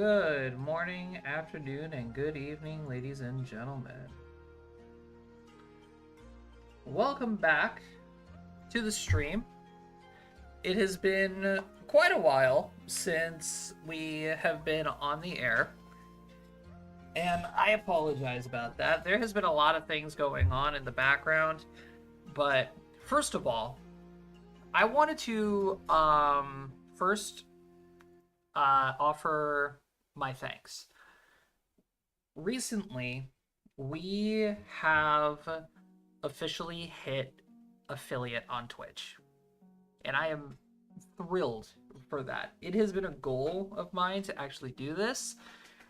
Good morning, afternoon, and good evening, ladies and gentlemen. Welcome back to the stream. It has been quite a while since we have been on the air, and I apologize about that. There has been a lot of things going on in the background, but first of all, I wanted to first offer my thanks. Recently, we have officially hit affiliate on Twitch, and I am thrilled for that. It has been a goal of mine to actually do this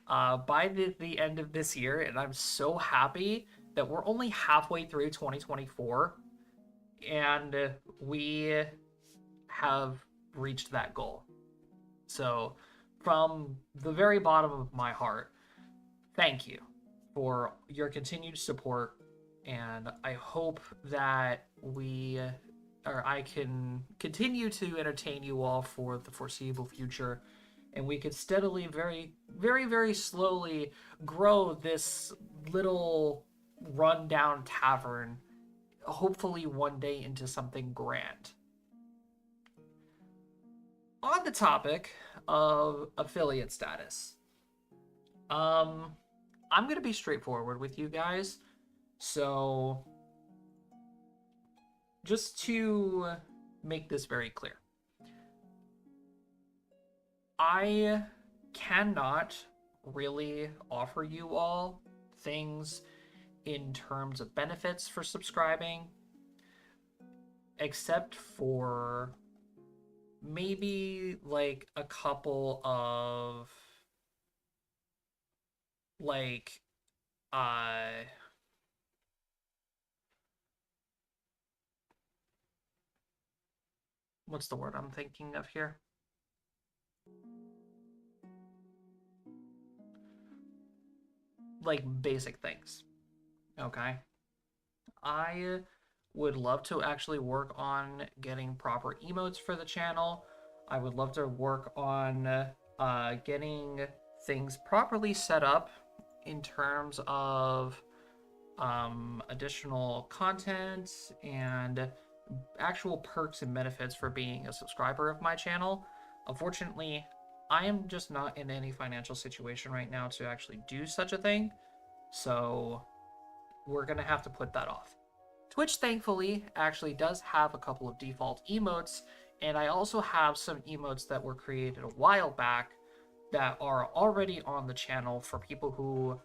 by the end of this year, and I'm so happy that we're only halfway through 2024, and we have reached that goal. So, from the very bottom of my heart, thank you for your continued support, and I hope that I can continue to entertain you all for the foreseeable future, and we could steadily, very, very, very slowly grow this little rundown tavern, hopefully one day into something grand. On the topic of affiliate status, I'm going to be straightforward with you guys. So, just to make this very clear, I cannot really offer you all things in terms of benefits for subscribing, except for maybe like a couple of like what's the word I'm thinking of here? Like basic things. Okay. I would love to actually work on getting proper emotes for the channel. I would love to work on getting things properly set up in terms of additional content and actual perks and benefits for being a subscriber of my channel. Unfortunately, I am just not in any financial situation right now to actually do such a thing, so we're gonna have to put that off. Twitch, thankfully, actually does have a couple of default emotes, and I also have some emotes that were created a while back that are already on the channel for people who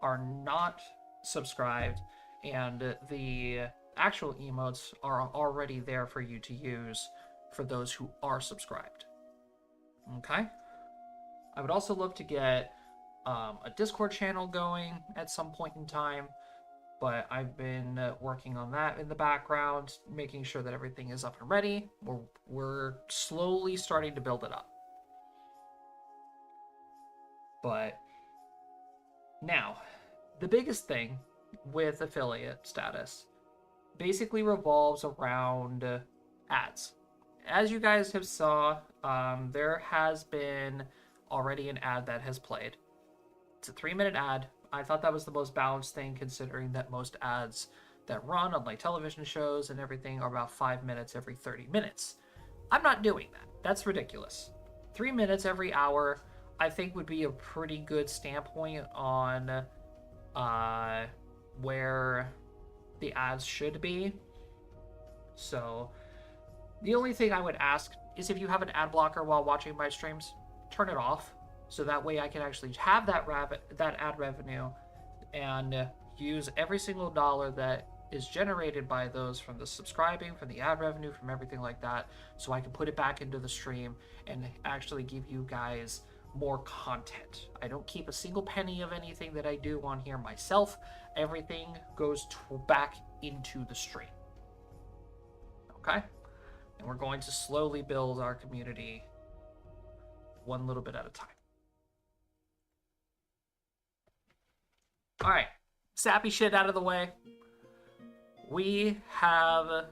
are not subscribed, and the actual emotes are already there for you to use for those who are subscribed. Okay? I would also love to get a Discord channel going at some point in time, but I've been working on that in the background, making sure that everything is up and ready. We're slowly starting to build it up. But now, the biggest thing with affiliate status basically revolves around ads. As you guys have saw, there has been already an ad that has played. It's a 3-minute ad. I thought that was the most balanced thing, considering that most ads that run on like television shows and everything are about 5 minutes every 30 minutes. I'm not doing that. That's ridiculous. 3 minutes every hour, I think, would be a pretty good standpoint on where the ads should be. So the only thing I would ask is, if you have an ad blocker while watching my streams, turn it off, so that way I can actually have that ad revenue and use every single dollar that is generated by those from the subscribing, from the ad revenue, from everything like that, so I can put it back into the stream and actually give you guys more content. I don't keep a single penny of anything that I do on here myself. Everything goes back into the stream. Okay? And we're going to slowly build our community one little bit at a time. All right, sappy shit out of the way. We have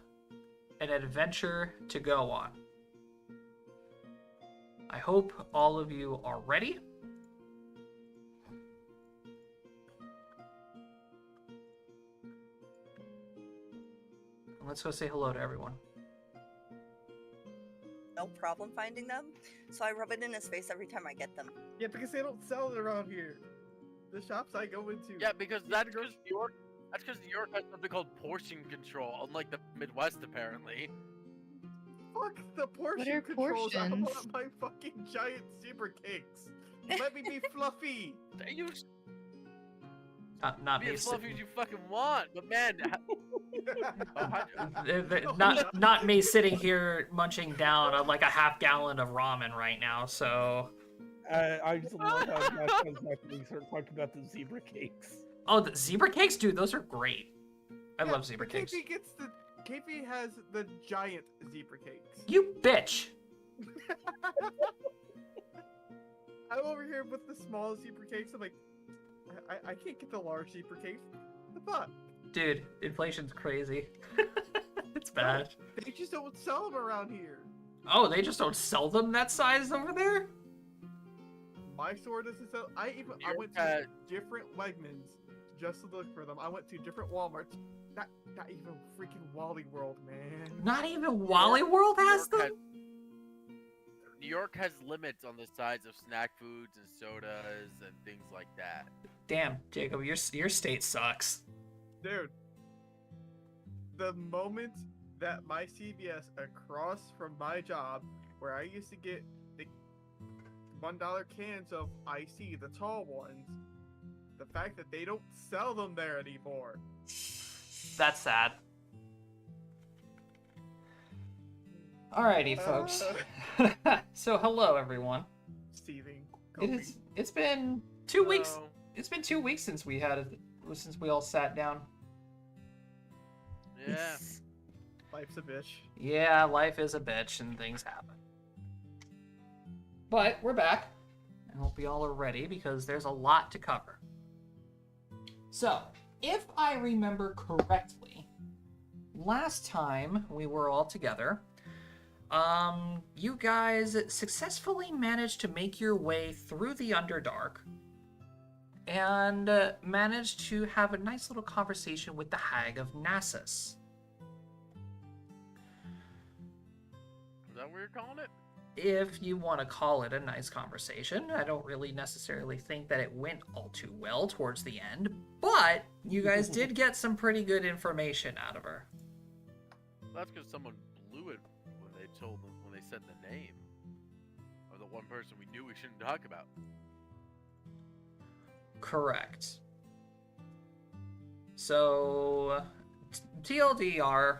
an adventure to go on. I hope all of you are ready. Let's go say hello to everyone. No problem finding them, so I rub it in his face every time I get them. Yeah, because they don't sell it around here. The shops I go into. Yeah, because that's because New York. That's because New York has something called portion control, unlike the Midwest, apparently. Fuck the portion controls. I want my fucking giant zebra cakes. Let me be fluffy. You Not be me. as fluffy as you fucking want, but man, Not me sitting here munching down on like a half gallon of ramen right now. So. I just love how Josh comes back and we start talking about the zebra cakes. Oh, the zebra cakes, dude, those are great. I love zebra cakes. KP has the giant zebra cakes. You bitch. I'm over here with the small zebra cakes. I'm like, I can't get the large zebra cakes. What the fuck? Dude, inflation's crazy. It's bad. They just don't sell them around here. Oh, they just don't sell them that size over there? My store doesn't sell. I went to different Wegmans just to look for them. I went to different Walmarts. Not even freaking Wally World, man. Not even Wally World has them? New York has limits on the size of snack foods and sodas and things like that. Damn, Jacob, your state sucks. Dude, the moment that my CVS across from my job, where I used to get the $1 cans of IC, the tall ones, the fact that they don't sell them there anymore. That's sad. Alrighty, folks. So, hello, everyone. Seething. It's been 2 weeks. It's been 2 weeks since we all sat down. Yeah. Life's a bitch. Yeah, life is a bitch and things happen. But we're back. I hope you all are ready because there's a lot to cover. So, if I remember correctly, last time we were all together, you guys successfully managed to make your way through the Underdark and managed to have a nice little conversation with the Hag of Nasus. Is that what you're calling it? If you want to call it a nice conversation. I don't really necessarily think that it went all too well towards the end, but you guys did get some pretty good information out of her. That's because someone blew it when they said the name of the one person we knew we shouldn't talk about. Correct. So, TLDR,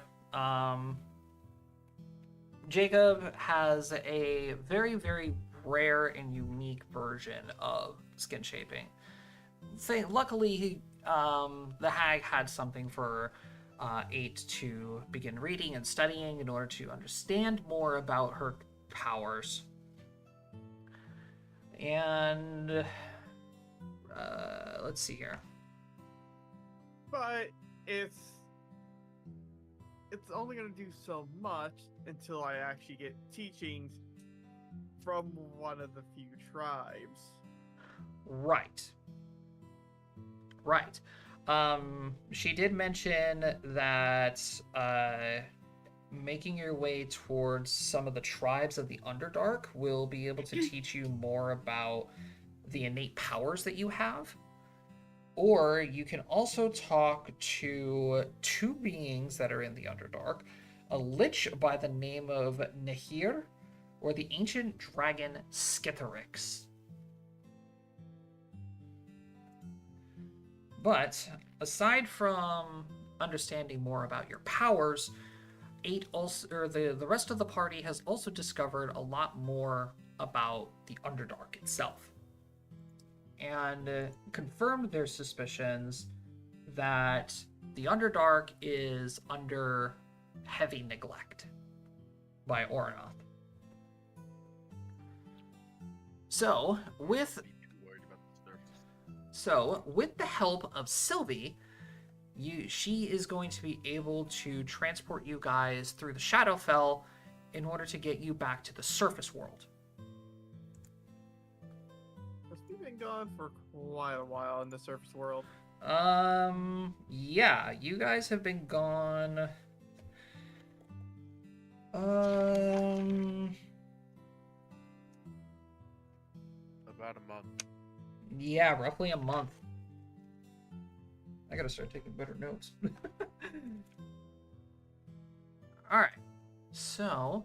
Jacob has a very, very rare and unique version of skin shaping. Luckily, the hag had something for 8 to begin reading and studying in order to understand more about her powers. And let's see here. But it's only going to do so much until I actually get teachings from one of the few tribes. Right. She did mention that making your way towards some of the tribes of the Underdark will be able to teach you more about the innate powers that you have. Or you can also talk to 2 beings that are in the Underdark, a lich by the name of Nahir, or the ancient dragon Skitharix. But aside from understanding more about your powers, the rest of the party has also discovered a lot more about the Underdark itself, and confirmed their suspicions that the Underdark is under heavy neglect by Ornoth. So, with the help of Sylvie, she is going to be able to transport you guys through the Shadowfell in order to get you back to the surface world. We've been gone for quite a while in the surface world. Yeah, you guys have been gone. About a month. Yeah, roughly a month. I gotta start taking better notes. Alright, so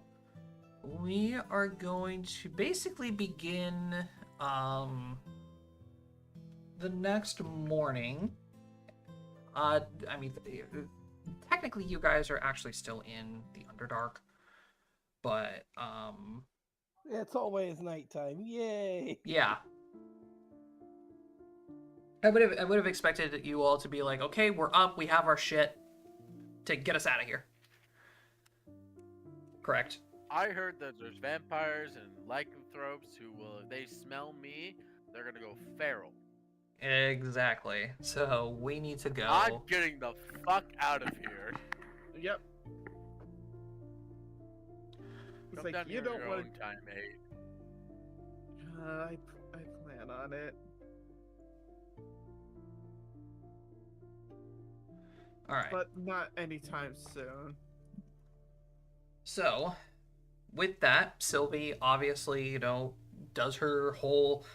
we are going to basically begin the next morning. I mean, technically you guys are actually still in the Underdark, but It's always nighttime. Yay! yeah. I would have expected you all to be like, okay, we're up, we have our shit, to get us out of here. Correct. I heard that there's vampires and lycanthropes who will, if they smell me, they're gonna go feral. Exactly. So we need to go. I'm getting the fuck out of here. Yep. It's Come like, down you here don't your want own time, mate. I plan on it. All right. But not anytime soon. So, with that, Sylvie obviously, does her whole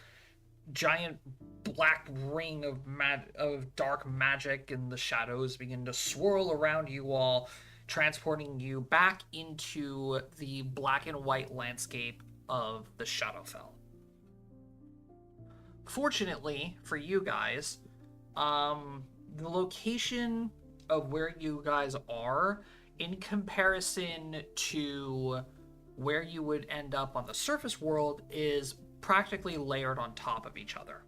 giant black ring of dark magic, and the shadows begin to swirl around you all, transporting you back into the black and white landscape of the Shadowfell. Fortunately for you guys, the location of where you guys are in comparison to where you would end up on the surface world is practically layered on top of each other.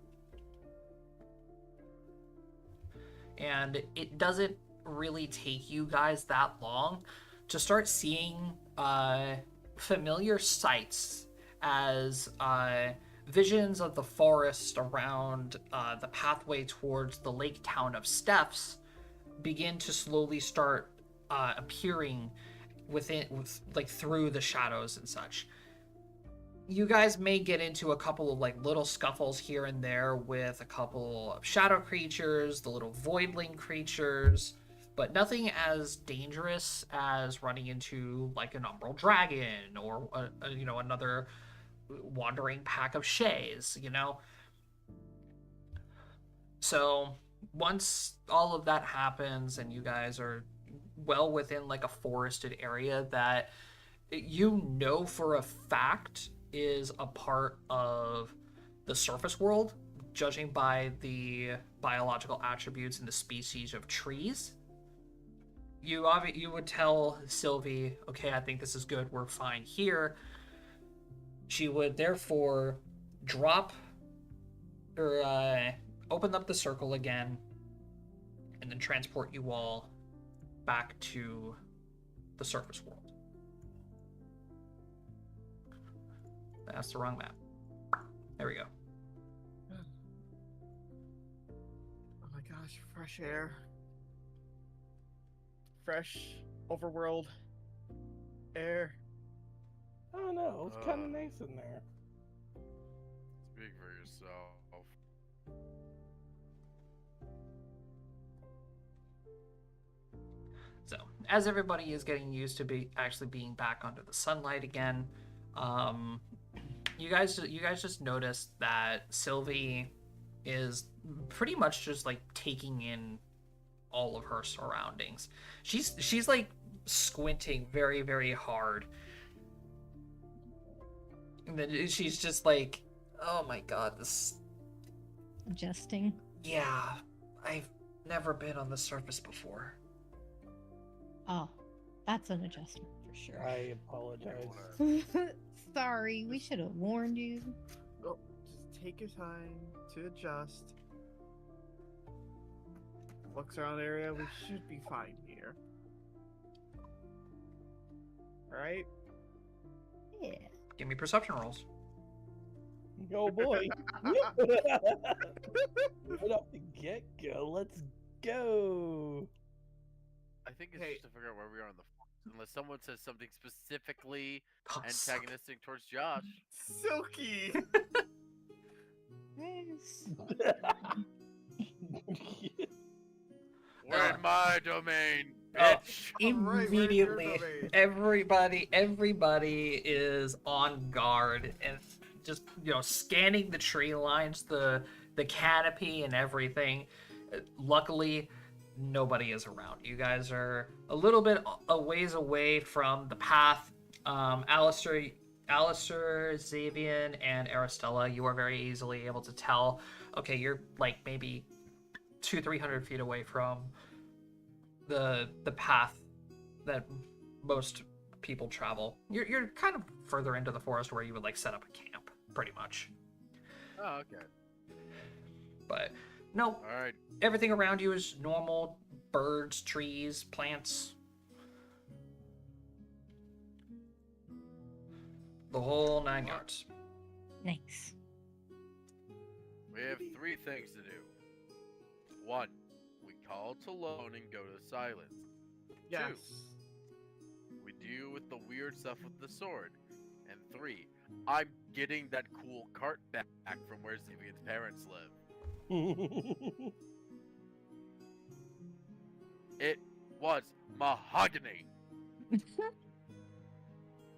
And it doesn't really take you guys that long to start seeing familiar sights as visions of the forest around the pathway towards the lake town of Steph's begin to slowly start appearing through the shadows and such. You guys may get into a couple of little scuffles here and there with a couple of shadow creatures, the little voidling creatures, but nothing as dangerous as running into an umbral dragon or another wandering pack of shays, So once all of that happens and you guys are well within a forested area that for a fact is a part of the surface world, judging by the biological attributes and the species of trees, you would tell Sylvie, okay, I think this is good, we're fine here. She would therefore drop or open up the circle again and then transport you all back to the surface world. That's the wrong map. There we go. Oh my gosh, fresh air. Fresh overworld air. I don't know. It's kind of nice in there. Speak for yourself. So, as everybody is getting used to actually being back under the sunlight again, you guys just noticed that Sylvie is pretty much just taking in all of her surroundings. She's squinting very, very hard. And then she's just oh my god, this... Adjusting. Yeah, I've never been on the surface before. Oh, that's an adjustment for sure. I apologize. Sorry, we should have warned you. Oh, just take your time to adjust. Looks around the area, we should be fine here. Right? Yeah. Give me perception rolls. Oh boy. Right off the get-go, let's go. I think it's Hey. just to figure out where we are on the forest, unless someone says something specifically Oh, antagonistic towards Josh. Silky! Yes. We're in my domain. bitch. Alright, we're Immediately, near the everybody is on guard and just scanning the tree lines, the canopy and everything. Luckily, nobody is around. You guys are a little bit a ways away from the path. Alistair, Xavian, and Aristella, you are very easily able to tell. Okay, you're like maybe 200-300 feet away from the path that most people travel. You're kind of further into the forest where you would like set up a camp, pretty much. Oh, okay. But no, All right. everything around you is normal: birds, trees, plants, the whole 9 yards. Nice. We have 3 things to do. 1, we call Talone and go to silence. Yes. 2, we deal with the weird stuff with the sword. And 3, I'm getting that cool cart back from where Xavian's parents live. It was mahogany.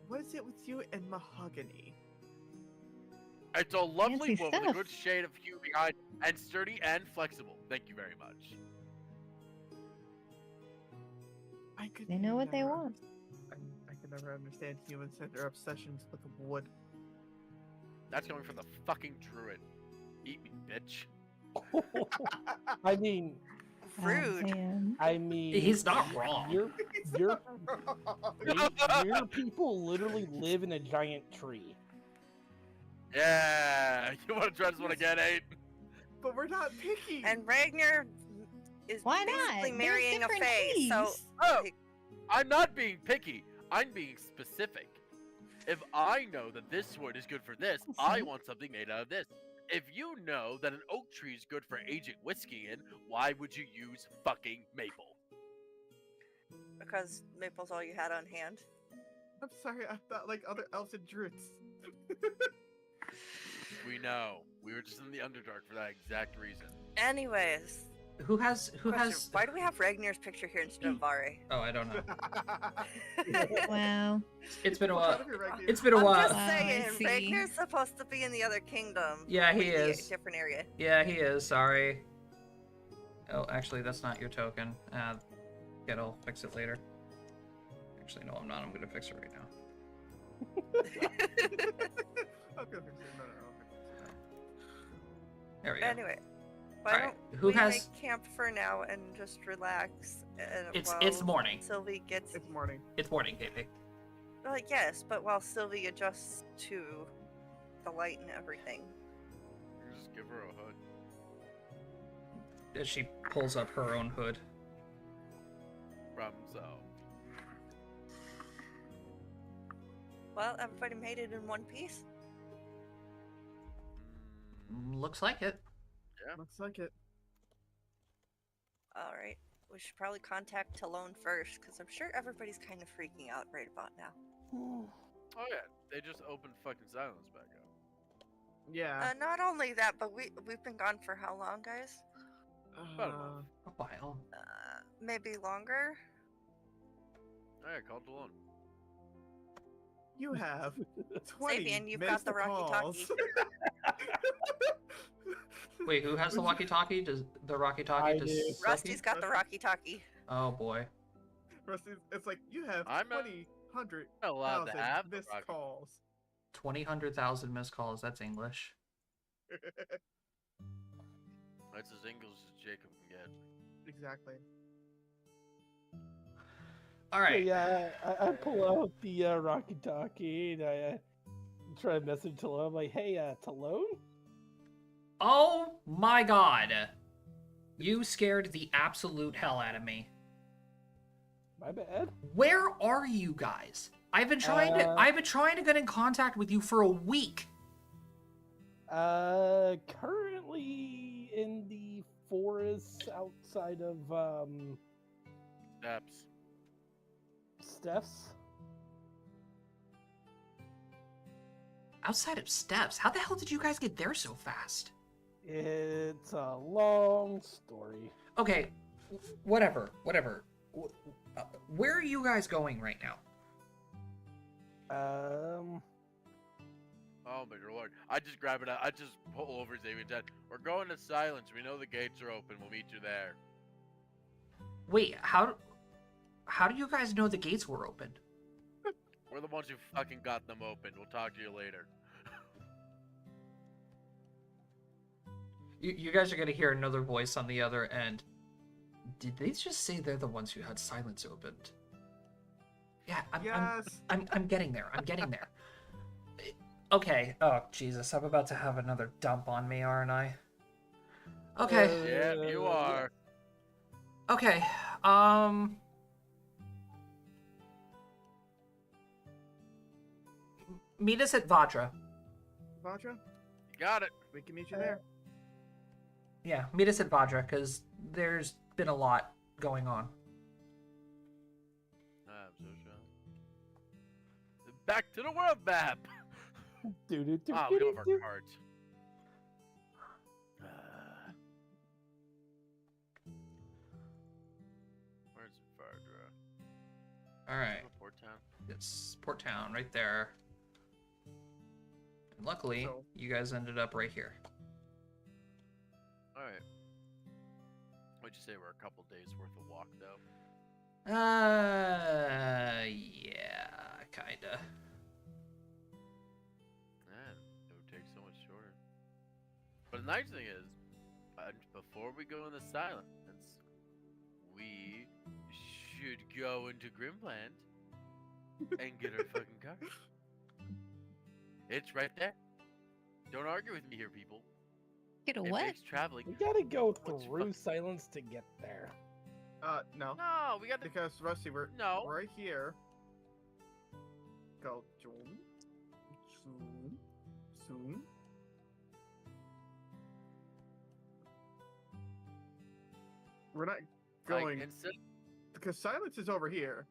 What is it with you and mahogany? It's a lovely Fancy wood with a stuff. good shade of hue behind, and sturdy and flexible. Thank you very much. I could They know what they never want. I could never understand humans and their obsessions with wood. That's coming from the fucking druid. Eat me, bitch. I mean, Rude. Man. He's not wrong. Your people literally live in a giant tree. Yeah, you want to try this one again, 8? But we're not picky. And Ragnar is Why not? basically There's marrying a different fae, so trees. Oh. like, I'm not being picky. I'm being specific. If I know that this wood is good for this, I want something made out of this. If you know that an oak tree is good for aging whiskey in, why would you use fucking maple? because maple's all you had on hand. I'm sorry, I thought like other elves and druids. We know. We were just in the Underdark for that exact reason. Anyways, Who has question, why do we have Ragnar's picture here instead of Vare? Oh, I don't know. Wow. It's been a What while. kind of Ragnar? It's been a I'm while. just Wow, I saying, see. Ragnar's supposed to be in the other kingdom. Yeah, he completely is. Different area. Yeah, he is. Sorry. Oh, actually, that's not your token. Yeah, I'll fix it later. Actually, no, I'm not. I'm gonna fix it right now. I'm gonna fix it. No, I'll fix it. There we go. Anyway, why Alright, don't who we has- make camp for now and just relax? It's while morning. Sylvie gets. It's morning. It's morning, KP. Well, yes, but while Sylvie adjusts to the light and everything. You just give her a hood. As she pulls up her own hood. Problem solved. Well, everybody made it in one piece. Looks like it. Looks like it. All right, we should probably contact Talone first, because I'm sure everybody's kind of freaking out right about now. Oh yeah, they just opened fucking silence back up. Yeah. Not only that, but we've been gone for how long, guys? About a month. A while. Maybe longer. Alright, call Delone. You have 20 Sabian, you've got the missed calls. Wait, who has the walkie-talkie? Does the walkie-talkie? I Does do. Sophie? Rusty's got the walkie-talkie. Oh boy. Rusty's, it's like you have I'm not- 20,000 Not allowed to have the missed rocket. calls. 20,000 missed calls. That's English. That's as English as Jacob can get. Exactly. All right. Yeah, I pull out the Rocky Talkie and I try to message Talone. I'm like, hey, Talone? Oh my god. You scared the absolute hell out of me. My bad. Where are you guys? I've been trying to get in contact with you for a week. Currently in the forest outside of Steps. Steph's. Outside of Steps? How the hell did you guys get there so fast? It's a long story. Okay, whatever. where are you guys going right now? Oh my lord. I just grab it out. I just pull over Xavier's head. We're going to Silence. We know the gates are open. We'll meet you there. Wait, how do you guys know the gates were open? We're the ones who fucking got them open. We'll talk to you later. You guys are gonna hear another voice on the other end. Did they just say they're the ones who had Silence opened? Yeah, Yes. I'm getting there. I'm getting there. Okay. Oh Jesus, I'm about to have another dump on me, aren't I? Okay. Yeah, you are. Okay. Meet us at Vajra. Vajra, You got it. we can meet you there. Yeah, meet us at Vajra, because there's been a lot going on. I'm so shy. Back to the world map. We don't have our cards. Where's Vardra? Alright. Port Town. It's Port Town, right there. And luckily, So- you guys ended up right here. Alright. What'd you say? We're a couple days worth of walk, though? Yeah, kinda. Man, it would take so much shorter. But the nice thing is, before we go into Silence, we should go into Grimland and get our fucking car. It's right there. Don't argue with me here, people. Get a It what? makes traveling. We gotta go What's through Silence to get there. No. No, we got to. Because Rusty, we're No. right here. Go zoom, zoom, zoom. We're not going Instead, because Silence is over here.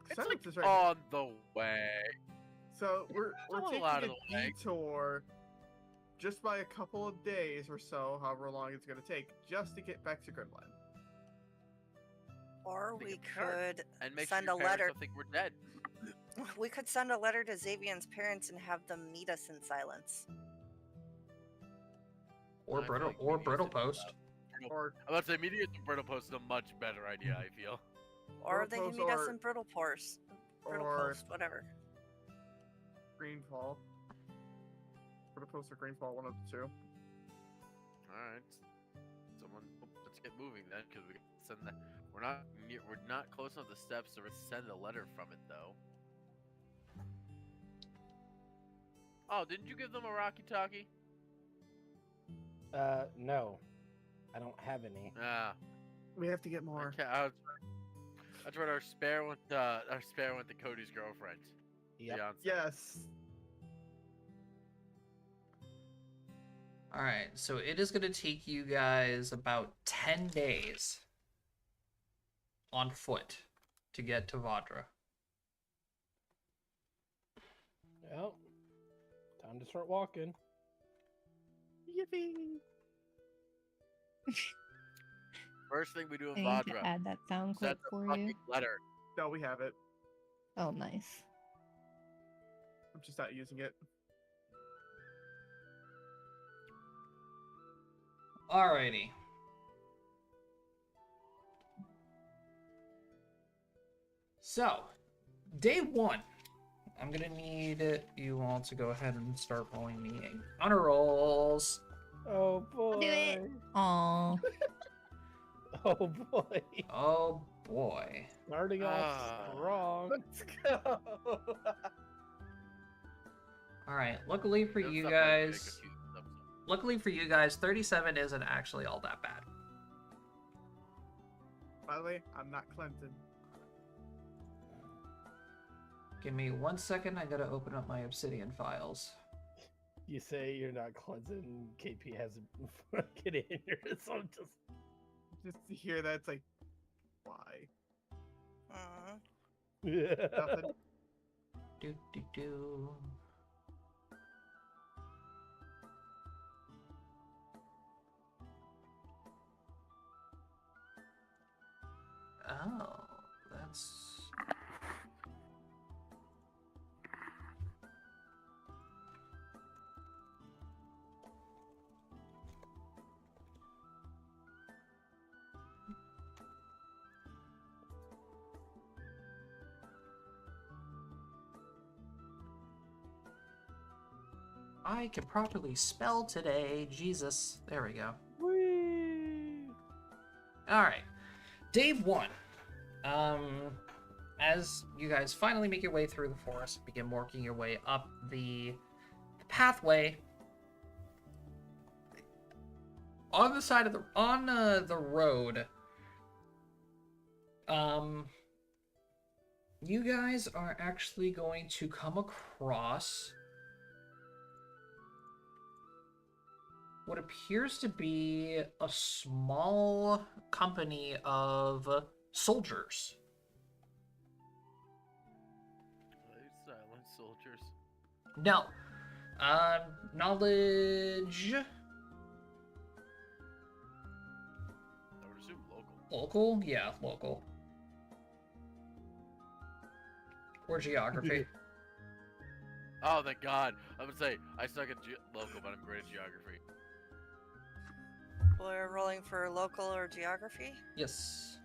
it's Silence like is right. on the way. So we're a little taking out a of the way. detour just by a couple of days or so, however long it's going to take, just to get back to Grimland. Or Think we of cards. could And make send sure a your parents letter. don't think we're dead. We could send a letter to Xavier's parents and have them meet us in Silence. Or I feel brittle like or maybe brittle it's a- post. Or I'm about to say, media at the Brittle Post is a much better idea, I feel. Or they can Brittle meet us Post in Brittle Post. Brittle or Post, whatever. Greenfall. For the post or Greenfall, one of the two. Alright. Someone, let's get moving then, because we can send that. We're not close enough to steps to send a letter from it, though. Oh, didn't you give them a Rocky Talkie? No. I don't have any. Ah, We have to get more. okay, that's right. Our spare went to Cody's girlfriend. Yep. Beyonce. Yes. Alright, so it is going to take you guys about 10 days on foot to get to Vadra. Well, time to start walking. Yippee! First thing we do I in need to Vadra, add that sound clip send a for fucking you. letter. No, we have it. Oh, nice. I'm just not using it. Alrighty. So, day one. I'm gonna need you all to go ahead and start rolling me honor rolls. Oh boy. do it. Aw. Oh boy. Oh boy. Starting off Ah. strong. Let's go. Alright, luckily for This you stuff might be a guys, confusing episode. luckily for you guys, 37 isn't actually all that bad. By the way, I'm not Clinton. Give me 1 second, I gotta open up my Obsidian files. You say you're not cleansing. KP has a fucking aneurysm. Just to hear that, it's like, why? Mm. Nothing. Do do do. Oh. surveillance. I can properly spell today. Jesus. There we go. Whee! Alright. Day 1. As you guys finally make your way through the forest, begin working your way up the pathway. On the side of the road, you guys are actually going to come across what appears to be a small company of soldiers. Silent soldiers. No. Knowledge. I would assume local. Local? Yeah, local. Or geography. Oh, thank God. I would say I suck at local, but I'm great at geography. We're rolling for local or geography. Yes.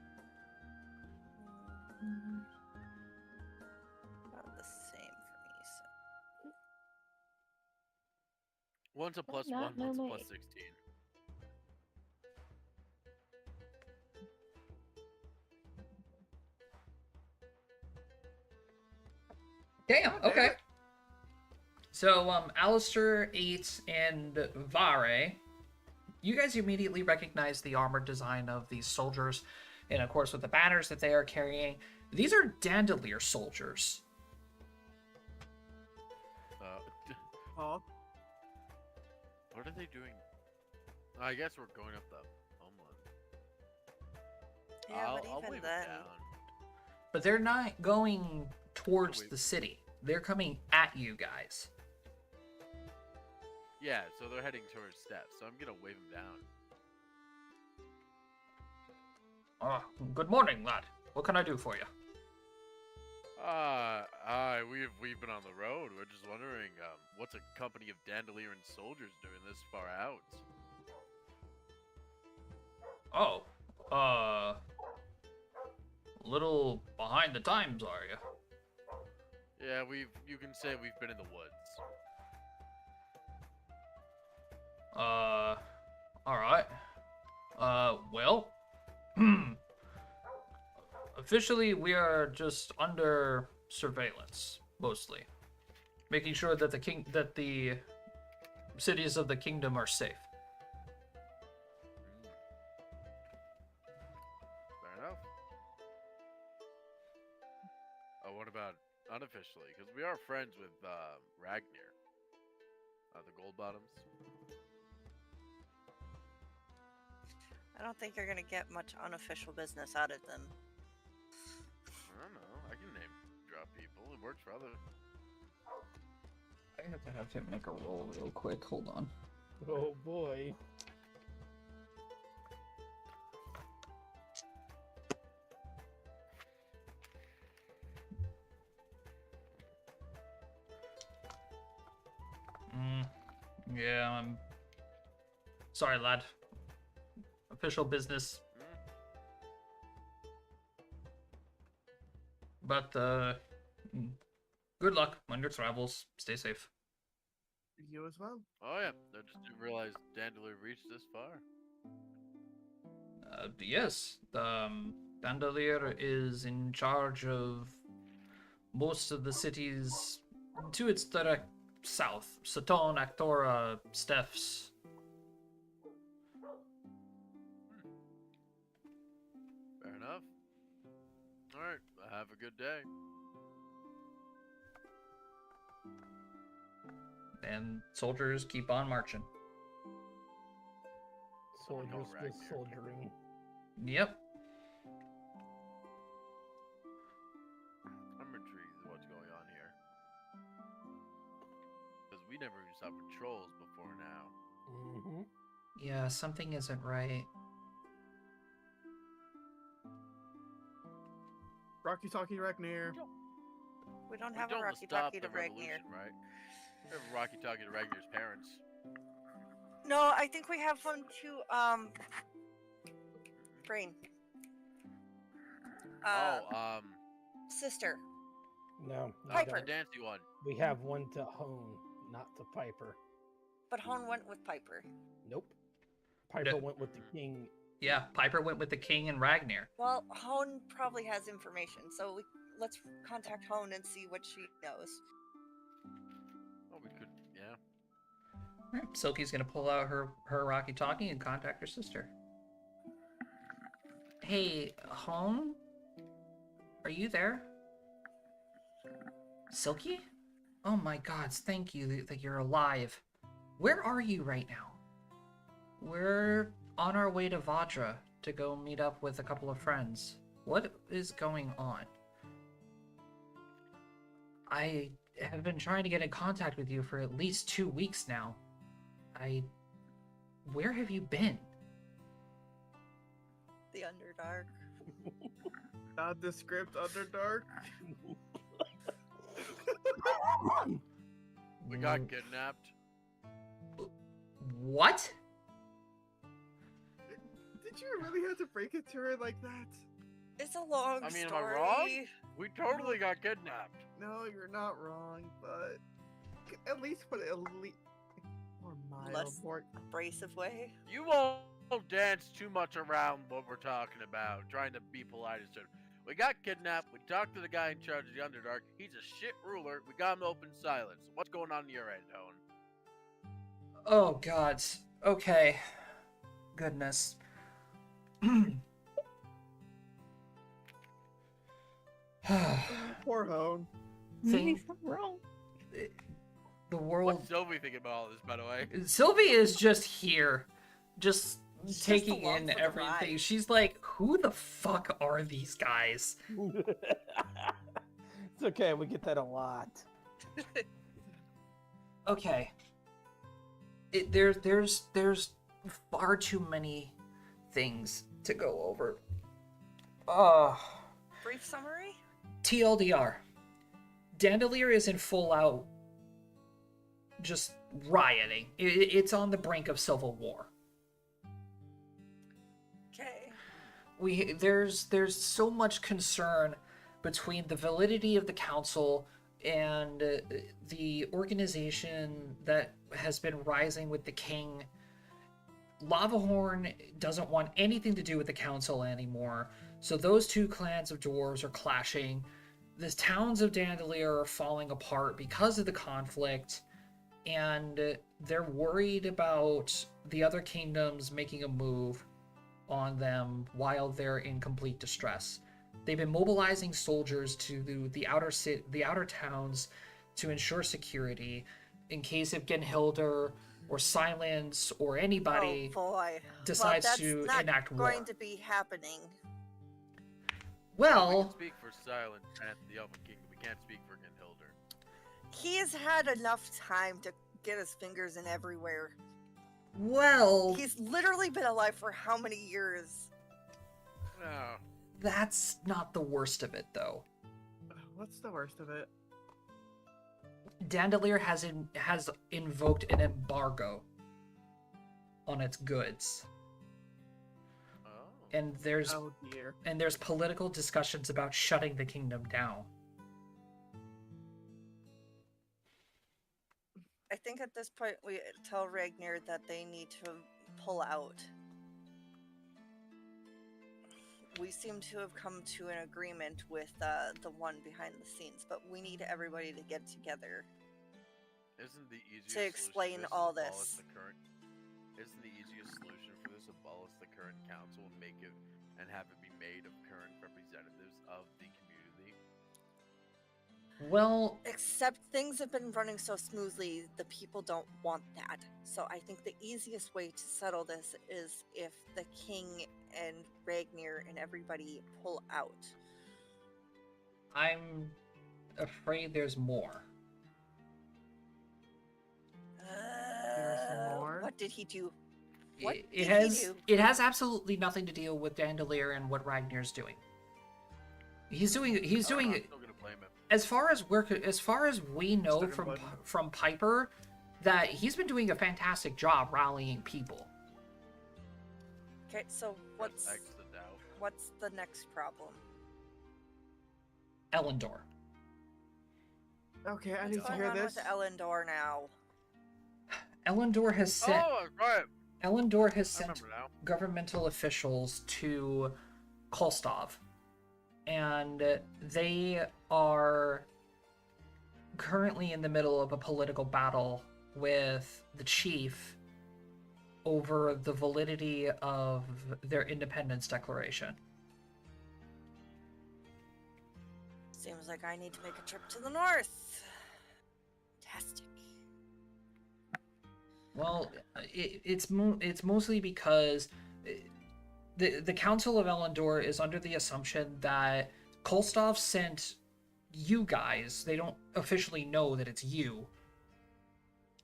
About the same for me. So. One's a plus not 1, one's a know plus my- 16. Damn, God damn okay. it. So, Alistair, 8, and Vare, you guys immediately recognize the armored design of these soldiers, and of course with the banners that they are carrying. These are Dandelier soldiers. Huh? What are they doing? I guess we're going up the homeland. Yeah, but I'll even wave then, it down. But they're not going towards Wait. the city. They're coming at you guys. Yeah, so they're heading towards steps, so I'm gonna wave them down. Good morning, lad. What can I do for you? We've been on the road. We're just wondering, what's a company of Dandelier and soldiers doing this far out? Oh, a little behind the times, are you? Yeah, you can say we've been in the woods. Alright. Well, officially we are just under surveillance, mostly. Making sure that the cities of the kingdom are safe. Fair enough. Oh, what about unofficially? Because we are friends with Ragnar. The Gold Bottoms. I don't think you're gonna get much unofficial business out of them. I don't know. I can name drop people. It works for other. I have to have him make a roll real quick. Hold on. Oh boy. Yeah, I'm sorry, lad. Official business. But, good luck on your travels. Stay safe. You as well. Oh yeah, I just didn't realize Dandelier reached this far. Yes, Dandelier is in charge of most of the cities to its direct south. Saton, Actora, Stephs. Fair enough. Alright, have a good day. And soldiers keep on marching. Someone call Soldiers just Ragnar. soldiering. Yep. I'm intrigued with what's going on here. Because we never even saw patrols before now. Mm-hmm. Yeah, something isn't right. Rocky Talkie Ragnar. We don't We have don't a Rocky stop Talkie the to Ragnir. revolution, right? We have a Rocky Talkie to Ragnar's parents. No, I think we have one to Brain. Sister. No, Piper. The dancey one. we have one to Hone, not to Piper. But Hone went with Piper. Nope. Piper went with the king. Yeah, Piper went with the king and Ragnar. Well, Hone probably has information, so let's contact Hone and see what she knows. Oh, we could, yeah. All right, Silky's gonna pull out her Rocky Talkie and contact her sister. Hey, home? Are you there? Silky? Oh my gods, thank you that you're alive. Where are you right now? We're on our way to Vajra to go meet up with a couple of friends. What is going on? I have been trying to get in contact with you for at least 2 weeks now. Where have you been? The Underdark. Nondescript Underdark. We got kidnapped. What? Did you really have to break it to her like that? It's a long I mean, am story. I wrong? We totally got kidnapped. No, you're not wrong, but at least put it more mild, Less more. abrasive way. You won't dance too much around what we're talking about, trying to be polite and stuff. We got kidnapped. We talked to the guy in charge of the Underdark. He's a shit ruler. We got him open silence. What's going on your end, Owen? Oh gods. Okay. Goodness. Poor Hone. Maybe something wrong. The world. What's Sylvie thinking about all this, by the way? Sylvie is just here, just She's taking just along in for the everything. ride. She's like, who the fuck are these guys? It's okay, we get that a lot. Okay. There's far too many things to go over. Brief summary? TLDR. Dandelier is in full out just rioting. It's on the brink of civil war. Okay. There's so much concern between the validity of the council and the organization that has been rising with the king. Lavahorn doesn't want anything to do with the council anymore, so those two clans of dwarves are clashing. The towns of Dandelier are falling apart because of the conflict, and they're worried about the other kingdoms making a move on them while they're in complete distress. They've been mobilizing soldiers to the outer towns to ensure security in case if Genhilder or Silence or anybody Oh boy. decides well, to that's not enact war. going to be happening. We can Well, speak for Silence and the Elven Kingdom. We can't speak for Ginhilder. He has had enough time to get his fingers in everywhere. well, He's literally been alive for how many years? No. that's not the worst of it, though. What's the worst of it? Dandelier has invoked an embargo on its goods, Oh. and there's Oh dear. political discussions about shutting the kingdom down. I think at this point we tell Ragnar that they need to pull out. We seem to have come to an agreement with the one behind the scenes, but we need everybody to get together. Isn't the easiest To explain solution to all abolish this. The current, isn't the easiest solution for this abolish the current council and make it and have it be made of current representatives of the community? Well, Except things have been running so smoothly, the people don't want that. So I think the easiest way to settle this is if the king and Ragnar and everybody pull out. I'm afraid there's more. more? What did he do? What It did he do? has absolutely nothing to deal with Dandelier and what Ragnar's doing. He's doing I'm still gonna blame him. as far as we know Stuck in from mud. Piper, that he's been doing a fantastic job rallying people. Okay, so That's X the doubt. what's the next problem? Elendor. Okay, I What's need to going hear on this. with Elendor now? Elendor has sent Oh, right. Elendor has I sent remember now. governmental officials to Kolstov, and they are currently in the middle of a political battle with the chief over the validity of their independence declaration. Seems like I need to make a trip to the north. Fantastic. Well, it's mostly because the Council of Elendor is under the assumption that Kolstov sent you guys. They don't officially know that it's you.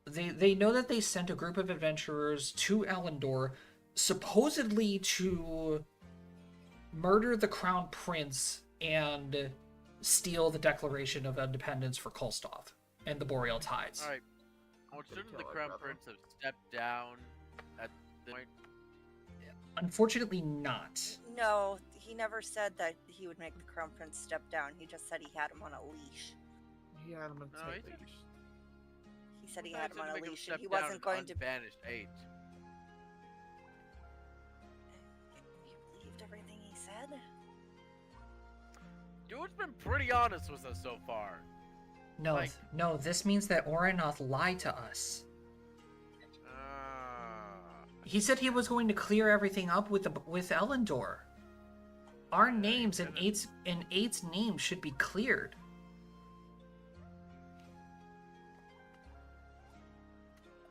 They know that they sent a group of adventurers to Elendor, supposedly to murder the Crown Prince and steal the Declaration of Independence for Kolstov and the Boreal Tides. All right. Well, shouldn't the Crown Prince have stepped down at the point? Unfortunately not. No, he never said that he would make the Crown Prince step down. He just said he had him on a leash. He had him on No, tight he said- leash. He said he I had him said on to a make him leash step and he down wasn't in going to. unbanished age. You believed everything he said? Dude's been pretty honest with us so far. No, Like- no, this means that Oranoth lied to us. He said he was going to clear everything up with Elendor. Our Yeah, names and he eight's name should be cleared.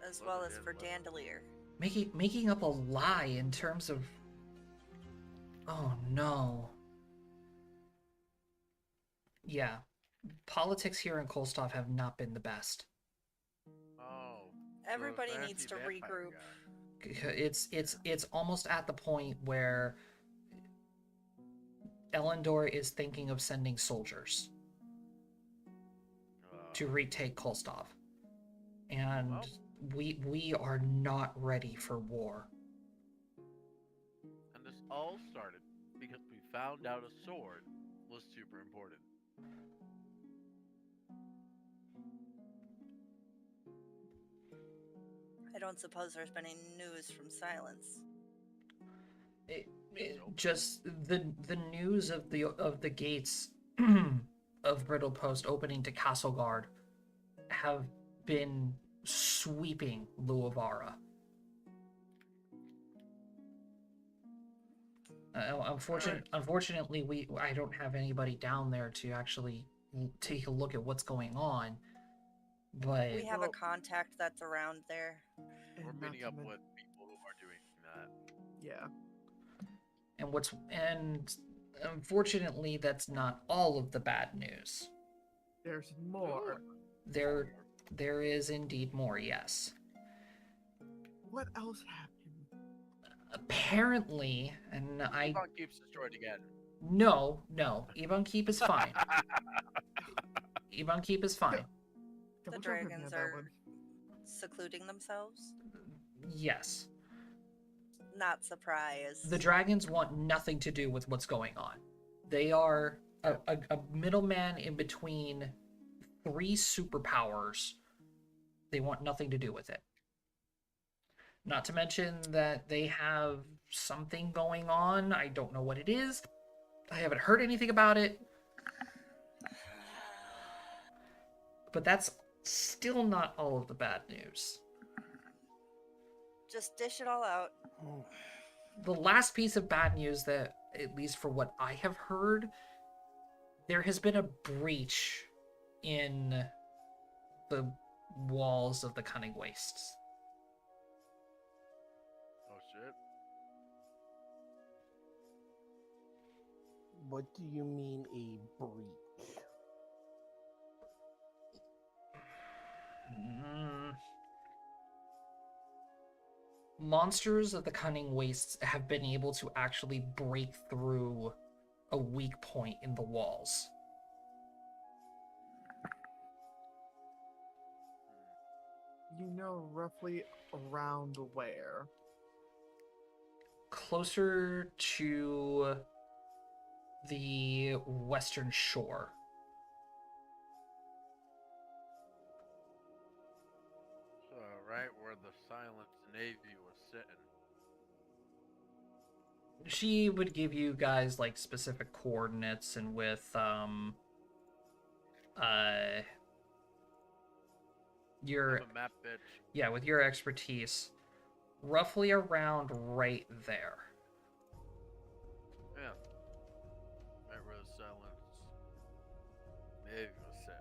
As Well, well they as did for what? Dandelier. Making up a lie in terms of... Oh no. Yeah. Politics here in Kolstov have not been the best. Oh. Everybody so needs to fancy vampire regroup. guy. It's almost at the point where Elendor is thinking of sending soldiers to retake Kolstov. And Well. we are not ready for war. And this all started because we found out a sword was super important. I don't suppose there's been any news from Silence. Just the news of the gates of Brittle Post opening to Castleguard have been sweeping Luavara. Unfortunately, I don't have anybody down there to actually take a look at what's going on. But We have a contact that's around there. We're And meeting not up to men- with people who are doing that. Yeah. and unfortunately, that's not all of the bad news. There's more. There is indeed more, yes. What else happened? Apparently, and I Ivan keeps destroyed again. no, Ebon Keep is fine. Ebon Keep is fine. The Double check with me dragons on that are one. secluding themselves. Yes. Not surprised. The dragons want nothing to do with what's going on. They are a middleman in between three superpowers. They want nothing to do with it. Not to mention that they have something going on. I don't know what it is. I haven't heard anything about it. But that's still not all of the bad news. Just dish it all out. The last piece of bad news that, at least for what I have heard, there has been a breach in the walls of the Cunning Wastes. Oh shit. What do you mean a breach? Monsters of the Cunning Wastes have been able to actually break through a weak point in the walls. You know roughly around where? Closer to the western shore. So, right where the Silent Navy was sitting. She would give you guys like specific coordinates, and with your I'm a map bitch. yeah, with your expertise, roughly around right there. Yeah. Right where the Silent Navy was sitting.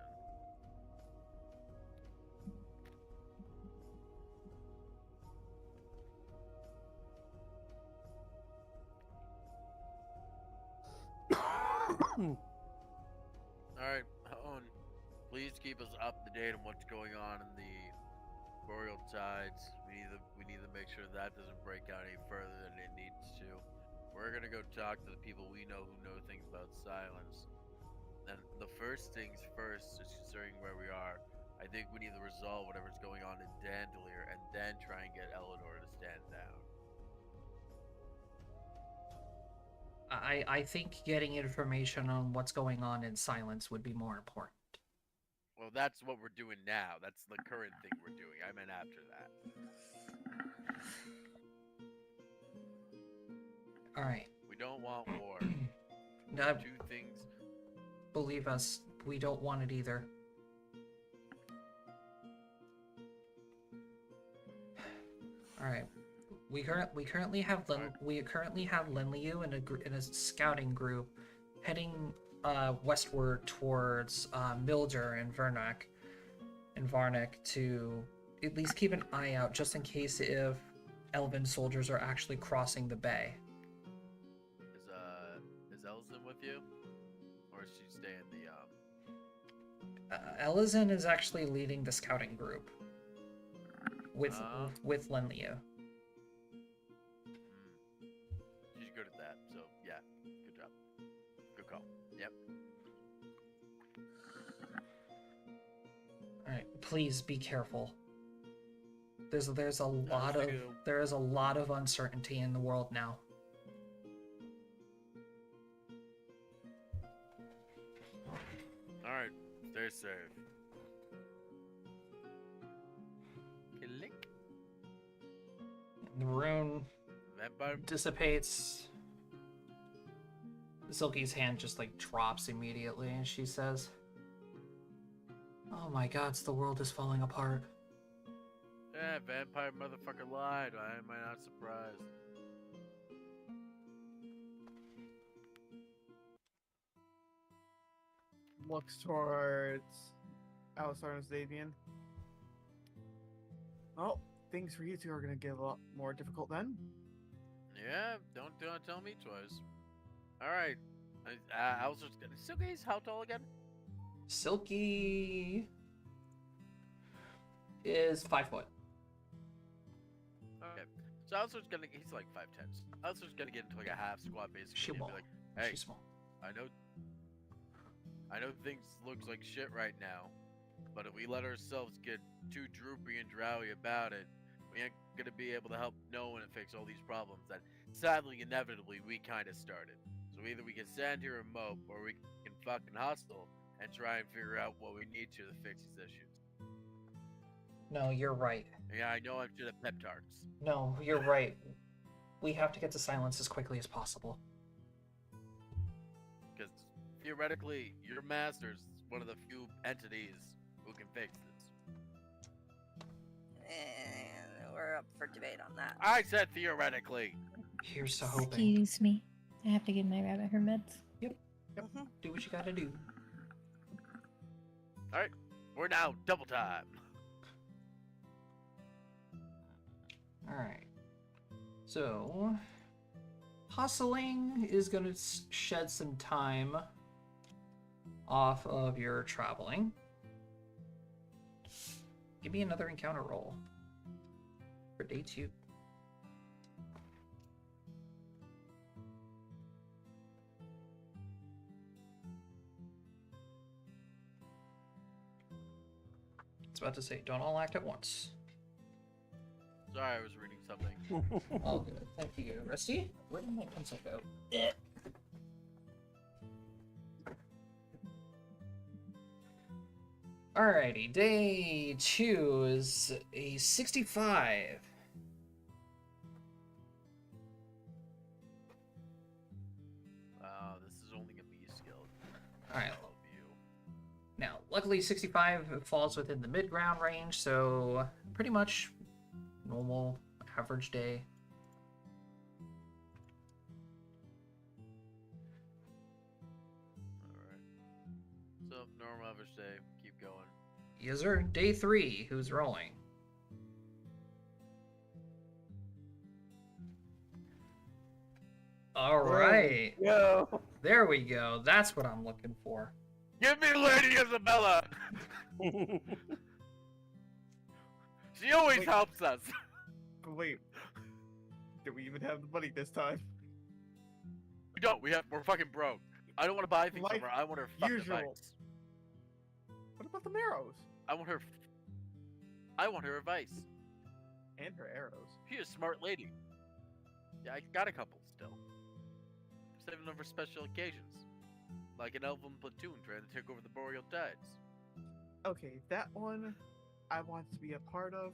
Alright, Owen, please keep us up to date on what's going on in the boreal tides. We need to make sure that doesn't break out any further than it needs to. We're gonna go talk to the people we know who know things about silence. And the first things first is considering where we are. I think we need to resolve whatever's going on in Dandelier and then try and get Eleanor to stand down. I think getting information on what's going on in silence would be more important. Well, that's what we're doing now. That's the current thing we're doing. I meant after that. All right. We don't want war. Now, Two things. believe us, we don't want it either. All right. We currently have Lin Liu in a scouting group heading westward towards Milder and Varnick to at least keep an eye out just in case if Elven soldiers are actually crossing the bay. Is Elzin with you? Or is she staying the Elizin is actually leading the scouting group with Lin Liu. She's good at that, so yeah. Good job. Good call. Yep. Alright, please be careful. There's a lot Let's of go. there is a lot of uncertainty in the world now. Alright, stay safe. Click. The rune Vampire. dissipates. Silky's hand just like drops immediately, and she says, "Oh my gods, the world is falling apart." Yeah, vampire motherfucker lied. Why am I not surprised? Looks towards Alistar and Xavian. Well, things for you two are gonna get a lot more difficult then. Yeah, don't tell me twice. Alright. I was just gonna. Silky's how tall again? Silky is 5 foot. Okay. So I was just gonna. He's like 5'10". I was just gonna get into like a half squat basically. She and be won't. like, hey, She's small. I know things looks like shit right now, but if we let ourselves get too droopy and drowy about it, we ain't gonna be able to help no one and fix all these problems that sadly, inevitably, we kind of started. So either we can stand here and mope, or we can fucking hustle and try and figure out what we need to fix these issues. No, you're right. Yeah, I know I'm shit at pep talks. No, you're right. We have to get to silence as quickly as possible. Because theoretically, your master's one of the few entities who can fix this. We're up for debate on that. I said theoretically. Here's to hoping. Excuse me. I have to give my rabbit her meds. Mhm. Do what you gotta do. Alright, we're now double time. Alright. So, hustling is gonna shed some time off of your traveling. Give me another encounter roll for day 2. was about to say, don't all act at once. Sorry, I was reading something. All good. Thank you. Rusty? Where did my pencil go? Alrighty, day 2 is a 65. Wow, this is only a B skill. Alright, I love you. now, luckily 65 falls within the mid-ground range, so pretty much normal, average day. Alright. So, normal average day. Keep going. Yes, sir. Day 3, who's rolling? Alright, Yo. there we go. That's what I'm looking for. Give me Lady Isabella! She always Wait. helps us. But wait, do we even have the money this time? We don't. We're fucking broke. I don't want to buy things Like from her. I want her fucking usual. advice. What about the marrows? I want her advice. And her arrows. She's a smart lady. Yeah, I got a couple still. Saving them for special occasions. Like an elven platoon trying to take over the Boreal Tides. Okay, that one I want to be a part of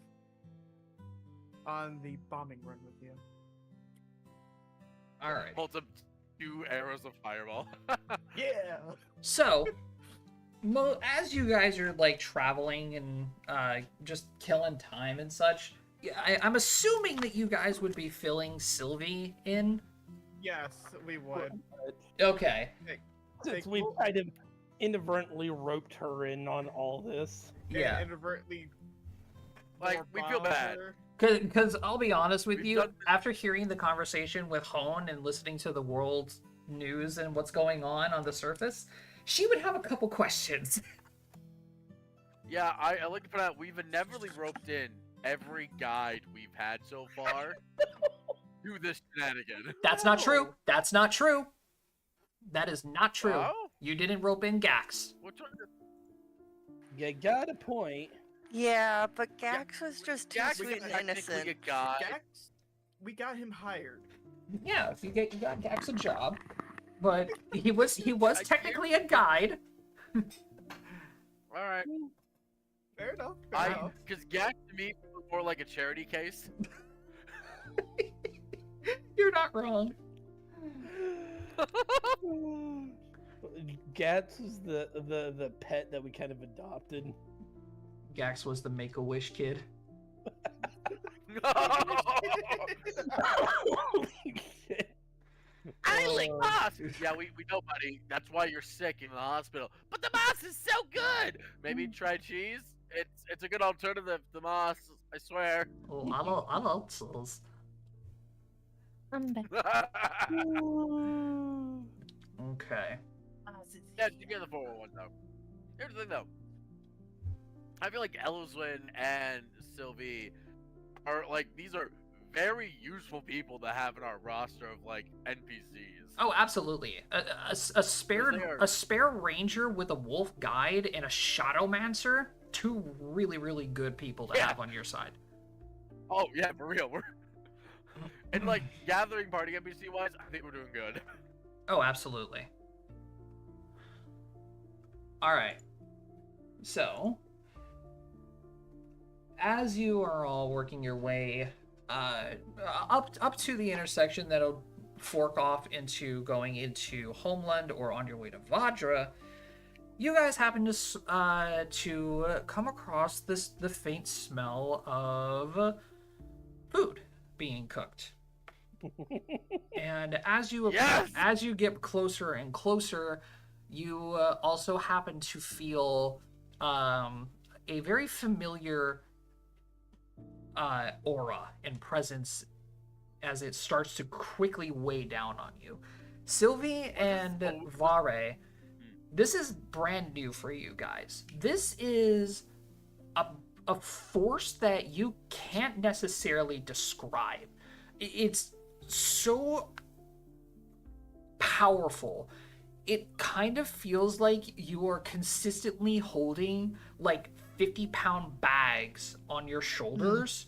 on the bombing run with you. Alright. Holds up 2 arrows of fireball. Yeah! So, as you guys are like traveling and just killing time and such, I'm assuming that you guys would be filling Sylvie in. Yes, we would. Okay. Since we kind of inadvertently roped her in on all this. Yeah. And inadvertently. Like, more we feel bombed bad. her. Because I'll be honest with We've you, done- after hearing the conversation with Hone and listening to the world news and what's going on the surface, she would have a couple questions. Yeah, I like to point out we've inevitably roped in every guide we've had so far to this shenanigan. That's not true. That's not true. That is not true. Oh? You didn't rope in Gax. Which one? You got a point. Yeah, but Yeah, Gax was just too Jack sweet is and technically innocent. a guy. Gax, we got him hired. Yeah, if you got Gax a job, but he was I technically a guide. All right. Fair enough. Fair enough. Because Gak to me was more like a charity case. You're not wrong. Gats is the pet that we kind of adopted. Gax was the Make-A-Wish kid. Holy shit. I like Oh. moss. Yeah, we know, buddy. That's why you're sick in the hospital. But the moss is so good. Maybe try cheese. It's a good alternative to moss. I swear. Oh, I love sauce. I'm back. Okay. Yeah, you get the 401 though. Here's the thing though. I feel like Eloswin and Sylvie are like these are very useful people to have in our roster of like NPCs. Oh, absolutely. A spare They are- a spare ranger with a wolf guide and a shadowmancer. Two really good people to Yeah. have on your side. Oh yeah, for real. We're and like gathering party NPC wise, I think we're doing good. Oh, absolutely. All right. So, as you are all working your way up to the intersection that'll fork off into going into Homeland or on your way to Vadra, you guys happen to come across the faint smell of food being cooked. And as you Yes! as you get closer and closer, you also happen to feel a very familiar aura and presence as it starts to quickly weigh down on you. Sylvie and Vare, this is brand new for you guys. This is a force that you can't necessarily describe. It's so powerful. It kind of feels like you are consistently holding like 50-pound bags on your shoulders.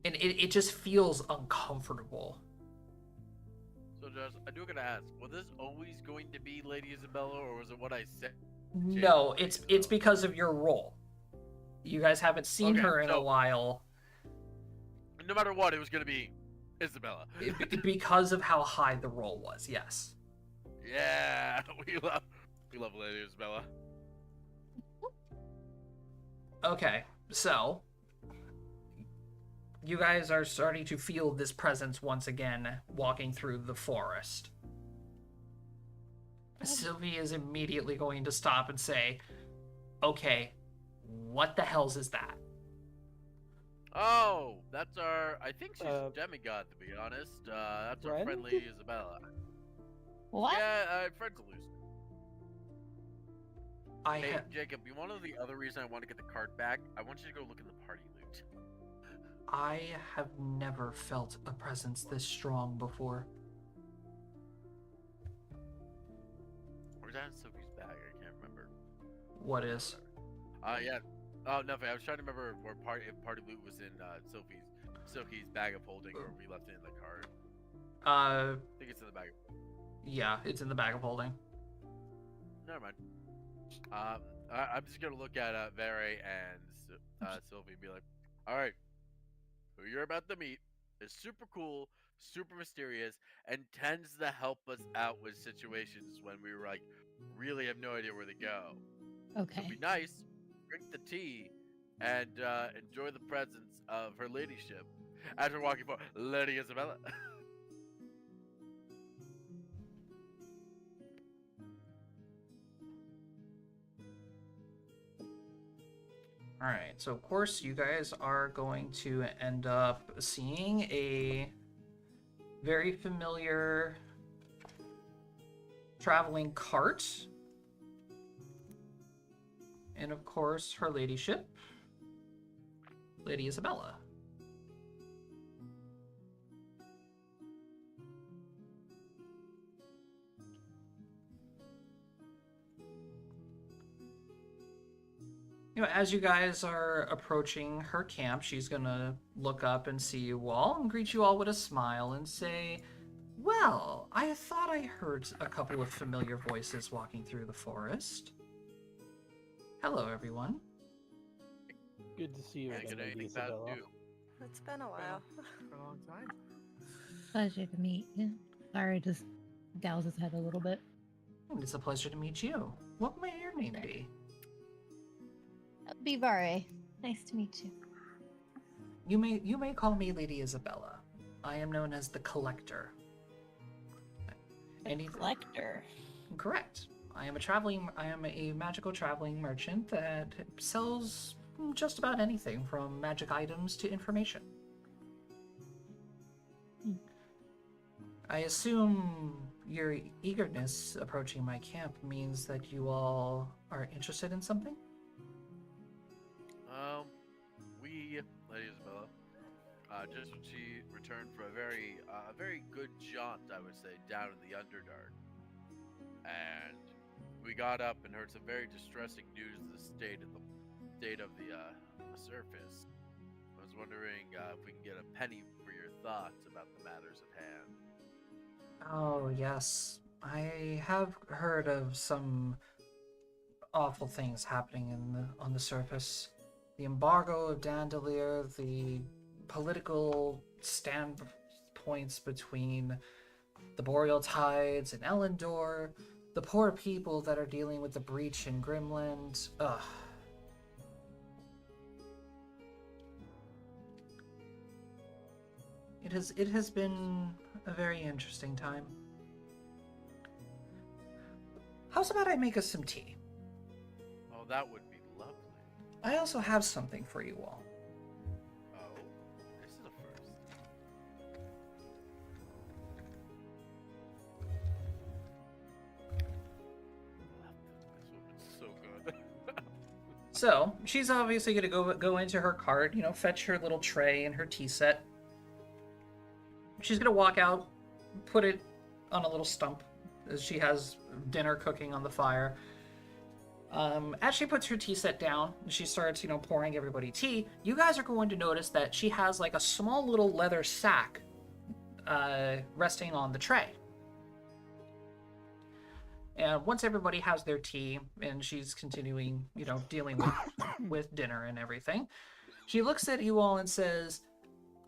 And it just feels uncomfortable. So, Josh, I do gotta ask: was this always going to be Lady Isabella, or was it what I said? No, it's because of your role. You guys haven't seen Okay, her in a so- while No matter what, it was gonna be Isabella. because of how high the roll was. Yes. Yeah, we love Lady Isabella. Okay, so you guys are starting to feel this presence once again walking through the forest. Sylvie is immediately going to stop and say, okay, what the hell's is that? Oh, that's our. I think she's Uh, a demigod, to be honest. That's our friend? friend Lady Isabella. What? Yeah, friend's a loser. Hey, I Jacob, you want to know the other reason I want to get the card back? I want you to go look in the party loot. have never felt a presence this strong before. Or is that in Sophie's bag? I can't remember. What is? Yeah. Oh, nothing. I was trying to remember where if party loot was in Sophie's bag of holding, or we left it in the card. I think it's in the bag. Yeah, it's in the bag of holding. Never mind. I'm just gonna look at Vere and Sylvie and be like, all right, who you're about to meet is super cool, super mysterious, and tends to help us out with situations when we like really have no idea where to go. So Okay. be nice, drink the tea, and enjoy the presence of her ladyship as we're walking for Lady Isabella. Alright, so of course you guys are going to end up seeing a very familiar traveling cart. And of course, her ladyship, Lady Isabella. You know, as you guys are approaching her camp, she's gonna look up and see you all and greet you all with a smile and say, well, I thought I heard a couple of familiar voices walking through the forest. Hello, everyone. Good to see you Can't again, get Lady anything bad Isabella. to do. It's been a while. For a long time. Pleasure to meet you. Sorry, just gals his head a little bit. It's a pleasure to meet you. What may your name be? Bivare. Nice to meet you. You may call me Lady Isabella. I am known as the Collector. Collector. Correct. I am a magical traveling merchant that sells just about anything from magic items to information. I assume your eagerness approaching my camp means that you all are interested in something? We, Lady Isabella, just when she returned from a very good jaunt, I would say, down in the Underdark, and we got up and heard some very distressing news of the state of the surface. I was wondering if we can get a penny for your thoughts about the matters at hand. Oh, yes. I have heard of some awful things happening on the surface. The embargo of Dandelier, the political standpoints between the Boreal Tides and Elendor, the poor people that are dealing with the breach in Grimland. Ugh. It has been a very interesting time. How's about I make us some tea? Oh, that would be lovely. I also have something for you all. Oh, this is a first. This woman's so good. So she's obviously gonna go into her cart, fetch her little tray and her tea set. She's gonna walk out, put it on a little stump as she has dinner cooking on the fire. As she puts her tea set down, she starts, pouring everybody tea. You guys are going to notice that she has like a small little leather sack resting on the tray. And once everybody has their tea and she's continuing, dealing with dinner and everything, she looks at you all and says,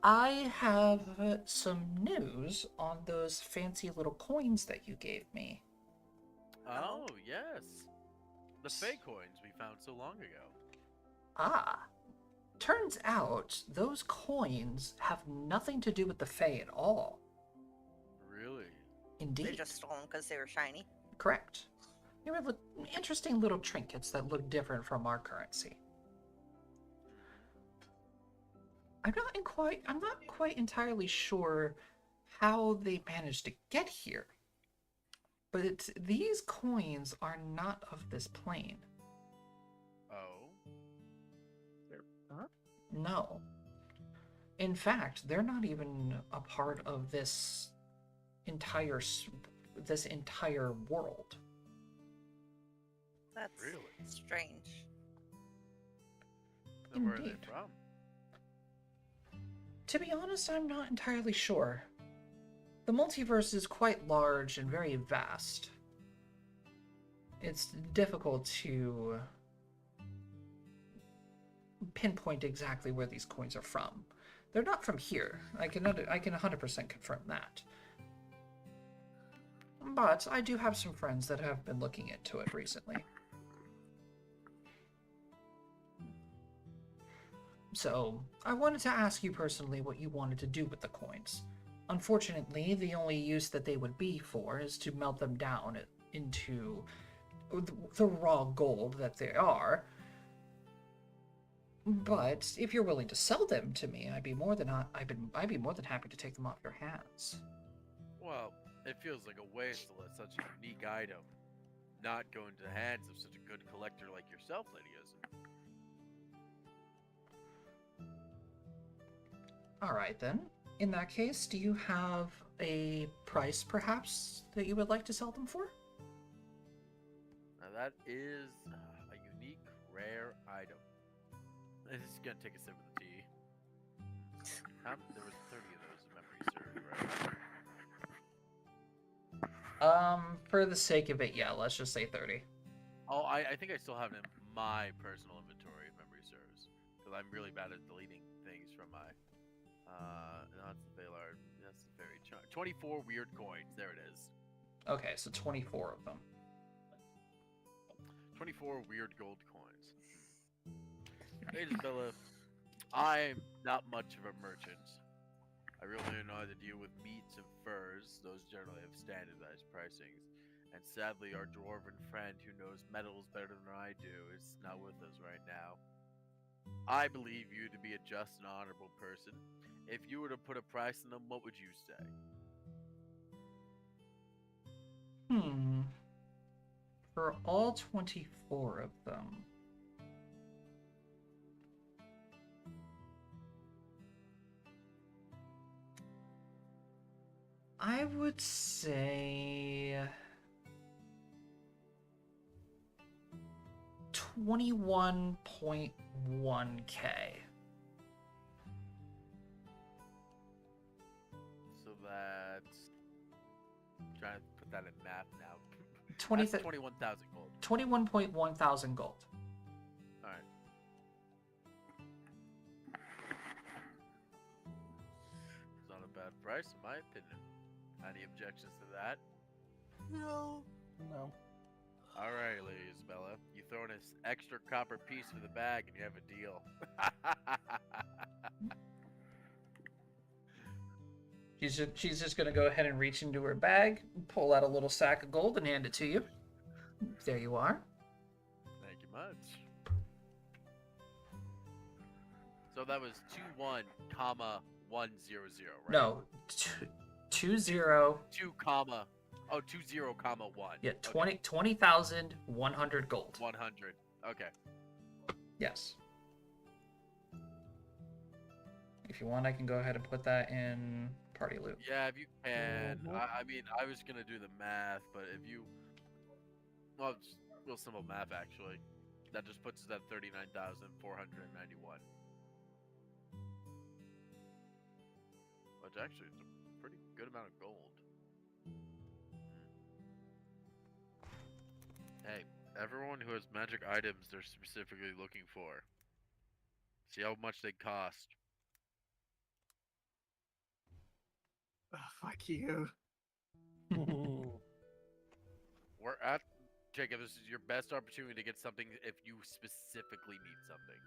I have some news on those fancy little coins that you gave me. Oh, yes. The fake coins we found so long ago. Ah, turns out those coins have nothing to do with the Fae at all. Really? Indeed. They just stole them because they were shiny. Correct. They were interesting little trinkets that look different from our currency. I'm not quite entirely sure how they managed to get here. But these coins are not of this plane. Oh? Huh? No. In fact, they're not even a part of this entire world. That's Really? strange. Then where are they Indeed. from? To be honest, I'm not entirely sure. The multiverse is quite large and very vast. It's difficult to pinpoint exactly where these coins are from. They're not from here. I can 100% confirm that. But I do have some friends that have been looking into it recently. So, I wanted to ask you personally what you wanted to do with the coins. Unfortunately, the only use that they would be for is to melt them down into the raw gold that they are. But if you're willing to sell them to me, I'd be more than happy to take them off your hands. Well, it feels like a waste to let such a unique item not go into the hands of such a good collector like yourself, Lady Ozen. All right, then. In that case, do you have a price, perhaps, that you would like to sell them for? Now that is a unique, rare item. This is gonna take a sip of the tea. There was 30 of those, if memory serves, right? For the sake of it, yeah, let's just say 30. Oh, I think I still have it in my personal inventory, if memory serves. Because I'm really bad at deleting things from my... that's the Baylard. That's the fairy charm. 24 weird coins. There it is. Okay, so 24 of them. 24 weird gold coins. Hey, Isabella, I'm not much of a merchant. I really know how to deal with meats and furs. Those generally have standardized pricings. And sadly, our dwarven friend who knows metals better than I do is not with us right now. I believe you to be a just and honorable person. If you were to put a price on them, what would you say? For all 24 of them. I would say 21.1k. So that's... I'm trying to put that in math now. 21,000 gold. 21.1 thousand gold. Alright. It's not a bad price, in my opinion. Any objections to that? No. No. Alright, Lady Isabella. You throw in this extra copper piece for the bag and you have a deal. She's just gonna go ahead and reach into her bag, pull out a little sack of gold, and hand it to you. There you are. Thank you much. So that was 21,100, right? No, 20. 2 comma. Oh, 20 comma 1. Yeah, Okay. 20,100 gold. 100. Okay. Yes. If you want, I can go ahead and put that in party loot. Yeah, if you can. Mhm. I mean, I was gonna do the math, but if you... Well, Real simple math, actually. That just puts us at 39,491. Which actually is a pretty good amount of gold. Hey, everyone who has magic items they're specifically looking for. See how much they cost. Oh, fuck you. We're at Jacob. This is your best opportunity to get something if you specifically need something.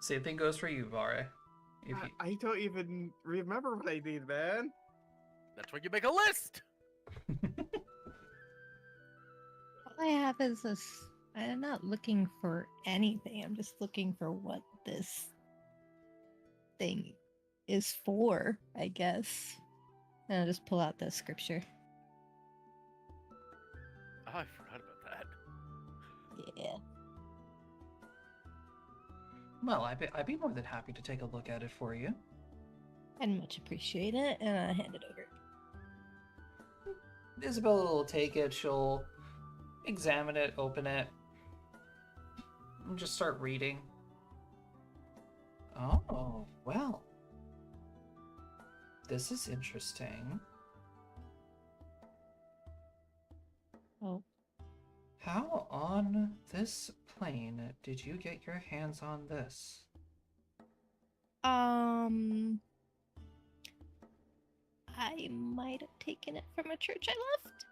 Same thing goes for you, Vare. If you... I don't even remember what I need, man. That's when you make a list. All I have is this. I'm not looking for anything. I'm just looking for what this thing is for, I guess. And I'll just pull out the scripture. Oh, I forgot about that. Yeah. Well, I'd be more than happy to take a look at it for you. I'd much appreciate it, and I'll hand it over. Isabella will take it. She'll examine it, open it, and just start reading. Oh, well. This is interesting. Oh. How on this plane did you get your hands on this? I might have taken it from a church I left.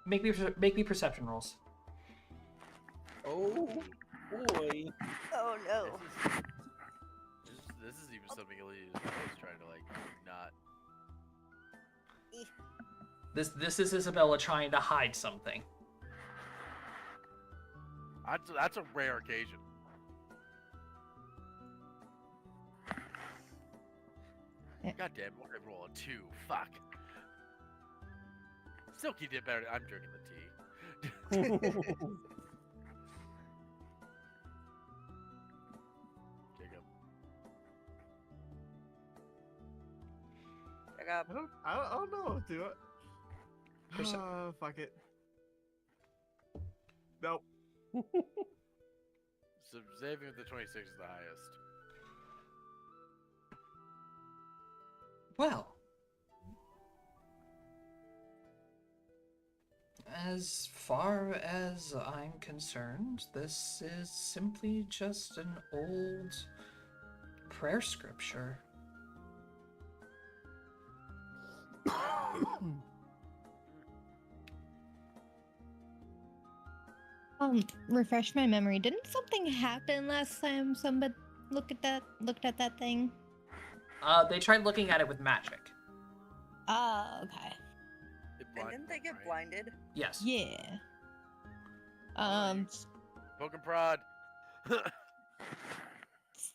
Make me perception rolls. Oh boy. Oh no. This is even something illegal. I was trying to like not. This is Isabella trying to hide something. That's a rare occasion. Yeah. God damn, what did I roll a 2? Fuck. Silky did better. I'm drinking the tea. Jacob. Jacob. I don't know. Do it. Fuck it. Nope. So saving with the 26 is the highest. Well, as far as I'm concerned, this is simply just an old prayer scripture. Refresh my memory. Didn't something happen last time somebody looked at that thing? They tried looking at it with magic. Oh, okay. It And blinded didn't they them, get right? blinded? Yes. Yeah. Poke and prod.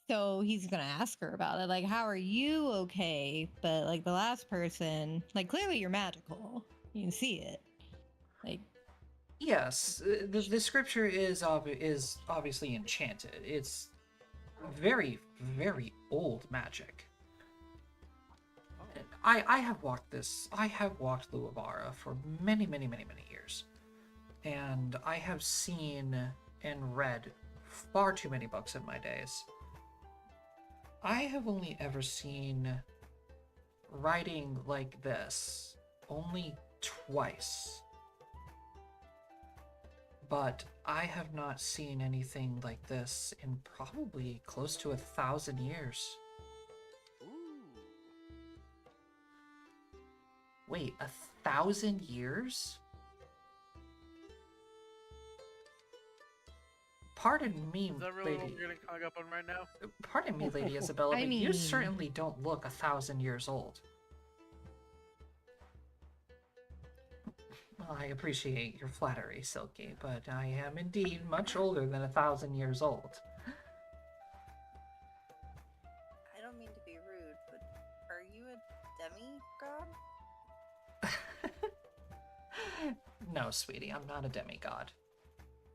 So he's gonna ask her about it. Like, how are you okay? But like the last person, like clearly you're magical. You can see it. Like, Yes, the scripture is obviously enchanted. It's very, very old magic. I have walked Luavara for many, many, many, many years. And I have seen and read far too many books in my days. I have only ever seen writing like this only twice. But I have not seen anything like this in probably close to 1,000 years. Ooh. Wait, 1,000 years? Pardon me, Is that really what lady. we're getting hung up on right now? Pardon me, Lady Isabella, I but you mean- certainly don't look 1,000 years old. Well, I appreciate your flattery, Silky, but I am indeed much older than 1,000 years old. I don't mean to be rude, but are you a demigod? No, sweetie, I'm not a demigod.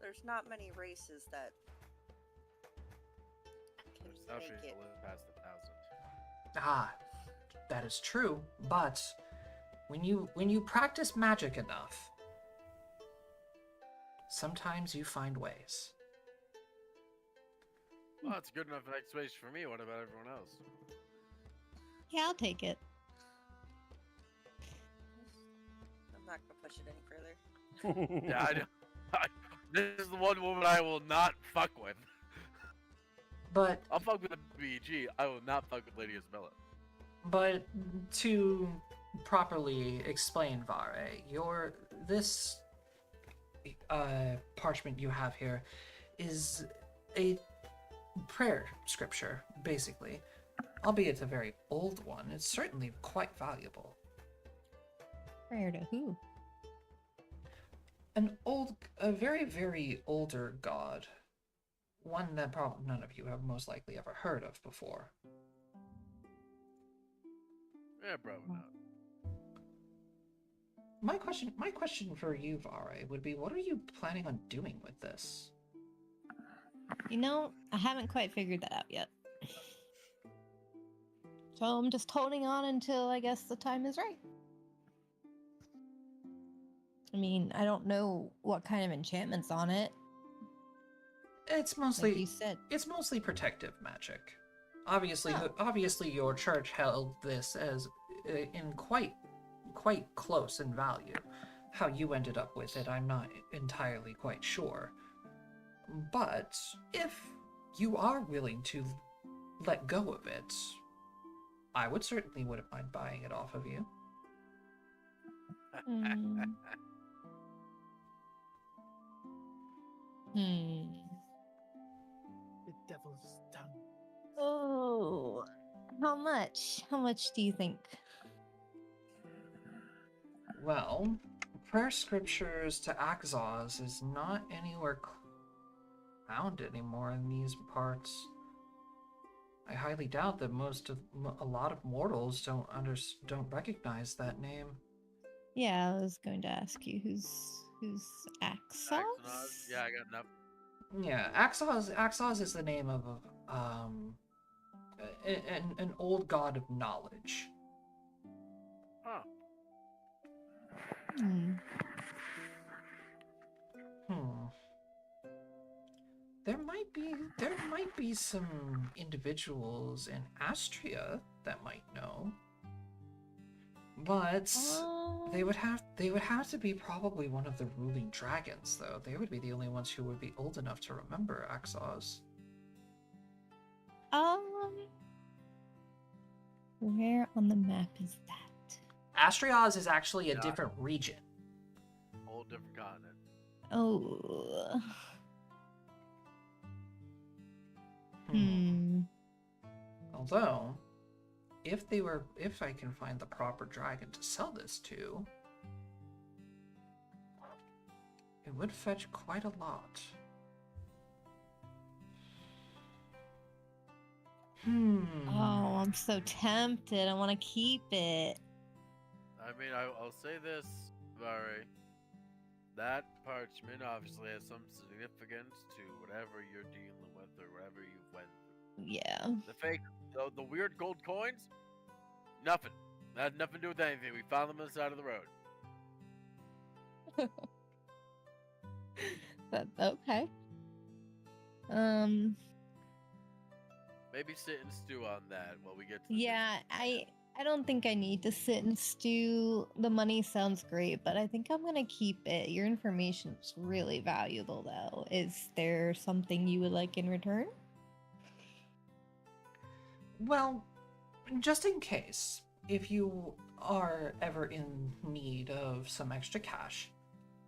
There's not many races that can There's actually make it. to live past 1,000. Ah, that is true, but when you practice magic enough, sometimes you find ways. Well, that's good enough explanation for me. What about everyone else? Yeah, I'll take it. I'm not gonna push it any further. Yeah, I know. This is the one woman I will not fuck with. But I'll fuck with the BG. I will not fuck with Lady Isabella. But to properly explain, Vare, this parchment you have here is a prayer scripture, basically. Albeit a very old one, it's certainly quite valuable. Prayer to who? A very, very older god. One that probably none of you have most likely ever heard of before. Yeah, probably not. My question for you, Vare, would be, what are you planning on doing with this? You know, I haven't quite figured that out yet. So I'm just holding on until I guess the time is right. I mean, I don't know what kind of enchantment's on it. It's Like mostly you said. it's mostly protective magic. Obviously, Oh. obviously your church held this as in quite close in value. How you ended up with it, I'm not entirely quite sure. But if you are willing to let go of it, I certainly wouldn't mind buying it off of you. Hmm. Hmm. The devil's tongue. Oh. How much? How much do you think? Well, prayer scriptures to Axos is not anywhere found anymore in these parts. I highly doubt that a lot of mortals don't recognize that name. Yeah, I was going to ask you who's Axos? Axonauts? Yeah, I got enough. Yeah, Axos is the name of an old god of knowledge. Huh. Hmm. Hmm. There might be some individuals in Astria that might know. But they would have to be probably one of the ruling dragons, though. They would be the only ones who would be old enough to remember Axos. Where on the map is that? Astrios is actually a Yeah. different region. Whole different continent. Oh. Hmm. Although, if I can find the proper dragon to sell this to, it would fetch quite a lot. Oh, I'm so tempted. I want to keep it. I mean, I'll say this, Vare. That parchment obviously has some significance to whatever you're dealing with or whatever you went through. Yeah. The fake, the weird gold coins, nothing. That had nothing to do with anything. We found them on the side of the road. Okay. Maybe sit and stew on that while we get to the Yeah, I don't think I need to sit and stew. The money sounds great, but I think I'm gonna keep it. Your information's really valuable, though. Is there something you would like in return? Well, just in case, if you are ever in need of some extra cash,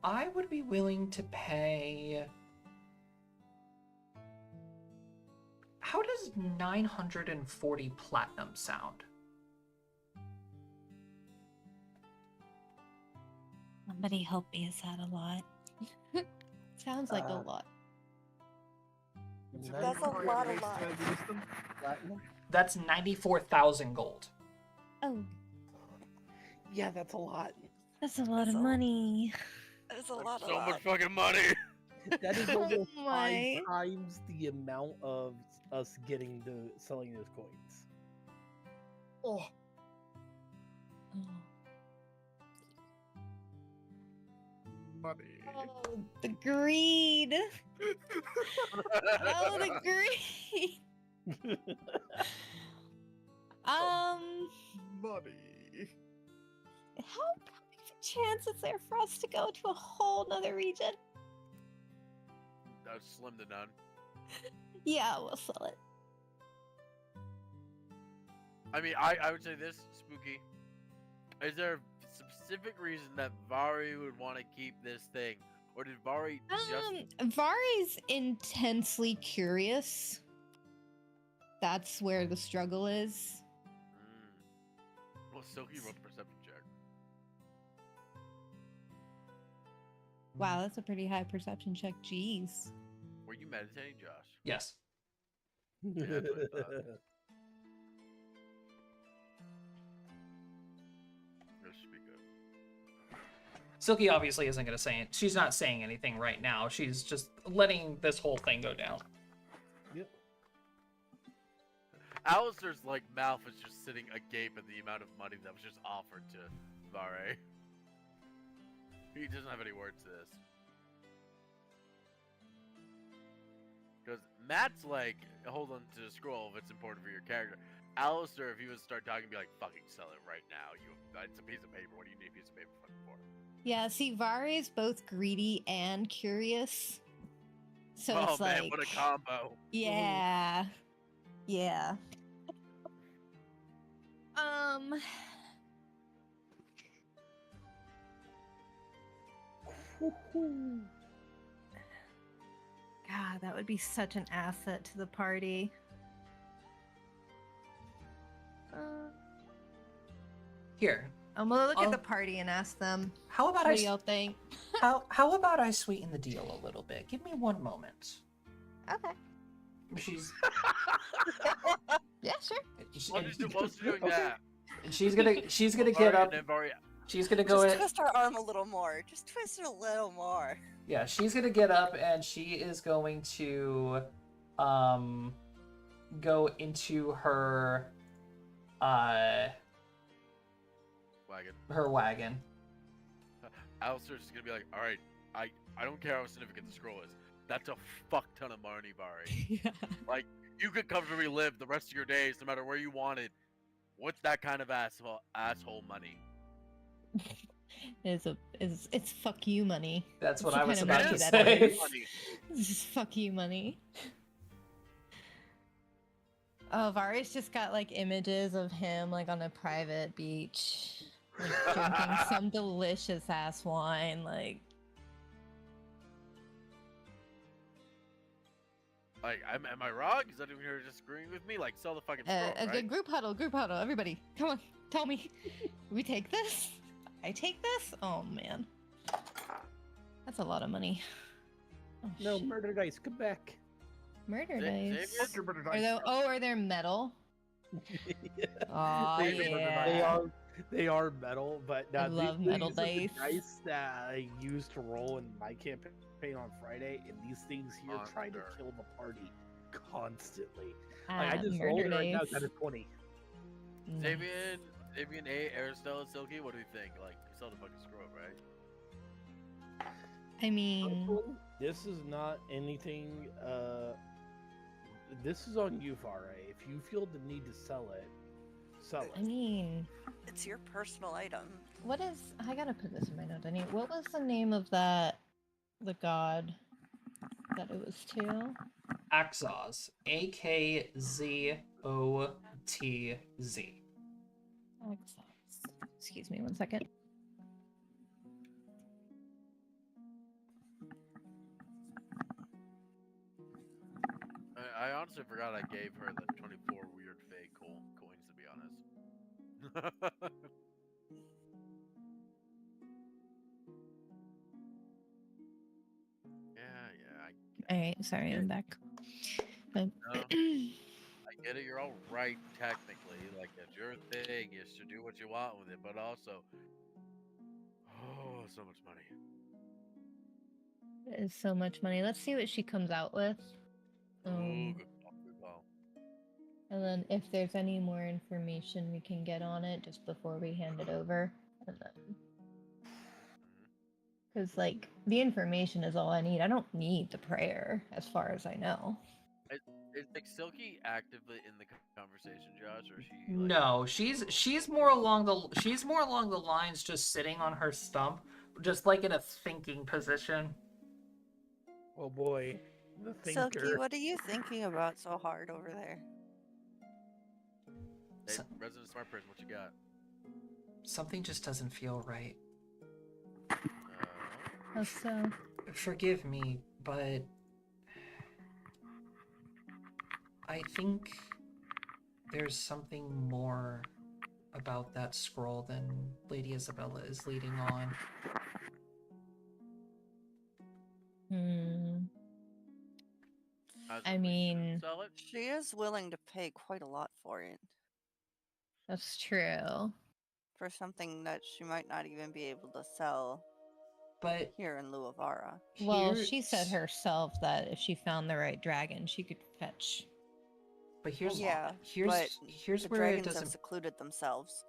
I would be willing to pay. How does 940 platinum sound? Somebody help me. Is that a lot? Sounds like a lot. That's a lot of lies. Platinum? That's 94,000 gold. Oh, Yeah, that's a lot. that's a lot That's of a- money. There's a That's lot of so much lies. fucking money. That is Oh almost my. 5 times the amount of us selling those coins. Oh, money. Oh, the greed. Oh, the greed. Money. How big of a chance is there for us to go to a whole nother region? That's slim to none. Yeah, we'll sell it. I mean, I would say this, Spooky. Is there a specific reason that Vari would want to keep this thing? Or did Vari just... Vari's intensely curious. That's where the struggle is. Well, Silky wrote the perception check. Wow, that's a pretty high perception check. Jeez. Were you meditating, Josh? Yes. Yeah, that's what I thought. This should be good. Silky obviously isn't going to say it. She's not saying anything right now. She's just letting this whole thing go down. Yep. Alistair's like mouth is just sitting agape at the amount of money that was just offered to Vare. He doesn't have any words to this. Because Matt's like, hold on to the scroll if it's important for your character. Alistair, if he was to start talking, be like, fucking sell it right now. It's a piece of paper. What do you need a piece of paper fucking for? Yeah, see, Vari's both greedy and curious. So oh it's man, like, what a combo. yeah. Yeah. God, that would be such an asset to the party. Here, I'm gonna look I'll- at the party and ask them, how about what do y'all think? how about I sweeten the deal a little bit? Give me one moment. Okay. She's Yeah, sure. While she's doing that, and she's gonna Vari get up. and then Vari, She's gonna go Just in. twist our arm a little more. Just twist it a little more. Yeah, she's gonna get up and she is going to go into her wagon. her wagon. Alistair's just gonna be like, alright, I don't care how significant the scroll is. That's a fuck ton of money, Vari. Yeah. Like, you could comfortably live the rest of your days no matter where you wanted. What's that kind of asshole money? It's fuck you money. That's what That's I the was kind of about money to that say. is. It's just fuck you money. Oh, Vari's just got like images of him like on a private beach, like, drinking some delicious ass wine. Like, Am I wrong? Is anyone here disagreeing with me? Like, sell the fucking scroll, a right? group huddle, everybody, come on, tell me, we take this? I take this? Oh man, that's a lot of money. Oh, No, shit. murder dice, come back. Murder Xavier? dice. Fuck your murder Are dice. are there metal? Oh They- yeah. They are metal, but I love metal these are the dice. dice that I used to roll in my campaign on Friday, and these things here try to Monster. kill the party constantly. Like, I just Murder rolled it right now, dice. got a 20. Nice. Xavier A, Aristotle, and Silky, what do you think? Like, you sell the fucking scroll, right? I mean, This is not anything. This is on you, Vare. If you feel the need to sell it, sell it. I mean, It's your personal item. what is? I gotta put this in my notes. I need. What was the name of that? The god that it was to? Akzaz. AKZOTZ. Excuse me, one second. I honestly forgot I gave her the 24 weird fake coins, to be honest. yeah, All right, sorry, I'm back. But I get it. You're all right, technically. Like, it's your thing is to do what you want with it, but also, oh, so much money. it is so much money. Let's see what she comes out with. Ooh, good call, good call. And then if there's any more information we can get on it just before we hand it over, and then because like the information is all I need. I don't need the prayer, as far as I know. Is like Silky actively in the conversation, Josh, or is she like? No, she's more along the lines just sitting on her stump, just like in a thinking position. Oh boy, the Silky, thinker. what are you thinking about so hard over there? Hey, So- resident smart person, what you got? Something just doesn't feel right. How so? Forgive me, but I think there's something more about that scroll than Lady Isabella is leading on. As I in, we should mean- sell it. She is willing to pay quite a lot for it. That's true. For something that she might not even be able to sell But here in Luavara. Well, here- she said herself that if she found the right dragon, she could fetch. But here's Yeah, here's but here's The where it dragons have doesn't. secluded themselves.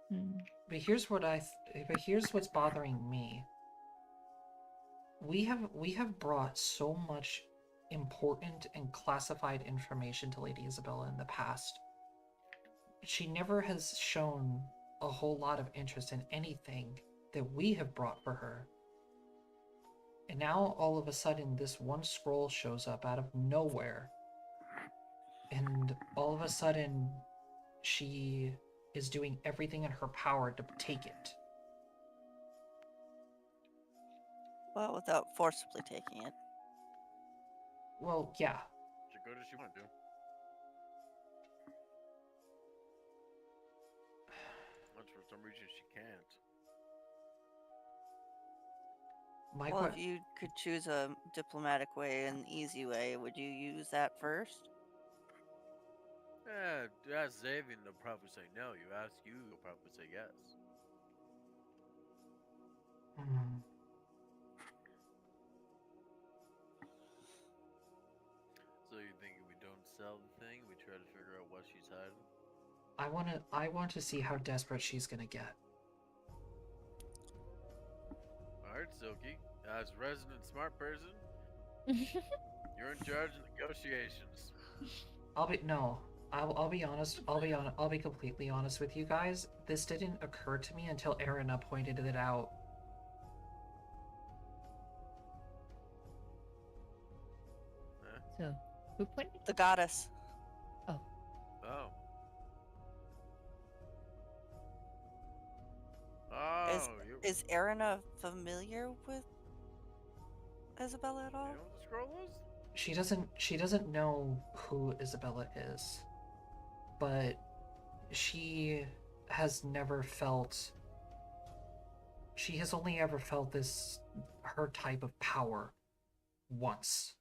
Hmm. But here's what but here's what's bothering me. We have brought so much important and classified information to Lady Isabella in the past. She never has shown a whole lot of interest in anything that we have brought for her. And now all of a sudden this one scroll shows up out of nowhere. And all of a sudden she is doing everything in her power to take it. Well, without forcibly taking it. Well, yeah. She go as she want to. But for some reason she can't. My Well, que- if you could choose a diplomatic way and easy way, would you use that first? Yeah, you ask Xavier, they'll probably say no. You ask you, they'll probably say yes. Hmm. So you think if we don't sell the thing, we try to figure out what she's hiding? I want to see how desperate she's gonna get. Alright, Silky. As resident smart person, you're in charge of negotiations. I'll be honest. I'll be completely honest with you guys. This didn't occur to me until Erina pointed it out. Huh? So, who pointed? The goddess. Oh. Oh, you Is Erina familiar with Isabella at all? know what the scroll is? She doesn't know who Isabella is, but she has never felt. She has only ever felt her type of power once.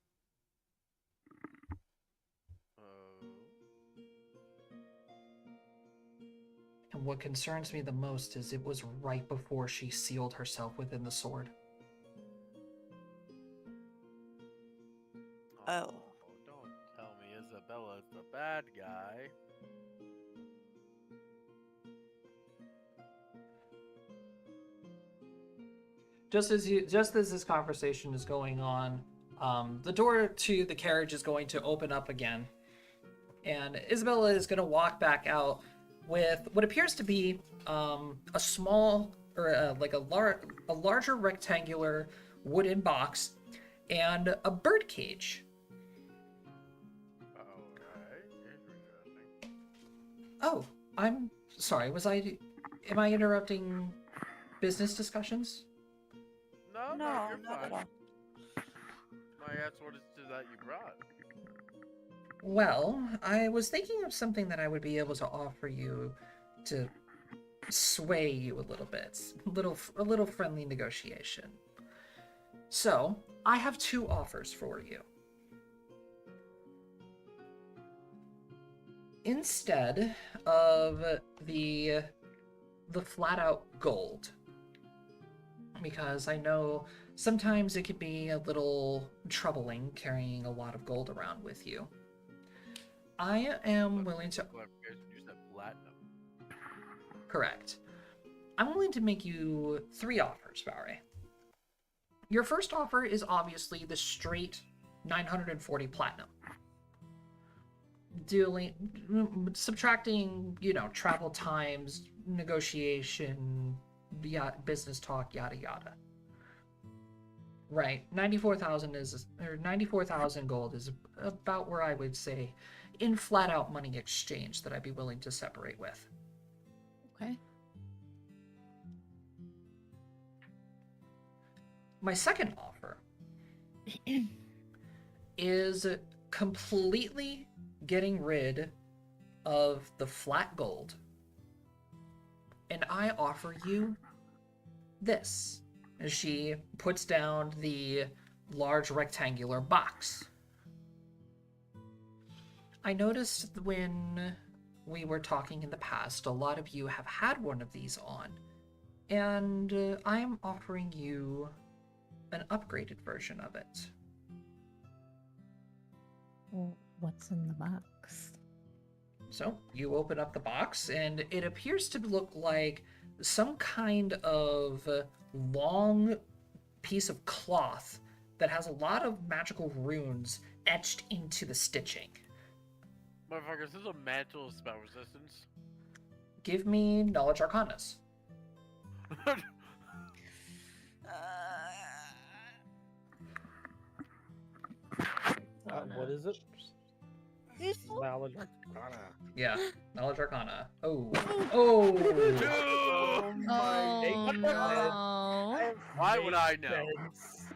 Oh. And what concerns me the most is it was right before she sealed herself within the sword. Oh. Don't tell me Isabella's the bad guy. Just as this conversation is going on, the door to the carriage is going to open up again, and Isabella is going to walk back out with what appears to be a small or like a larger rectangular wooden box and a bird cage. Alright, interesting. Oh, I'm sorry. Am I interrupting business discussions? No, No, you're not fine. at all. I asked what is it that you brought. Well, I was thinking of something that I would be able to offer you to sway you a little bit. A little friendly negotiation. So, I have two offers for you. Instead of the flat out gold, because I know sometimes it can be a little troubling carrying a lot of gold around with you. I am willing to. Clarification, you said platinum. Correct. I'm willing to make you 3 offers, Bowery. Your first offer is obviously the straight 940 platinum. Subtracting, travel times, negotiation, business talk, yada yada. Right, 94,000 gold is about where I would say, in flat out money exchange, that I'd be willing to separate with. Okay. My second offer is completely getting rid of the flat gold, and I offer you this. And she puts down the large rectangular box. I noticed when we were talking in the past, a lot of you have had one of these on, and I'm offering you an upgraded version of it. Well, what's in the box? So you open up the box, and it appears to look like some kind of long piece of cloth that has a lot of magical runes etched into the stitching. Motherfucker, this is a mantle of spell resistance. Give me Knowledge Arcanas. What is it? Knowledge Arcana. Yeah, Knowledge Arcana. Oh. Oh Oh my no! Why would I know? Sense.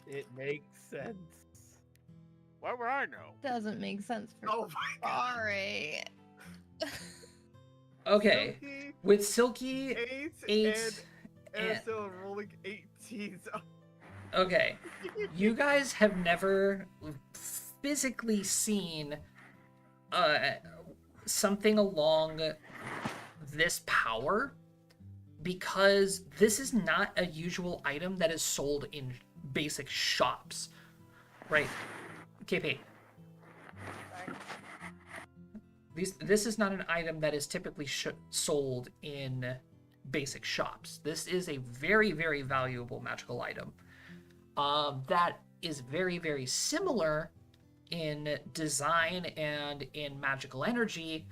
It makes sense. Why would I know? Doesn't make sense for Oh my god. Sorry. Okay. Silky, With Silky, 8 and and- still rolling 18s. okay. You guys have never physically seen something along this power, because this is not a usual item that is sold in basic shops, right? KP. This is not an item that is typically sold in basic shops. This is a very, very valuable magical item that is very, very similar in design and in magical energy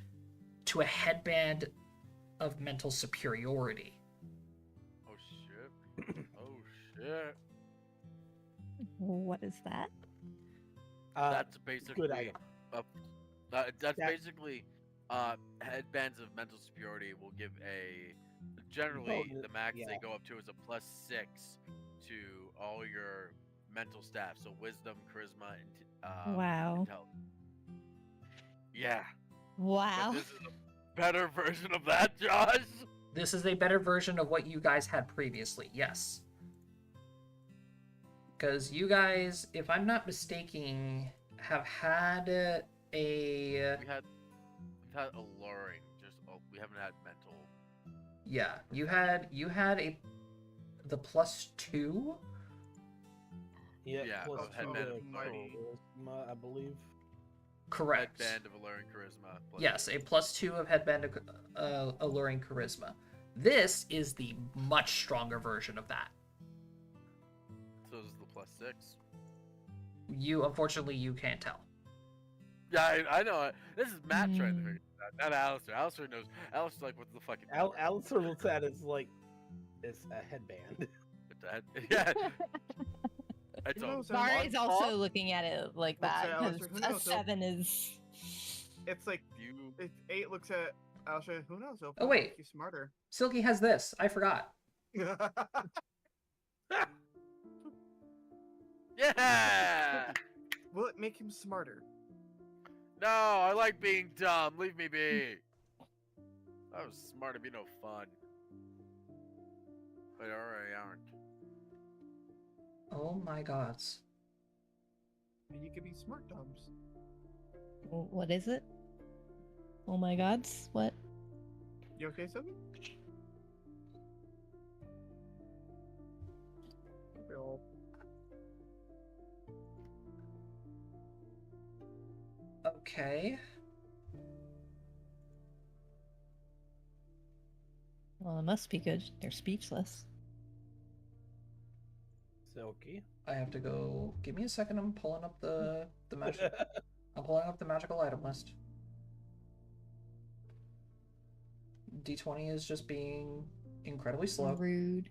to a headband of mental superiority. Oh shit. Oh shit. What is that? That's basically good item. that's Yeah. basically headbands of mental superiority will give a generally Bonus, the max yeah. they go up to is a +6 to all your mental stats, so wisdom, charisma, and Wow. intelligence. Yeah, Wow. but this is a better version of that, Josh. This is a better version of what you guys had previously, yes. Because you guys, if I'm not mistaken, have had a... We've had alluring, we haven't had mental. Yeah, you had the +2? Yeah, Yeah, plus oh, headband two of to mighty. charisma, I believe. Correct. Headband of alluring charisma. Yes, a +2 of headband alluring charisma. This is the much stronger version of that. So this is the +6. Unfortunately, you can't tell. Yeah, I know. This is Matt trying to figure it out, not Alistair. Alistair knows. Alistair's like, what's the fucking number? Alistair looks at it as like it's a headband. With the head- Yeah. It's Who a knows, Mari's on also top, looking at it like Looks that at because Alistair, who a knows, 7 is. It's like you. if 8 looks at Alsha, who knows? It'll Oh, probably wait. make you smarter. Silky has this. I forgot. Yeah. Will it make him smarter? No, I like being dumb. Leave me be. I was smart to be no fun. But I already aren't. Oh my gods. And you can be smart dumbs. What is it? Oh my gods, what? You okay, Sophie? Bill. Okay. Well, it must be good. They're speechless. Silky. I have to go. Give me a second. I'm pulling up the magic. I'm pulling up the magical item list. D20 is just being incredibly slow. Rude.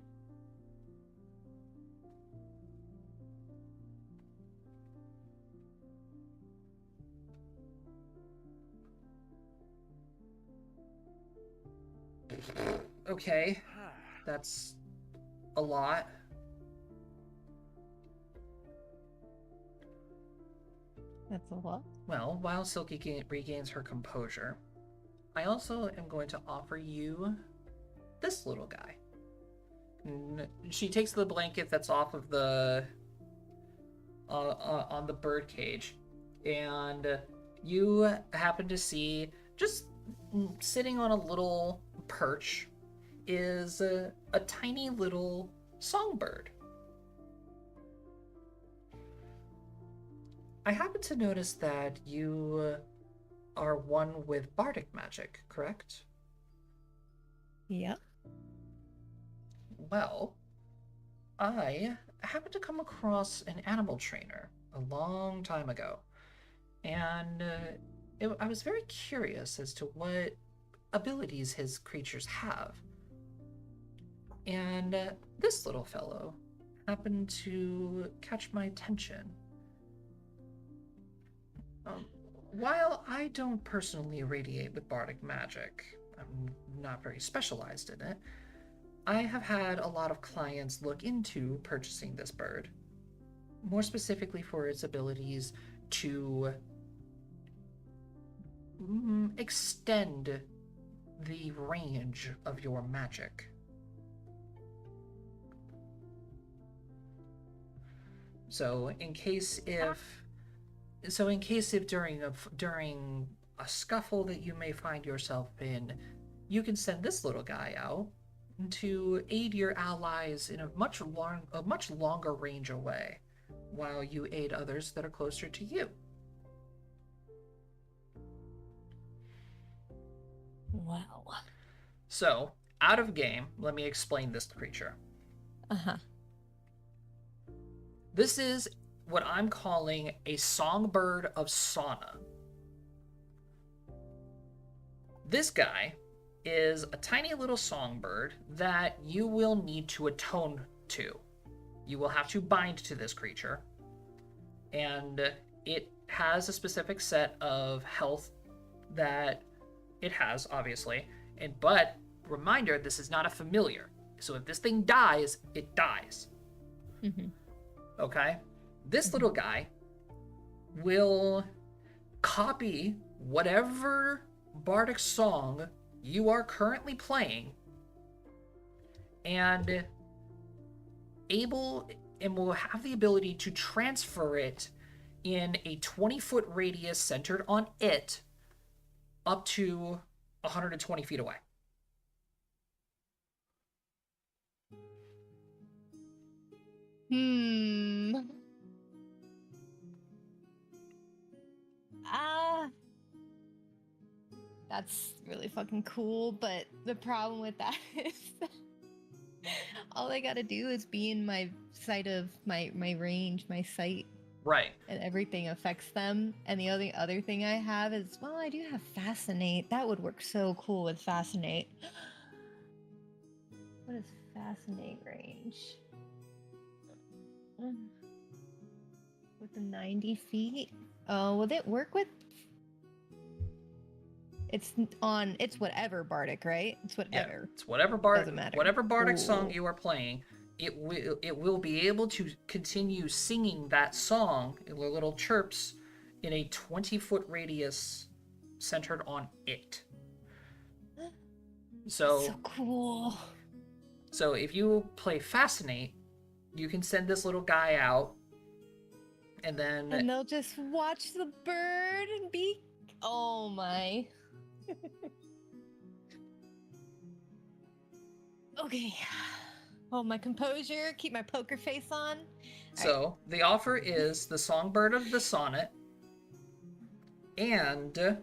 Okay, that's a lot. That's a lot. Well, while Silky regains her composure, I also am going to offer you this little guy. She takes the blanket that's off of the on the bird cage, and you happen to see just sitting on a little perch is a tiny little songbird. I happen to notice that you are one with bardic magic, correct? Yep. Well, I happened to come across an animal trainer a long time ago, and I was very curious as to what abilities his creatures have. And this little fellow happened to catch my attention. While I don't personally radiate with bardic magic, I'm not very specialized in it, I have had a lot of clients look into purchasing this bird, more specifically for its abilities to extend the range of your magic. So in case if during a scuffle that you may find yourself in, you can send this little guy out to aid your allies in a much longer range away, while you aid others that are closer to you. Wow. So, out of game, let me explain this creature. Uh-huh. This is what I'm calling a songbird of sauna. This guy is a tiny little songbird that you will need to atone to. You will have to bind to this creature, and it has a specific set of health that it has, obviously. But reminder, this is not a familiar. So if this thing dies, it dies. Mm-hmm. Okay? This little guy will copy whatever bardic song you are currently playing and will have the ability to transfer it in a 20-foot radius centered on it up to 120 feet away. That's really fucking cool, but the problem with that is all I gotta do is be in my sight of my range, my sight, Right. and everything affects them. And the other thing I have is, well, I do have Fascinate. That would work so cool with Fascinate. What is Fascinate range? With the 90 feet? Oh, will it work with... It's whatever bardic, right? It's whatever. Yeah, it's whatever bardic, Doesn't matter. whatever bardic song Cool. you are playing. It will be able to continue singing that song in little chirps in a 20-foot radius centered on it. So cool. So if you play Fascinate, you can send this little guy out, and then And they'll just watch the bird and be... Oh my. Okay. Hold my composure, keep my poker face on. So the offer is the songbird of the sonnet, And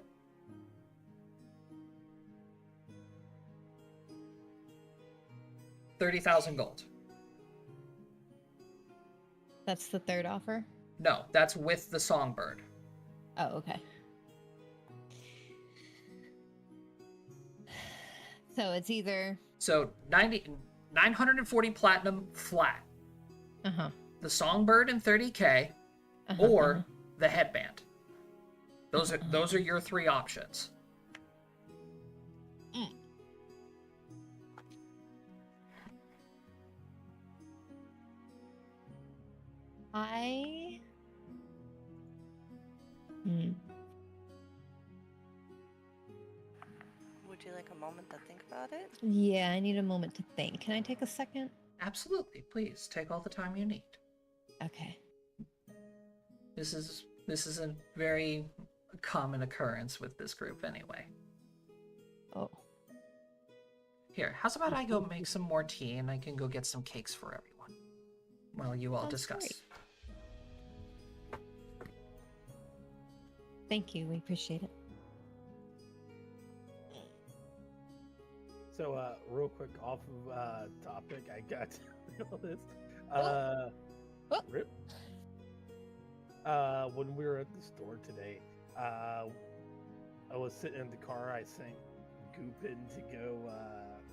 30,000 gold. That's the third offer? No, that's with the songbird. Oh, okay. So it's either... So 940 platinum flat. Uh-huh. The songbird and 30k, Uh-huh, or the headband. Those are your three options. Would you like a moment to think about it? Yeah, I need a moment to think. Can I take a second? Absolutely, please take all the time you need. Okay. This is a very common occurrence with this group anyway. Oh. Here, how's about I go make some more tea and I can go get some cakes for everyone while you all Sounds discuss. great. Thank you. We appreciate it. So, real quick, off of topic, I got to know this. Oh. Rip. When we were at the store today, I was sitting in the car. I sent Goop in to go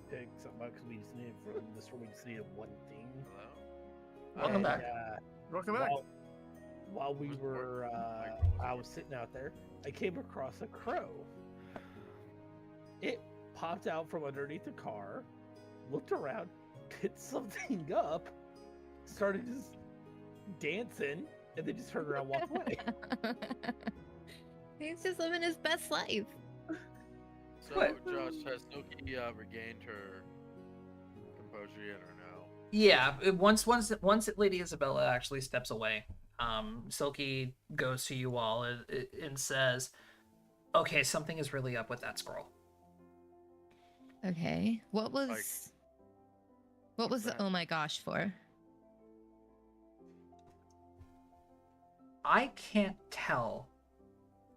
pick something up because we just needed from the store. We just needed one thing. Hello? Welcome back. Welcome back. While we Was were, Mark- I was sitting out there. I came across a crow. It popped out from underneath the car, looked around, picked something up, started just dancing, and then just turned around and walked away. He's just living his best life. So, What? Josh, has Noki regained her composure yet, or no? Yeah, once Lady Isabella actually steps away, Silky goes to you all and says, "Okay, something is really up with that scroll." Okay. What was the that? oh my gosh for? I can't tell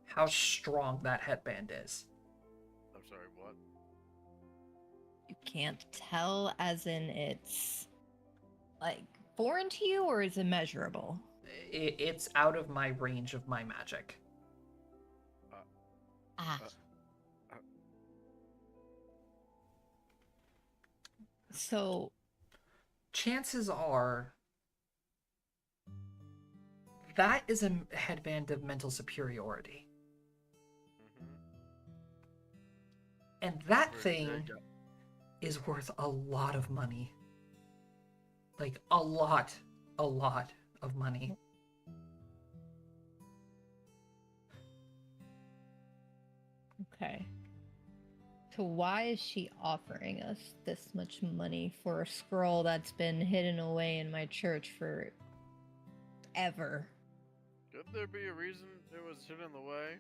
how strong that headband is. I'm sorry, what? You can't tell as in it's like foreign to you or is it measurable? It's out of my range of my magic. Ah. uh. So Chances are that is a headband of mental superiority. Mm-hmm. And that thing is worth a lot of money. Like, a lot of money. okay. So why is she offering us this much money for a scroll that's been hidden away in my church for ever? Could there be a reason it was hidden in the way?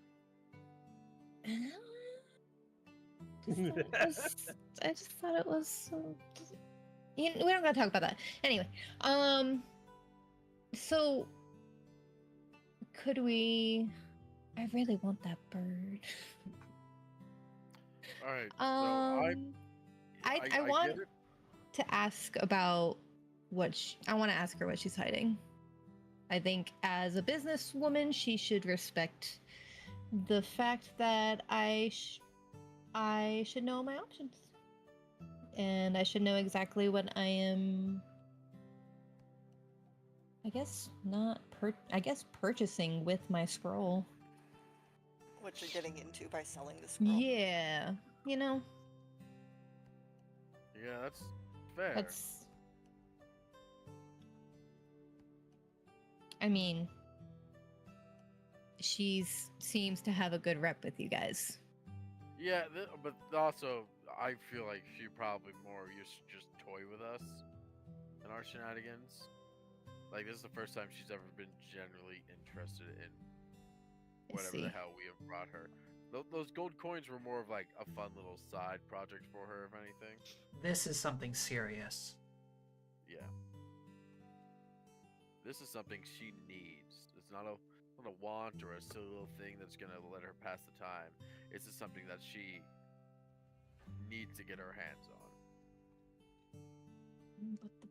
I just thought it was so... we don't gotta talk about that. Anyway, so could we... I really want that bird. All right. So I I want get it. to ask about I want to ask her what she's hiding. I think as a businesswoman, she should respect the fact that I should know my options. And I should know exactly what I am, I guess, purchasing with my scroll. What you're getting into by selling the scroll. Yeah, you know, Yeah, that's fair. that's... I mean, seems to have a good rep with you guys. Yeah, but also I feel like she probably more used to just toy with us and our shenanigans. Like, this is the first time she's ever been genuinely interested in whatever the see. hell we have brought her. Those gold coins were more of like a fun little side project for her, if anything. This is something serious. Yeah. This is something she needs. It's not a not a want or a silly little thing that's gonna let her pass the time. It's just something that she needs to get her hands on. But the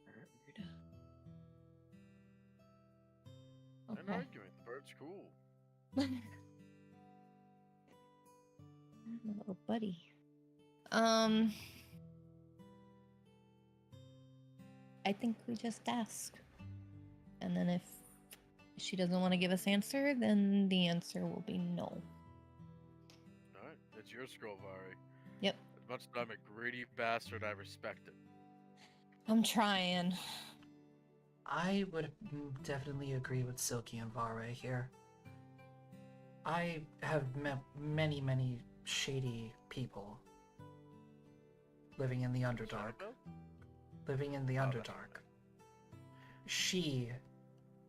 bird. I'm Okay. arguing. The bird's cool. Little buddy. I think we just ask. And then if she doesn't want to give us answer, then the answer will be no. Alright, it's your scroll, Vari. Yep. As much as I'm a greedy bastard, I respect it. I'm trying. I would definitely agree with Silky and Vare here. I have met many, many shady people living in the Underdark. Shadowbell? Living in the Oh, that's Underdark. She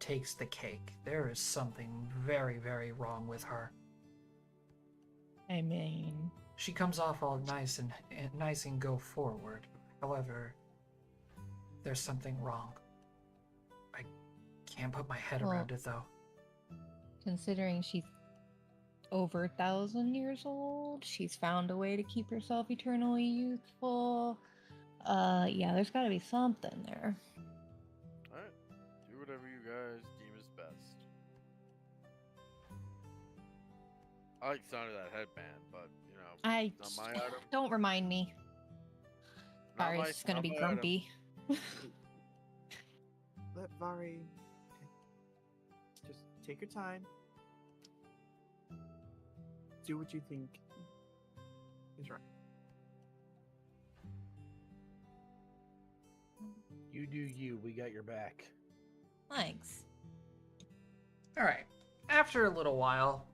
takes the cake. There is something very, very wrong with her. I mean, She comes off all nice and nice and go forward. However, there's something wrong. I can't put my head Well- around it though. considering she's over 1,000 years old, she's found a way to keep herself eternally youthful. Yeah, there's gotta be something there. Alright, do whatever you guys deem is best. I like the sound of that headband, but, you know, I not my item. don't remind me. Not my- Ari's gonna not be my item. grumpy. Let Vari just take your time. Do what you think is right. You do you. We got your back. Thanks. Alright. After a little while,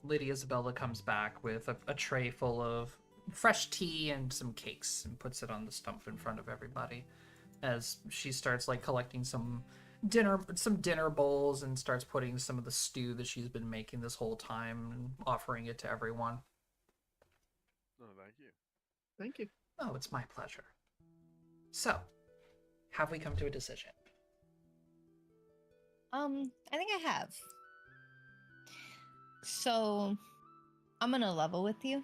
Lady Isabella comes back with a tray full of fresh tea and some cakes and puts it on the stump in front of everybody as she starts like collecting some dinner bowls and starts putting some of the stew that she's been making this whole time and offering it to everyone. No, thank you. Thank you. Oh, it's my pleasure. So, have we come to a decision? I think I have. So, I'm gonna level with you.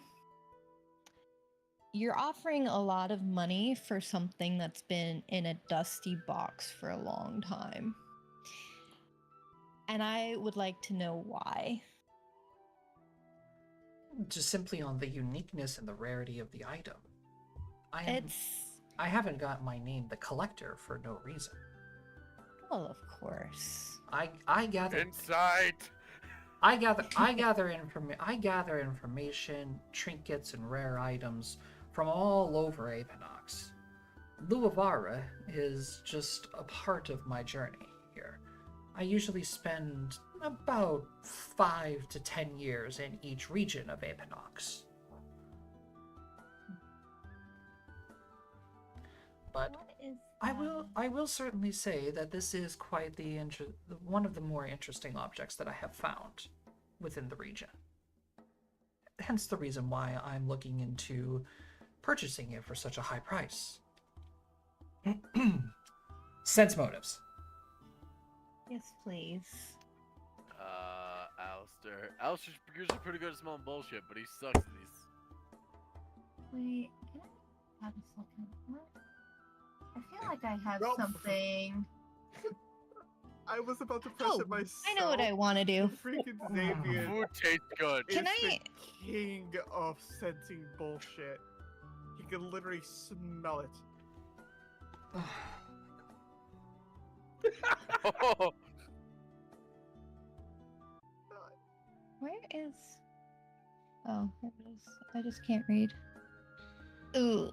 You're offering a lot of money for something that's been in a dusty box for a long time. And I would like to know why. Just simply on the uniqueness and the rarity of the item. It's, I haven't got my name the collector for no reason. well, of course. I gather Insight! I gather information, trinkets, and rare items from all over Apinox. Luavara is just a part of my journey here. I usually spend about 5 to 10 years in each region of Apinox. But What is I will certainly say that this is quite one of the more interesting objects that I have found within the region. Hence the reason why I'm looking into purchasing it for such a high price. Sense motives. Yes, please. Alistair. Alistair's usually pretty good at smelling bullshit, but he sucks at these. Wait, can I have a second? What? I feel like I have Nope. something. I was about to press Oh, it myself. I know what I want to do. Freaking Xavier Food tastes good. is Can the I- king of sensing bullshit. He can literally smell it. Oh, Where is? Oh, there it is. I just can't read. Ooh.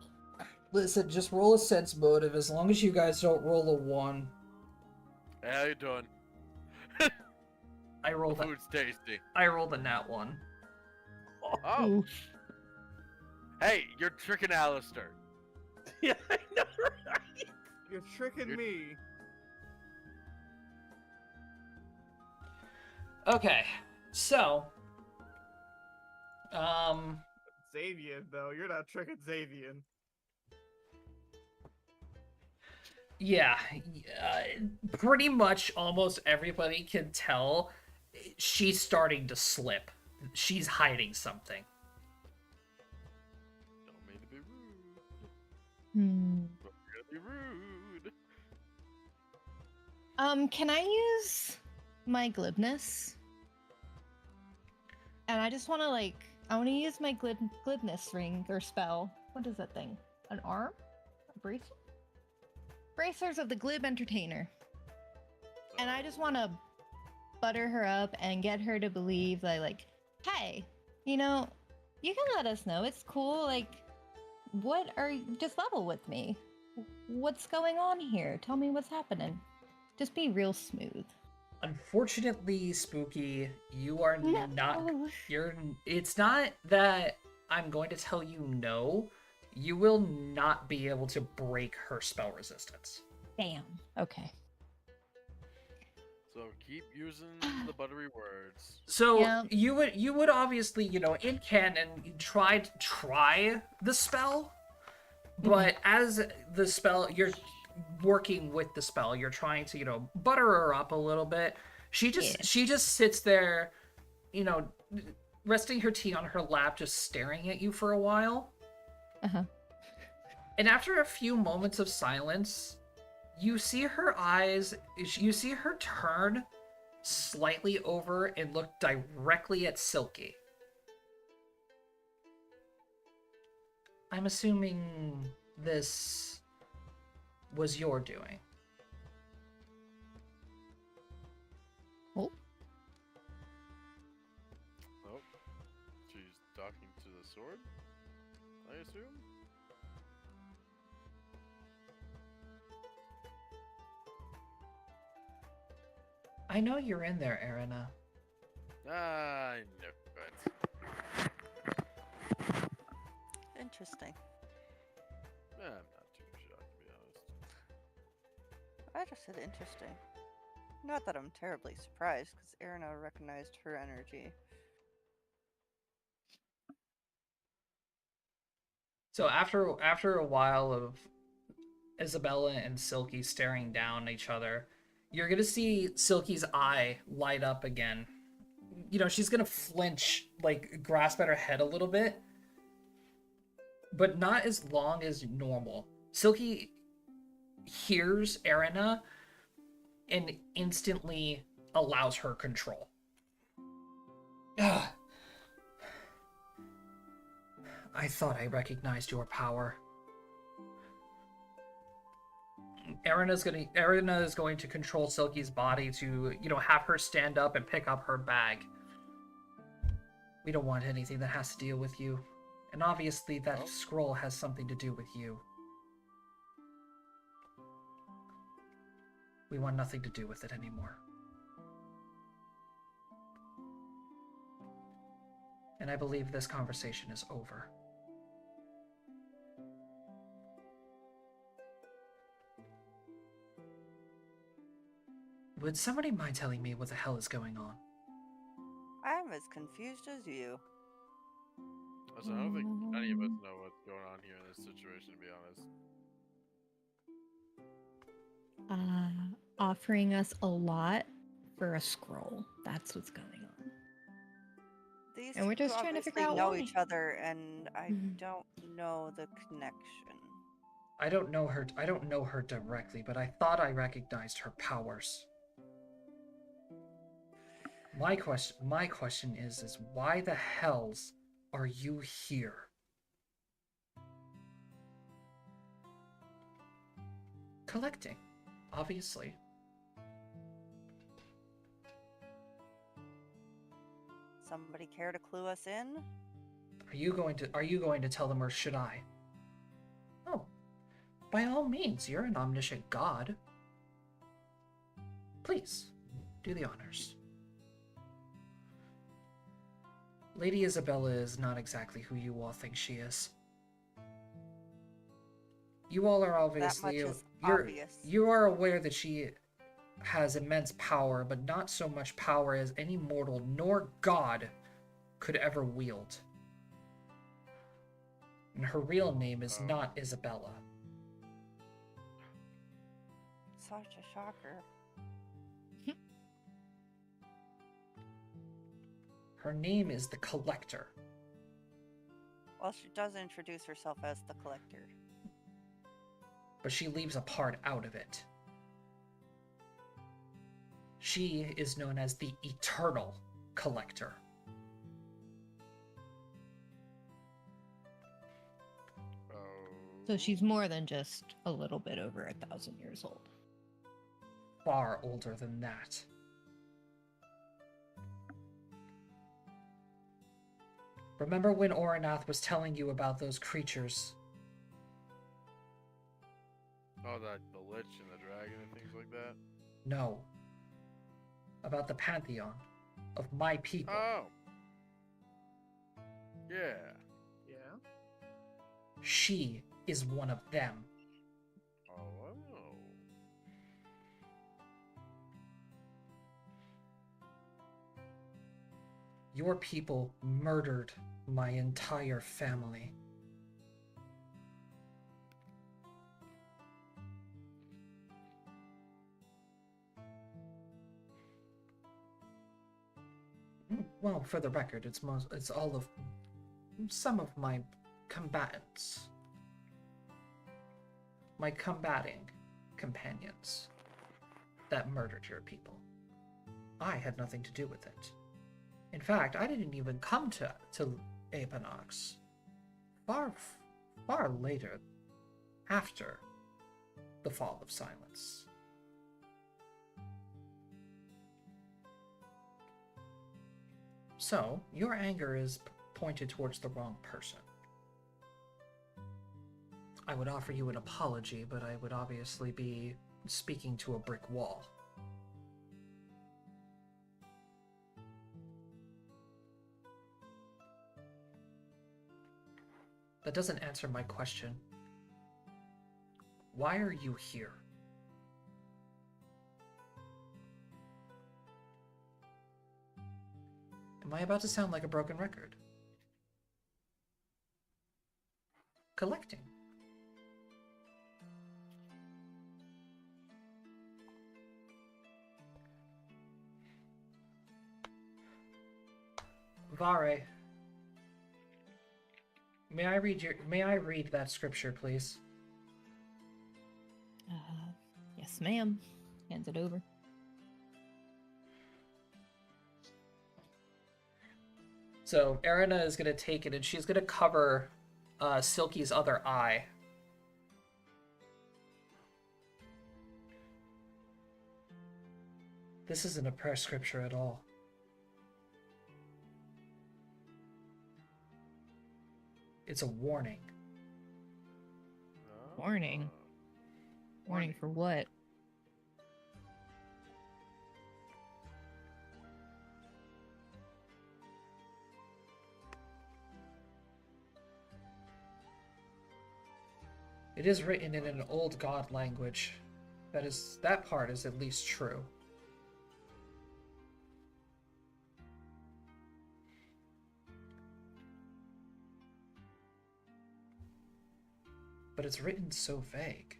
Listen, just roll a sense motive as long as you guys don't roll a 1. how you doing? I The rolled a, food's tasty. I rolled a nat 1. Oh, Ooh. hey, you're tricking Alistair. Yeah, I know, right? You're tricking You're- me. Okay, so Xavier, though, you're not tricking Xavier. yeah, pretty much almost everybody can tell she's starting to slip. She's hiding something. Don't mean to be rude. Hmm. But we're gonna be rude. Can I use my glibness? And I just want to I want to use my glibness ring or spell. What is that thing? An arm? A bracer? Bracers of the glib entertainer. And I just want to butter her up and get her to believe that, hey, you can let us know. It's cool. What are you, just level with me. What's going on here? Tell me what's happening. Just be real smooth. Unfortunately, Spooky, you are No. not. It's not that I'm going to tell you no. You will not be able to break her spell resistance. Damn. Okay. So keep using the buttery words. So Yeah. you would obviously, in canon, try the spell, but as the spell, you're working with the spell. You're trying to, butter her up a little bit. She just sits there, resting her tea on her lap, just staring at you for a while. Uh-huh. And after a few moments of silence, you see her turn slightly over and look directly at Silky. I'm assuming this was your doing. Oh. Oh, she's talking to the sword, I assume? I know you're in there, Erina. I know it. Interesting. I'm not too shocked, to be honest. I just said interesting. Not that I'm terribly surprised, because Erina recognized her energy. So after a while of Isabella and Silky staring down at each other, you're gonna see Silky's eye light up again. She's gonna flinch, grasp at her head a little bit, but not as long as normal. Silky hears Erina and instantly allows her control. I thought I recognized your power. Erina is going to control Silky's body to, have her stand up and pick up her bag. We don't want anything that has to deal with you. And obviously that scroll has something to do with you. We want nothing to do with it anymore. And I believe this conversation is over. Would somebody mind telling me what the hell is going on? I'm as confused as you. Also, I don't think any of us know what's going on here in this situation, to be honest. Offering us a lot for a scroll. That's what's going on. These And we're two just trying to figure obviously out know why. each other, and I don't know the connection. I don't know her directly, but I thought I recognized her powers. My question is why the hells are you here? Collecting, obviously. Somebody care to clue us in? Are you going to tell them, or should I? Oh, by all means, you're an omniscient god. Please, do the honors. Lady Isabella is not exactly who you all think she is. You all are obviously That much is obvious. you are aware that she has immense power, but not so much power as any mortal nor god could ever wield. And her real name is not Isabella. Such a shocker. Her name is the Collector. Well, she does introduce herself as the collector. But she leaves a part out of it. She is known as the Eternal Collector. So she's more than just a little bit over 1,000 years old. Far older than that. Remember when Oranath was telling you about those creatures? Oh, the Lich and the Dragon and things like that? No. About the Pantheon of my people. Oh. Yeah. Yeah. She is one of them. Oh. Your people murdered my entire family. Well, for the record, it's all of some of my combatants. My combating companions that murdered your people. I had nothing to do with it. In fact, I didn't even come to Apanox. Far later, after the Fall of Silence. So, your anger is pointed towards the wrong person. I would offer you an apology, but I would obviously be speaking to a brick wall. That doesn't answer my question. Why are you here? Am I about to sound like a broken record? Collecting. Vare. May I read that scripture, please? Yes, ma'am. Hands it over. So Erina is gonna take it and she's gonna cover Silky's other eye. This isn't a prayer scripture at all. It's a warning. Warning. Warning for what? It is written in an old god language. That part is at least true. But it's written so vague.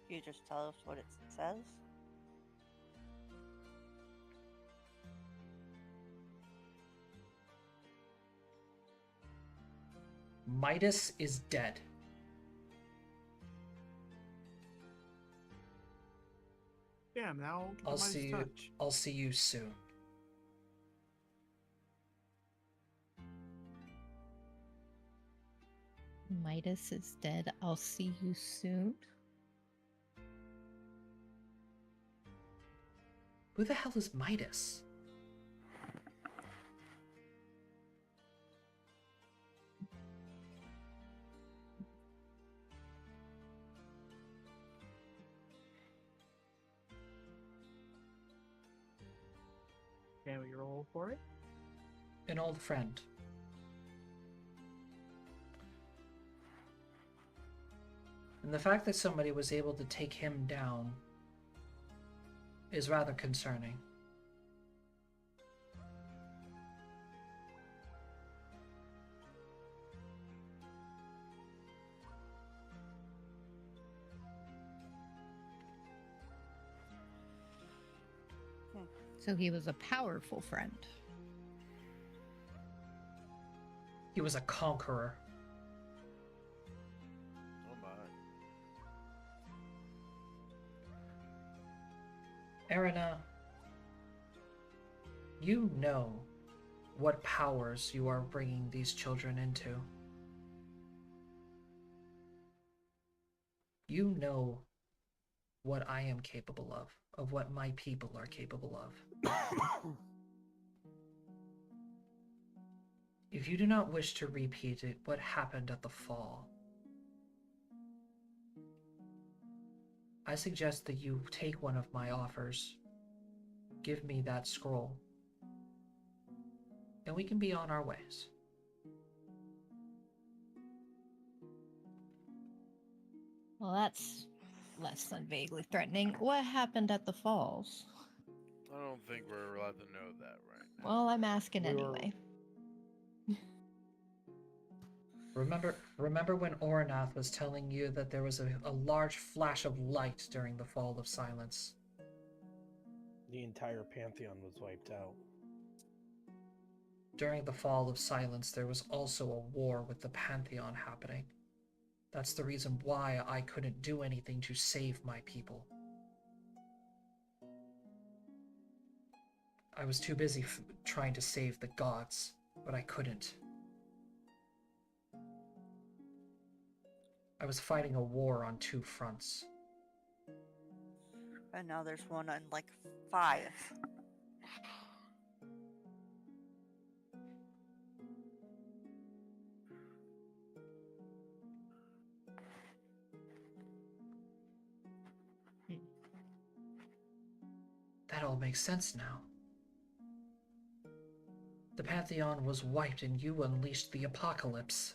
You just tell us what it says? Midas is dead. Damn, now I'll see you soon. Midas is dead. I'll see you soon. Who the hell is Midas? Can we roll for it? An old friend. And the fact that somebody was able to take him down is rather concerning. So he was a powerful friend. He was a conqueror. Oh my. Erina, you know what powers you are bringing these children into. You know what I am capable of what my people are capable of. If you do not wish to repeat it, what happened at the fall, I suggest that you take one of my offers. Give me that scroll, and we can be on our ways. Well, that's less than vaguely threatening. What happened at the falls? I don't think we're allowed to know that right now. Well, I'm asking We were- anyway. Remember when Oranath was telling you that there was a large flash of light during the Fall of Silence? The entire pantheon was wiped out. During the Fall of Silence, there was also a war with the Pantheon happening. That's the reason why I couldn't do anything to save my people. I was too busy trying to save the gods, but I couldn't. I was fighting a war on 2 fronts. And now there's one on like 5. That all makes sense now. The Pantheon was wiped and you unleashed the apocalypse.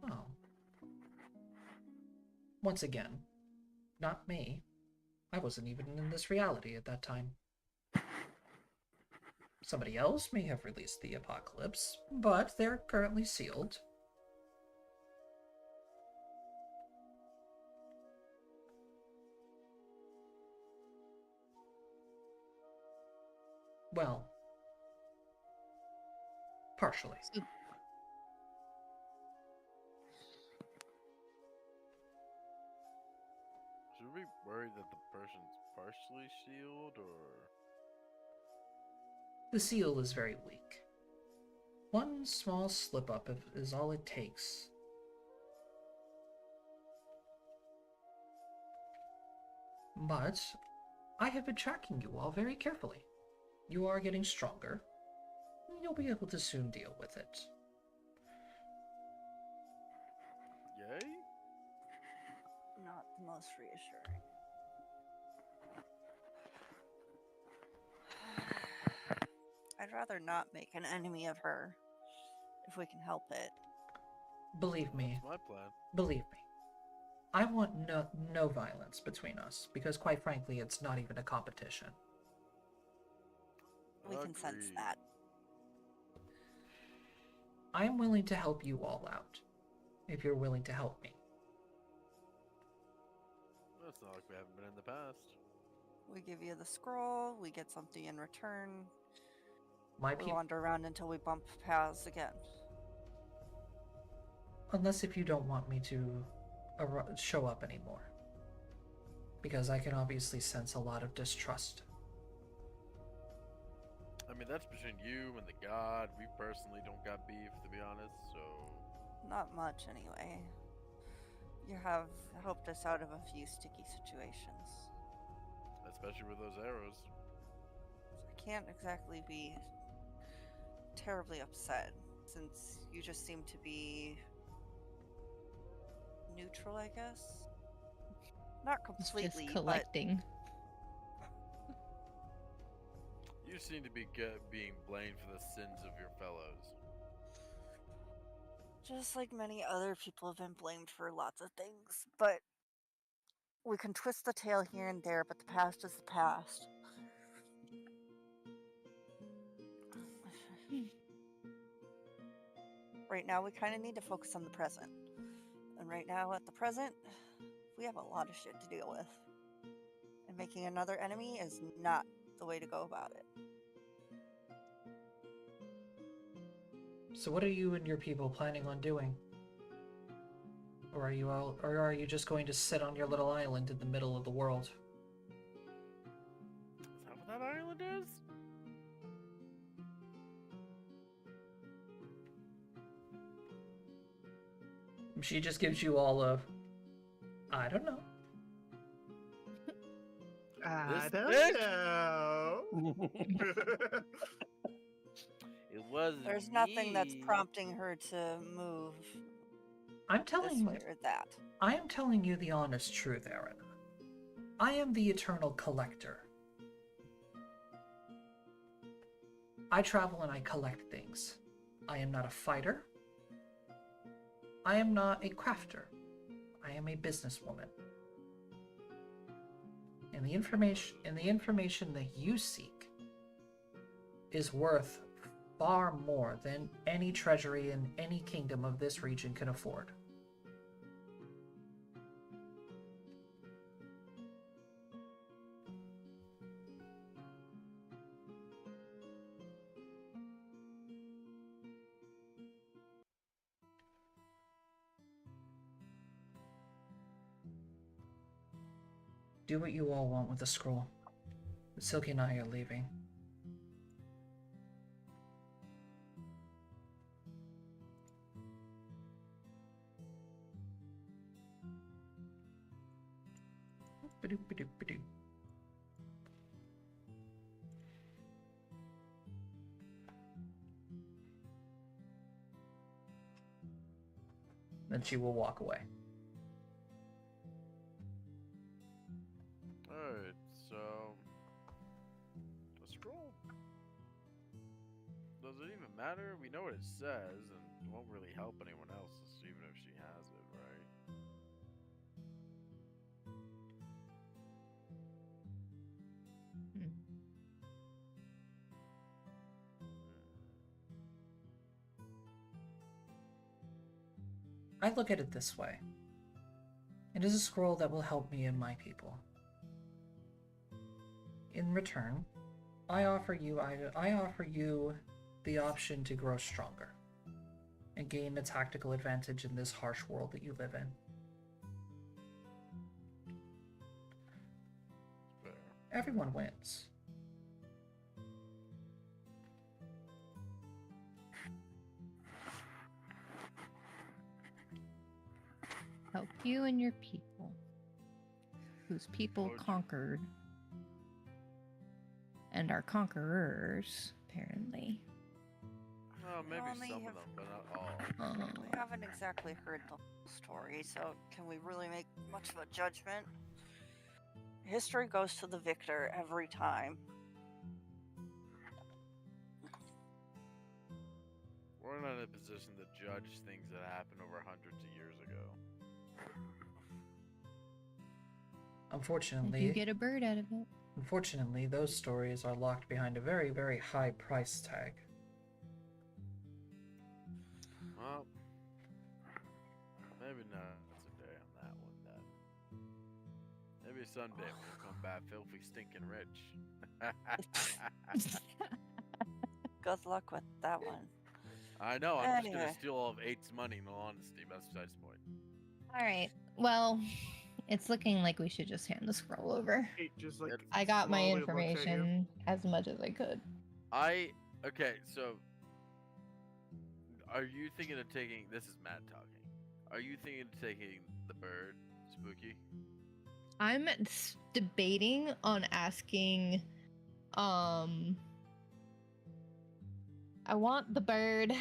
Oh. Once again, not me. I wasn't even in this reality at that time. Somebody else may have released the apocalypse, but they're currently sealed. Well, partially. Should we worry that the person's partially sealed, or? The seal is very weak. One small slip-up is all it takes. But I have been tracking you all very carefully. You are getting stronger. You'll be able to soon deal with it. Yay? Not the most reassuring. I'd rather not make an enemy of her if we can help it. Believe me, That's my plan. believe me. I want no violence between us, because quite frankly, it's not even a competition. We can sense Agreed. that. I am willing to help you all out, if you're willing to help me. Well, it's not like we haven't been in the past. We give you the scroll, we get something in return. My We people, wander around until we bump paths again. unless if you don't want me to show up anymore. Because I can obviously sense a lot of distrust. I mean, that's between you and the god. We personally don't got beef, to be honest, so... Not much, anyway. You have helped us out of a few sticky situations. Especially with those arrows. I can't exactly be terribly upset, since you just seem to be neutral, I guess. Not It's completely, just but collecting. You seem to be being blamed for the sins of your fellows. just like many other people have been blamed for lots of things. But we can twist the tail here and there, but the past is the past. Right now, we kind of need to focus on the present. And right now, at the present, we have a lot of shit to deal with. and making another enemy is not the way to go about it. So what are you and your people planning on doing? Or are you just going to sit on your little island in the middle of the world? Is that what that island is? She just gives you all a... I don't know. I This don't bitch? know. It wasn't There's nothing that's me. prompting her to move I'm this telling way or that. I am telling you the honest truth, Aaron. I am the eternal collector. I travel and I collect things. I am not a fighter. I am not a crafter. I am a businesswoman. And the information that you seek is worth far more than any treasury in any kingdom of this region can afford. Do what you all want with the scroll. But Silky and I are leaving. Ba-doop-ba-doop-ba-doop. Then she will walk away. Alright, so the scroll. Does it even matter? We know what it says, and it won't really help anyone else, even if she has it, right? I look at it this way. It is a scroll that will help me and my people. In return, I offer you the option to grow stronger and gain a tactical advantage in this harsh world that you live in. Fair. Everyone wins. Help you and your people, whose people Would you- conquered and are conquerors, apparently. Well, maybe only some have- of them, but not all. We haven't exactly heard the whole story, so can we really make much of a judgment? History goes to the victor every time. We're not in a position to judge things that happened over hundreds of years ago. If Unfortunately, you get a bird out of it. Unfortunately, those stories are locked behind a very, very high price tag. Well, maybe not today on that one then. Maybe someday we'll come back filthy, stinking rich. Good luck with that one. I know, I'm just Anyway. gonna steal all of Eight's money in all honesty, but that's besides the point. All right. Well, it's looking like we should just hand the scroll over. It just like I got my slowly looks at you. information as much as I could. Okay, so are you thinking of taking, this is Matt talking, are you thinking of taking the bird, Spooky? I'm debating on asking. I want the bird,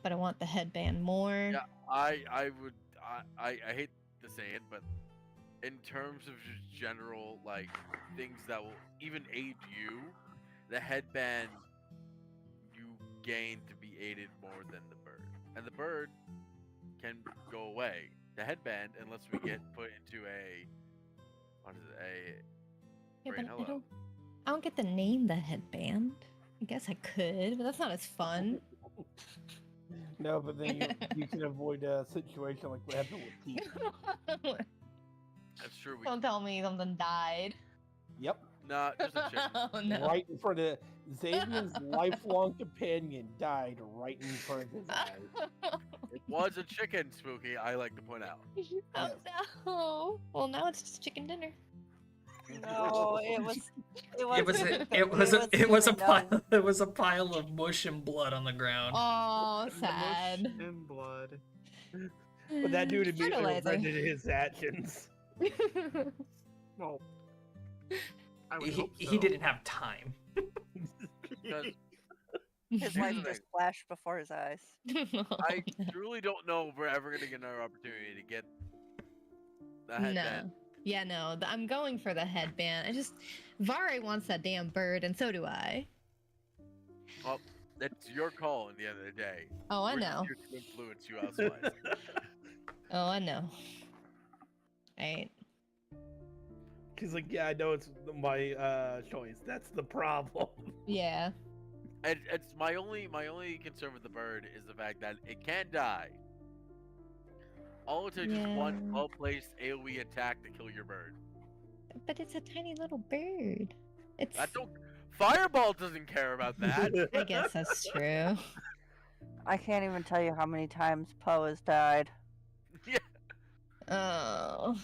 but I want the headband more. Yeah, I would, I hate to say it, but in terms of just general, like, things that will even aid you, the headband you gain to be aided more than the bird. And the bird can go away. The headband, unless we get put into a, what is it, Yeah, great but hello. I don't get to name the headband. I guess I could, but that's not as fun. No, but then you can avoid a situation like what happened with Pete. That's true. Don't tell me something died. Yep. Nah, just a chicken. Oh no. Right in front of Xavier's lifelong companion died right in front of his eyes. It was a chicken, Spooky. I like to point out. Oh no. Well, now it's just chicken dinner. No, it was. It was wasn't a, even- it was a even pile known. it was a pile of mush and blood on the ground. Oh, Mush sad. and blood. But that dude immediately Fertilizer. regretted his actions. Well, I would He, hope so. he didn't have time. Because His life the just flashed before his eyes. I truly don't know if we're ever going to get another opportunity to get the headband. No. Yeah, no. I'm going for the headband. Vare wants that damn bird, and so do I. Well, that's your call in the end of the day. Oh, I We're just know. here to influence you elsewise. Oh, I know. Right. He's like, yeah, I know it's my choice. That's the problem. Yeah. And it's my only concern with the bird is the fact that it can die. All it takes is one Yeah. well-placed AoE attack to kill your bird. But it's a tiny little bird. It's. That don't. Fireball doesn't care about that. I guess that's true. I can't even tell you how many times Poe has died. Oh.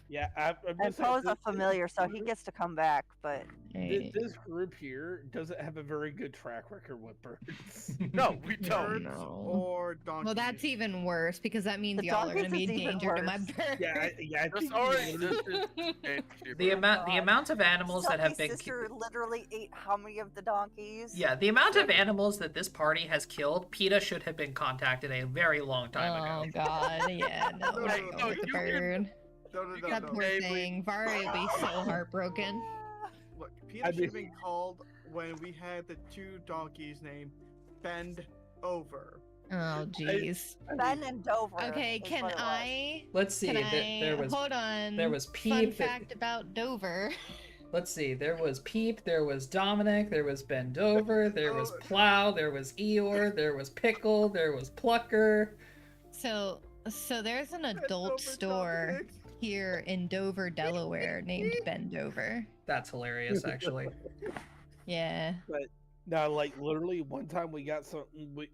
Yeah, I'm And just saying, Poe's a familiar, so he gets to come back. But Right. This group here doesn't have a very good track record with birds. No, we Oh, don't. Birds no. or donkeys. Well, that's even worse because that means The y'all are going to donkeys be a is even danger to my worse. bird. yeah, I This think already. you- The amount of animals that have Sophie's been sister literally ate how many of the donkeys? yeah, the amount of animals that this party has killed, PETA should have been contacted a very long time Oh ago. god, yeah, no, we're Hey, going no, with the you can- bird. No, no, no, That no. poor Maybe. thing. Vare will be so heartbroken. Look, I Peter should have mean- been called when we had the two donkeys named Bend Over. Oh jeez. Ben and Dover. Okay, is can what it was. I? Let's see. Can There I? was Hold on. there was Fun Peep. fact about Dover. Let's see. There was Peep. There was Dominic. There was Bend Over. There was Plow. There was Eeyore. There was Pickle. There was Plucker. So there's an Bend adult Over store Dominic. here in Dover, Delaware, named Bendover. That's hilarious, actually. Yeah. No, like literally one time we got some. We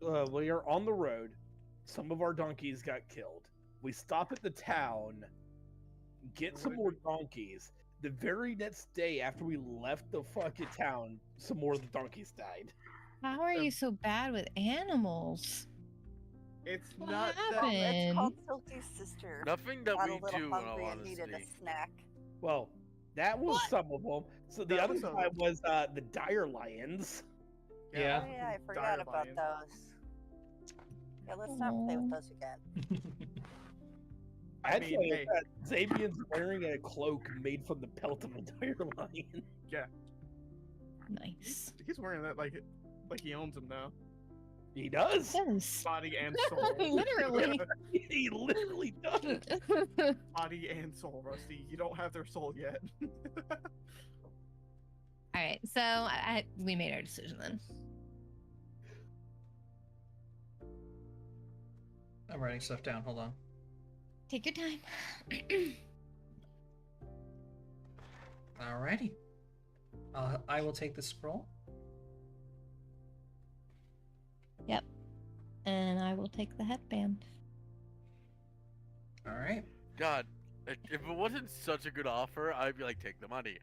are on the road. Some of our donkeys got killed. We stop at the town, get some more donkeys. The very next day after we left the fucking town, some more of the donkeys died. How are you so bad with animals? It's What not happened? that. It's called Silky's sister. Nothing that Got a we little do, in all hungry and needed a honesty. snack. Well, that was What? some of them. So the That other was some of side was the dire lions. Yeah. Oh yeah, I forgot Dire about lion. those. Yeah, let's not play with those again. I Actually, mean, hey, Xavier's wearing a cloak made from the pelt of a dire lion. Nice. he's wearing that like he owns him now. He does. Yes. Body and soul. Literally. He literally does. Body and soul, Rusty. You don't have their soul yet. All right, so we made our decision then. I'm writing stuff down. Hold on. Take your time. Alrighty. I will take the scroll. And I will take the headband. All right. God, if it wasn't such a good offer, I'd be like, take the money.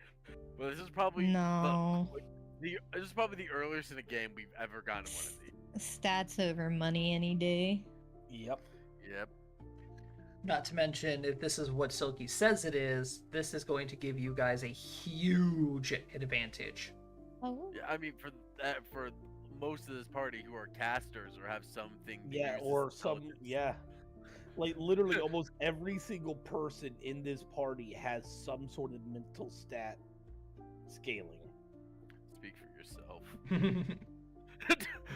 But this is probably No. this is probably the earliest in a game we've ever gotten one of these. Stats over money any day. Yep. Yep. Not to mention, if this is what Silky says it is, this is going to give you guys a huge advantage. Oh. Yeah, I mean, for most of this party who are casters or have something. to Yeah, use or as some. intelligence. Yeah. Like literally, almost every single person in this party has some sort of mental stat scaling. Speak for yourself.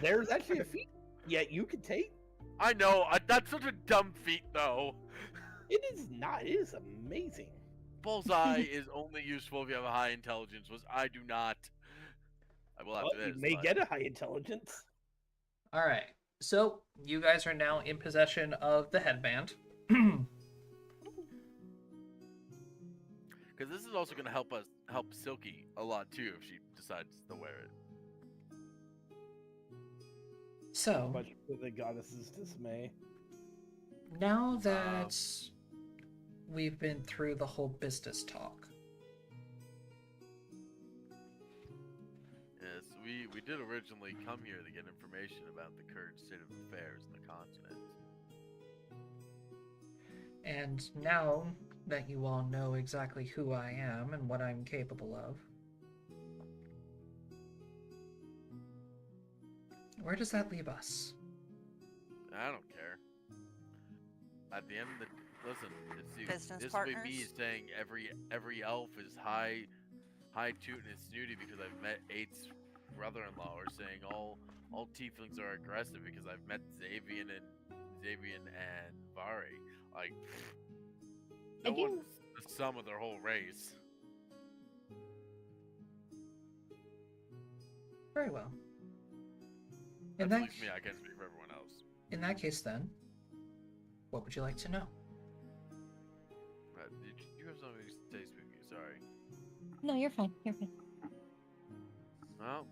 There's actually a feat. Yeah, you can take. I know. That's such a dumb feat, though. It is not. It is amazing. Bullseye is only useful if you have a high intelligence, which I do not. I will Well, after you this. may but- get a high intelligence. All right. So you guys are now in possession of the headband. Because this is also going to help Silky a lot too if she decides to wear it. So, Much for the goddess's dismay. now that we've been through the whole business talk, Yes, we did originally come here to get information about the current state of affairs in the continent. and now that you all know exactly who I am and what I'm capable of, where does that leave us? I don't care. At the end of the listen, Business this will be me partners? saying every elf is high tootin' and snooty because I've met Eight's brother-in-law, or saying all tieflings are aggressive because I've met Xavian and Vari. Like, no I do- one's the sum of their whole race. Very well. That's at least me. I can't speak for everyone else. In that case, then, what would you like to know? Did you have something to say, Spooky? Sorry. No, you're fine. You're fine. Well,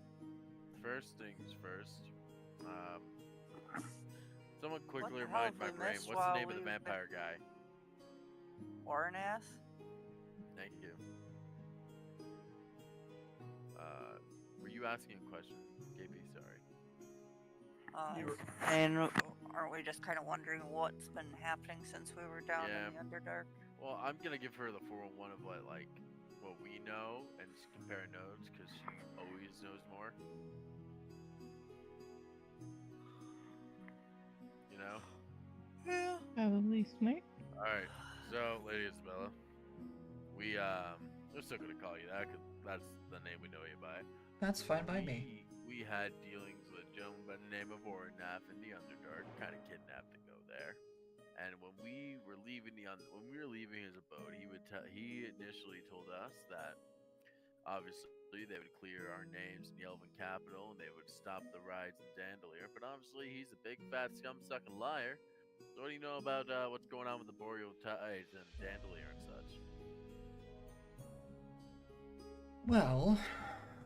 first things first. Someone quickly the hell remind have my we brain. missed What's the while name of the we've been- vampire guy? Warren ass? Thank you. Were you asking a question, KP? Sorry. And aren't we just kind of wondering what's been happening since we were down Yeah. in the Underdark? Well, I'm gonna give her the 401 of what we know and just compare notes because she always knows more. You know. Yeah. Probably smart. All right. So, Lady Isabella, we're still gonna call you that because that's the name we know you by. That's fine by me. We had dealings with a gentleman by the name of Orenaf in the Underdark, kind of kidnapped to go there. And when we were leaving his abode, he initially told us that obviously they would clear our names in the Elven capital and they would stop the riots in Dandelier. But obviously he's a big fat scum-sucking liar. So what do you know about what's going on with the Boreal Tides and Dandelier and such? Well,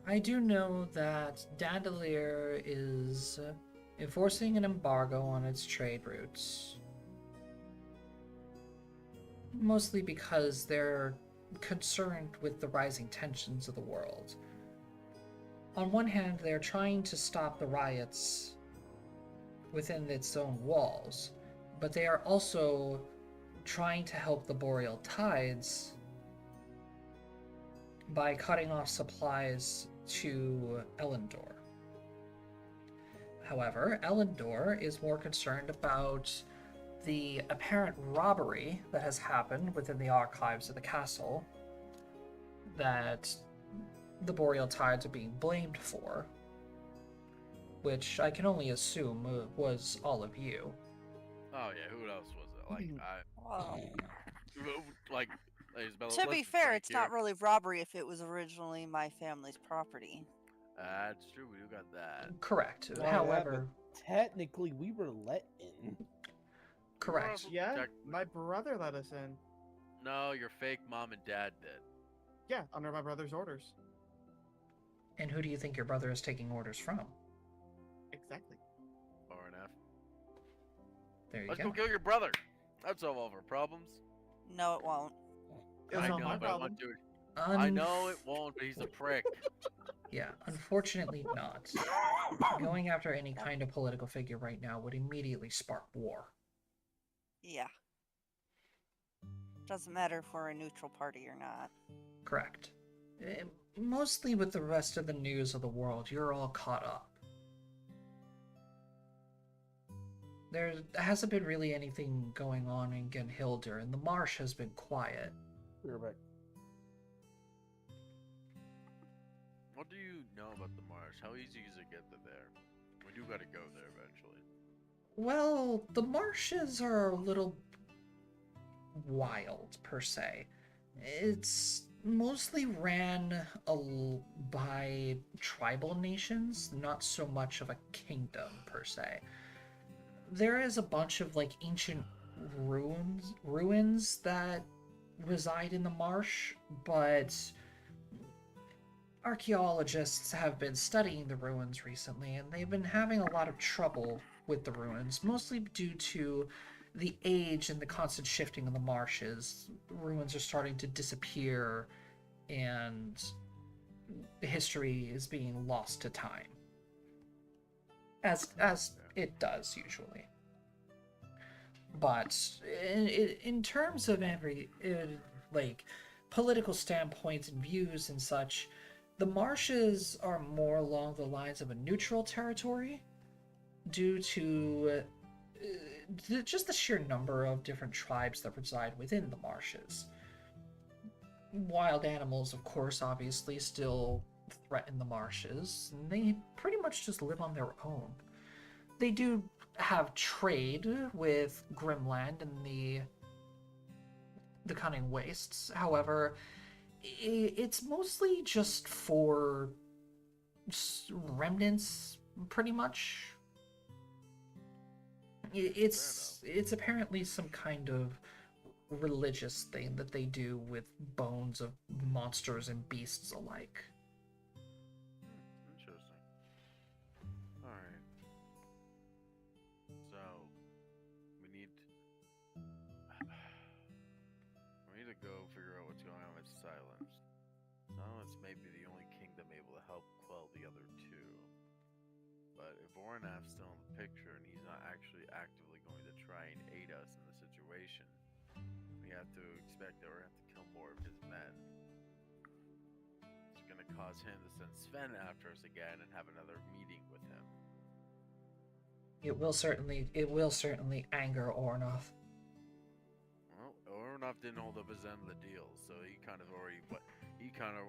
I do know that Dandelier is enforcing an embargo on its trade routes. Mostly because they're concerned with the rising tensions of the world. On one hand, they're trying to stop the riots within its own walls, but they are also trying to help the Boreal Tides by cutting off supplies to Elendor. However, Elendor is more concerned about the apparent robbery that has happened within the archives of the castle that the Boreal Tides are being blamed for, which I can only assume was all of you. Oh yeah, who else was it? Well, Like Isabella, to be listen, fair, Frank it's not here. really robbery if it was originally my family's property. That's true. We do got that. Correct. Well, yeah, However, Technically, we were let in. correct. Yeah, Check- my brother let us in. No, your fake mom and dad did. Yeah, under my brother's orders. And who do you think your brother is taking orders from? Exactly. RNF. There you Let's go. go kill your brother. That'd solve all of our problems. No, it won't. It was I not know, my but I problem. want to. I know it won't, but he's a prick. Yeah, unfortunately not. Going after any kind of political figure right now would immediately spark war. Yeah. Doesn't matter if we're a neutral party or not. Correct. Mostly with the rest of the news of the world, you're all caught up. There hasn't been really anything going on in Genhilder, and the marsh has been quiet. We were back. What do you know about the marsh? How easy is it to get to there? We do gotta go there eventually. Well, the marshes are a little wild, per se. It's mostly ran by tribal nations, not so much of a kingdom, per se. There is a bunch of, like, ancient ruins that reside in the marsh, but archaeologists have been studying the ruins recently, and they've been having a lot of trouble with the ruins, mostly due to the age and the constant shifting of the marshes. The ruins are starting to disappear, and history is being lost to time, as it does usually. But in terms of like political standpoints and views and such, the marshes are more along the lines of a neutral territory due to just the sheer number of different tribes that reside within the marshes. Wild animals, of course, obviously still threaten the marshes, and they pretty much just live on their own. They do have trade with Grimland and the Cunning Wastes. However, it's mostly just for remnants, pretty much. It's apparently some kind of religious thing that they do with bones of monsters and beasts alike. Interesting. Alright. So, we need... we need to go figure out what's going on with Silence. Silence may be the only kingdom able to help quell the other two. But if Orenaf's still in the picture and he's not actually actively going to try and aid us in the situation, we have to expect that we're going to have to kill more of his men. It's going to cause him to send Sven after us again and have another meeting with him. It will certainly anger Ornoth. Well, Ornoff didn't hold up his end of the deal, so he kind of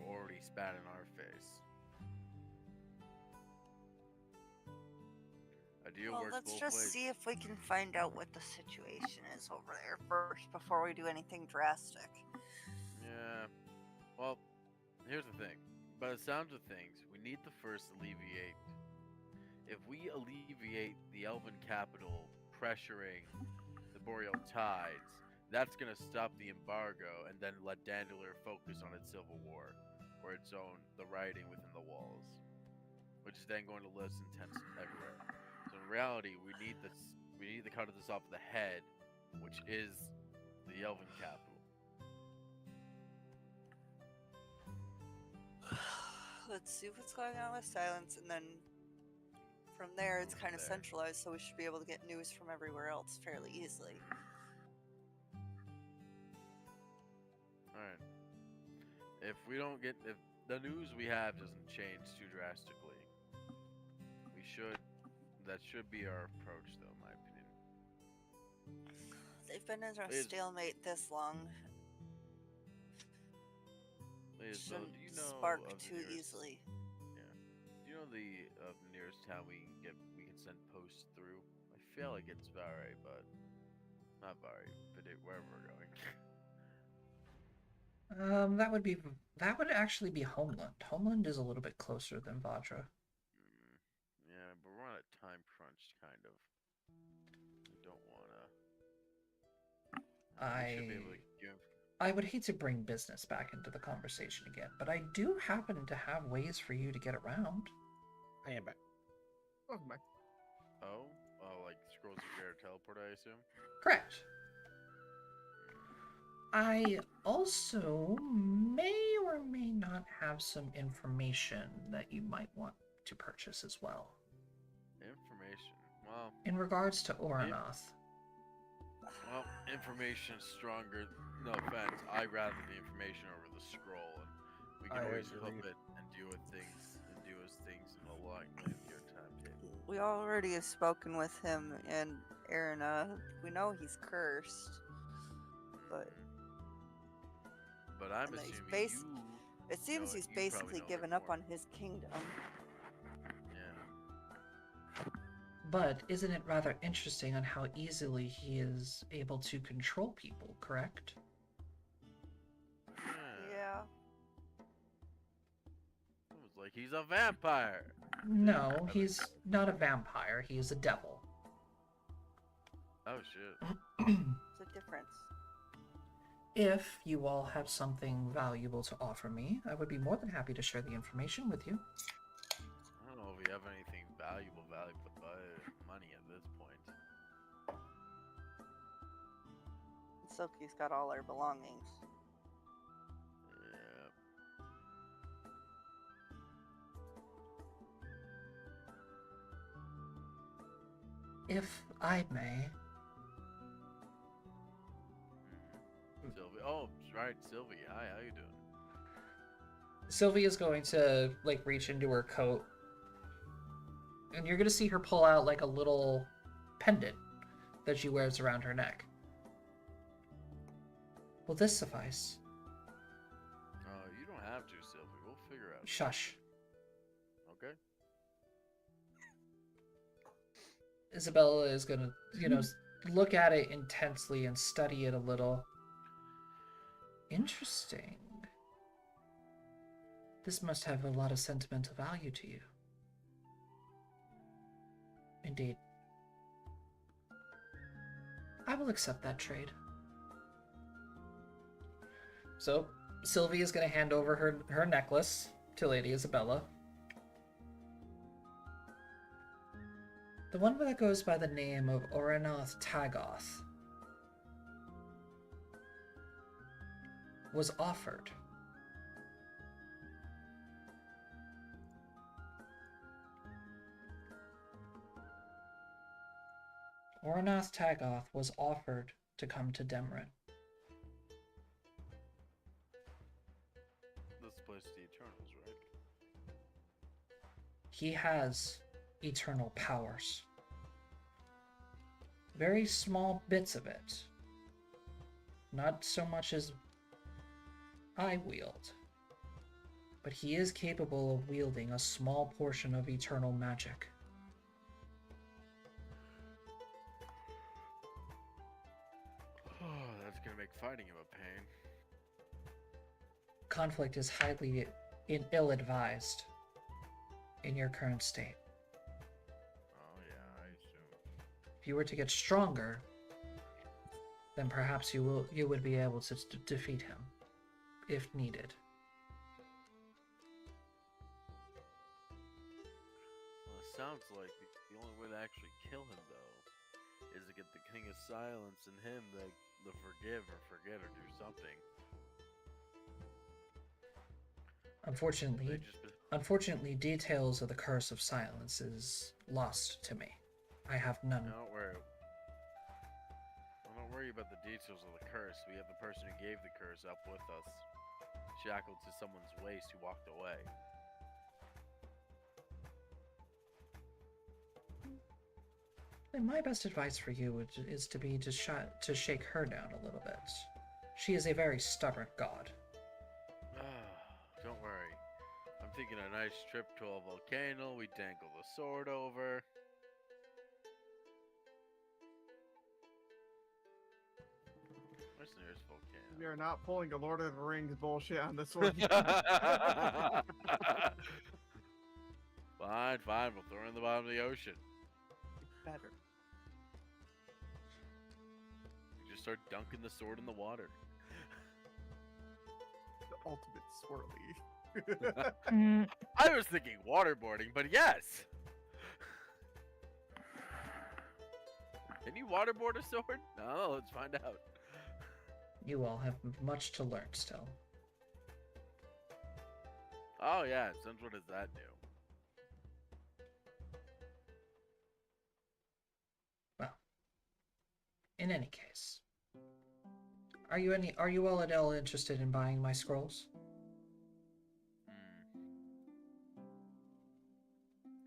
already spat in our face. A deal Well, works let's both just ways. see if we can find out what the situation is over there first before we do anything drastic. Yeah. Well, here's the thing. By the sounds of things, we need to first alleviate. If we alleviate the Elven capital pressuring the Boreal tides, that's gonna stop the embargo and then let Dandelier focus on its civil war, or its own the rioting within the walls, which is then going to less intense everywhere. So in reality, we need to cut this off the head, which is the Elven capital. Let's see what's going on with Silence, and then from there it's From kind of there. centralized, so we should be able to get news from everywhere else fairly easily. Alright. If the news we have doesn't change too drastically, that should be our approach though, in my opinion. They've been in a Liz- stalemate this long. Liz, so Shouldn't do you know spark of the too nearest, easily. Yeah. Do you know the nearest town we can send posts through? I feel like it's Vare, but not Vare, but wherever we're going. That would actually be Homeland. Homeland is a little bit closer than Vajra. Yeah, but we're on a time crunch, kind of. We don't wanna. We should be able to give. I would hate to bring business back into the conversation again, but I do happen to have ways for you to get around. I am back. Welcome back. Oh, like scrolls of Air teleport, I assume. Correct. I also may or may not have some information that you might want to purchase as well. Information. Well, In regards to Oranoth. information's stronger. No offense. I'd rather the information over the scroll, and we can I always agree. flip it and do things in a line in your timetable. We already have spoken with him and Erina. We know he's cursed, but But I'm and that he's assuming it seems know- he's you probably basically know given it up more. on his kingdom. Yeah. But isn't it rather interesting on how easily he is able to control people, correct? Yeah. It's like he's a vampire. No, he's not a vampire, he is a devil. Oh shit. There's a difference. If you all have something valuable to offer me, I would be more than happy to share the information with you. I don't know if we have anything valuable money at this point. Silky's got all our belongings. Yeah. If I may, Sylvie. Oh, right, Sylvie. Hi, how you doing? Sylvie is going to like reach into her coat, and you're gonna see her pull out like a little pendant that she wears around her neck. Will this suffice? You don't have to, Sylvie. We'll figure out. Shush. Okay. Isabella is gonna, look at it intensely and study it a little. Interesting. This must have a lot of sentimental value to you. Indeed. I will accept that trade. So, Sylvie is going to hand over her necklace to Lady Isabella. The one that goes by the name of Oranath Tagoth was offered. Oranath Tagoth was offered to come to Demrin. This place is the Eternals, right? He has eternal powers. Very small bits of it. Not so much as I wield. But he is capable of wielding a small portion of eternal magic. Oh, that's gonna make fighting him a pain. Conflict is highly ill-advised in your current state. Oh yeah, I assume. If you were to get stronger, then perhaps you would be able to defeat him, if needed. Well, it sounds like the only way to actually kill him, though, is to get the King of Silence and him to forgive or forget or do something. Unfortunately, details of the Curse of Silence is lost to me. I have none. Don't worry. Well, don't worry about the details of the curse. We have the person who gave the curse up with us, shackled to someone's waist who walked away. And my best advice for you is to shake her down a little bit. She is a very stubborn god. Don't worry. I'm thinking a nice trip to a volcano. We dangle the sword over. Where's the nearest volcano? We are not pulling a Lord of the Rings bullshit on this one. Fine, fine. We'll throw her in the bottom of the ocean. Better. We just start dunking the sword in the water. The ultimate swirly. I was thinking waterboarding, but yes. Can you waterboard a sword? No, let's find out. You all have much to learn still. Oh yeah, since what does that do? Well, in any case, are you all at all interested in buying my scrolls?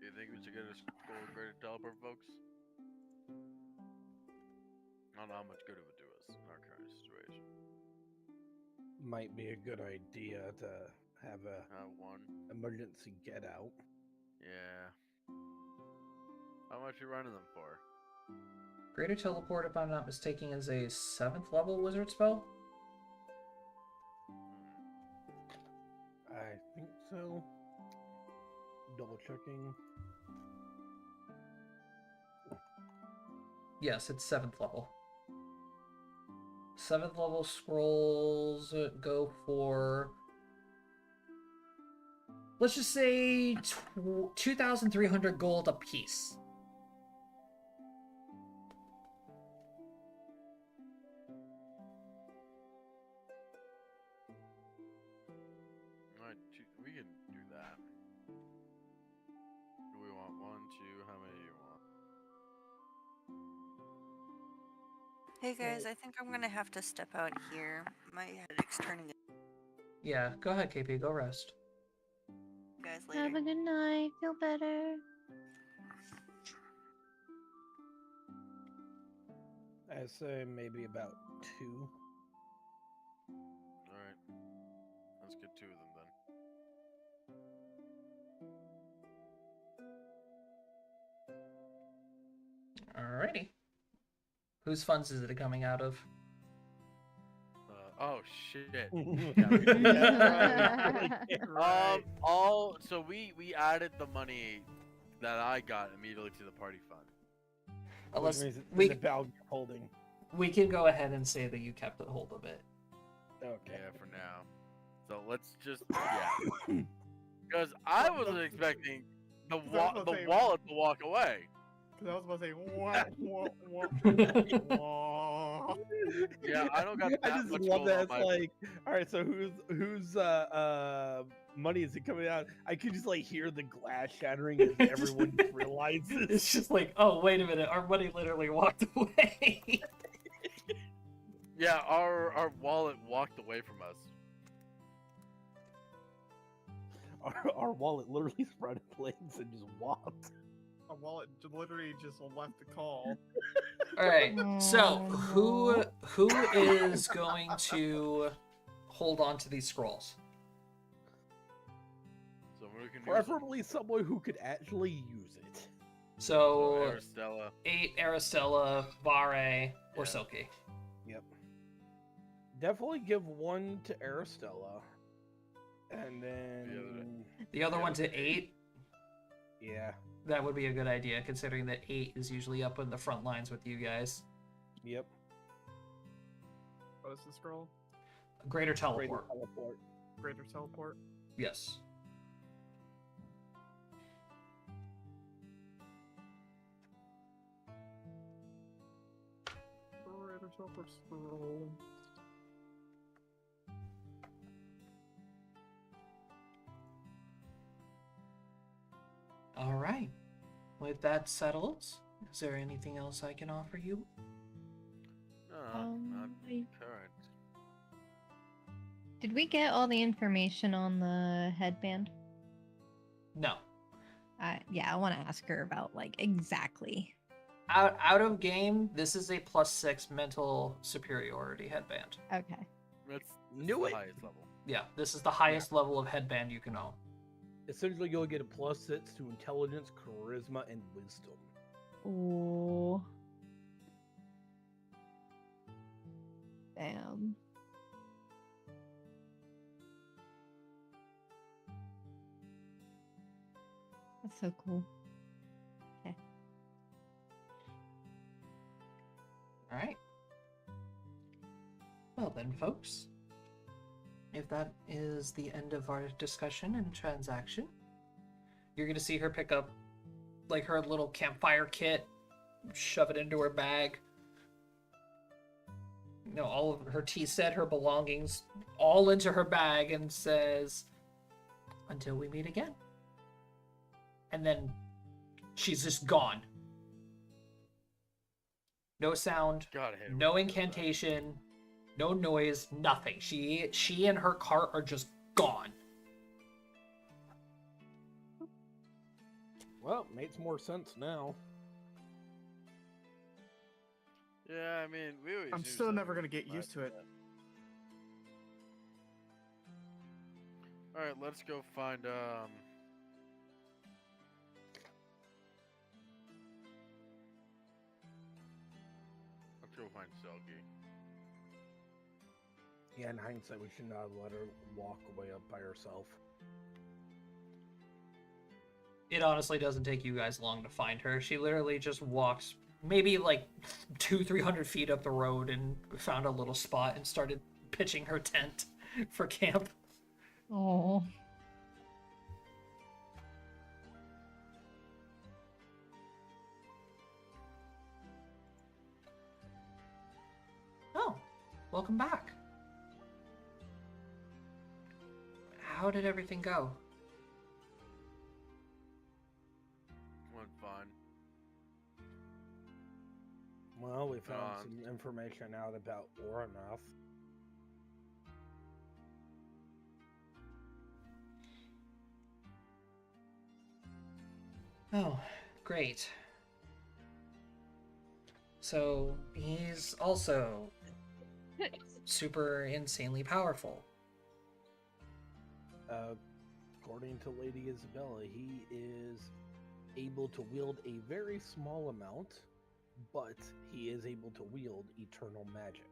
Do you think we should get a scroll of greater teleport, folks? I don't know how much good it would do us in our current situation. Might be a good idea to have a One. emergency get out. Yeah. How much you running them for? Greater Teleport, if I'm not mistaken, is a 7th level wizard spell? I think so. Double checking. Yes, it's 7th level. 7th level scrolls go for, let's just say 2,300 gold apiece. Alright, we can do that. Do we want 1, 2? How many do you want? Hey guys, I think I'm gonna have to step out here. My headache's turning. Yeah, go ahead, KP, go rest. You guys later. Have a good night. Feel better. I say maybe about 2. Alright. Let's get 2 of them then. Alrighty. Whose funds is it coming out of? Oh shit. Right. So we added the money that I got immediately to the party fund. Unless we the bag holding. we can go ahead and say that you kept a hold of it. Okay. Yeah, for now. So let's just because I wasn't expecting the wallet to walk away. Because I was about to say, wah. Yeah, I don't got that I just much love gold that. on It's my. like, all right, so whose money is it coming out? I could just like hear the glass shattering as everyone realizes. It's just like, oh, wait a minute, our money literally walked away. Yeah, our wallet walked away from us. Our wallet literally spread its legs and just walked. A wallet literally just left the call. Alright, so who is going to hold on to these scrolls? So we can Preferably someone who could actually use it. So, Aristella. 8 Aristella, Vare, or Yeah. Silky. Yep. Definitely give 1 to Aristella. And then The other one to 8, yeah. that would be a good idea, considering that 8 is usually up in the front lines with you guys. Yep. What is the scroll? Greater teleport. Greater teleport. Yes. Greater teleport scroll. Alright. With that settled, is there anything else I can offer you? No, not current. Did we get all the information on the headband? No. Yeah, I want to ask her about like exactly. Out of game, this is a +6 mental superiority headband. Okay. That's Knew the it. highest level. Yeah, this is the highest level of headband you can own. Essentially, you'll get a +6 to intelligence, charisma, and wisdom. Ooh. Damn. That's so cool. Okay. Alright. Well then, folks. If that is the end of our discussion and transaction, you're going to see her pick up, like, her little campfire kit, shove it into her bag. You know, all of her tea set, her belongings, all into her bag, and says, "Until we meet again." And then she's just gone. No sound, God, I hate it no when she does that. incantation, no noise, nothing. She and her cart are just gone. Well, makes more sense now. Yeah, I mean, we always I'm use still that never when gonna get we used to it. All right, let's go find let's go find Selkie. Yeah, in hindsight, we should not have let her walk away up by herself. It honestly doesn't take you guys long to find her. She literally just walks maybe like 200-300 feet up the road and found a little spot and started pitching her tent for camp. Oh. Oh, welcome back. How did everything go? Went fine. Well, we found Um, some information out about Oranoth. Oh, great. So he's also super insanely powerful. According to Lady Isabella, he is able to wield a very small amount, but he is able to wield eternal magic.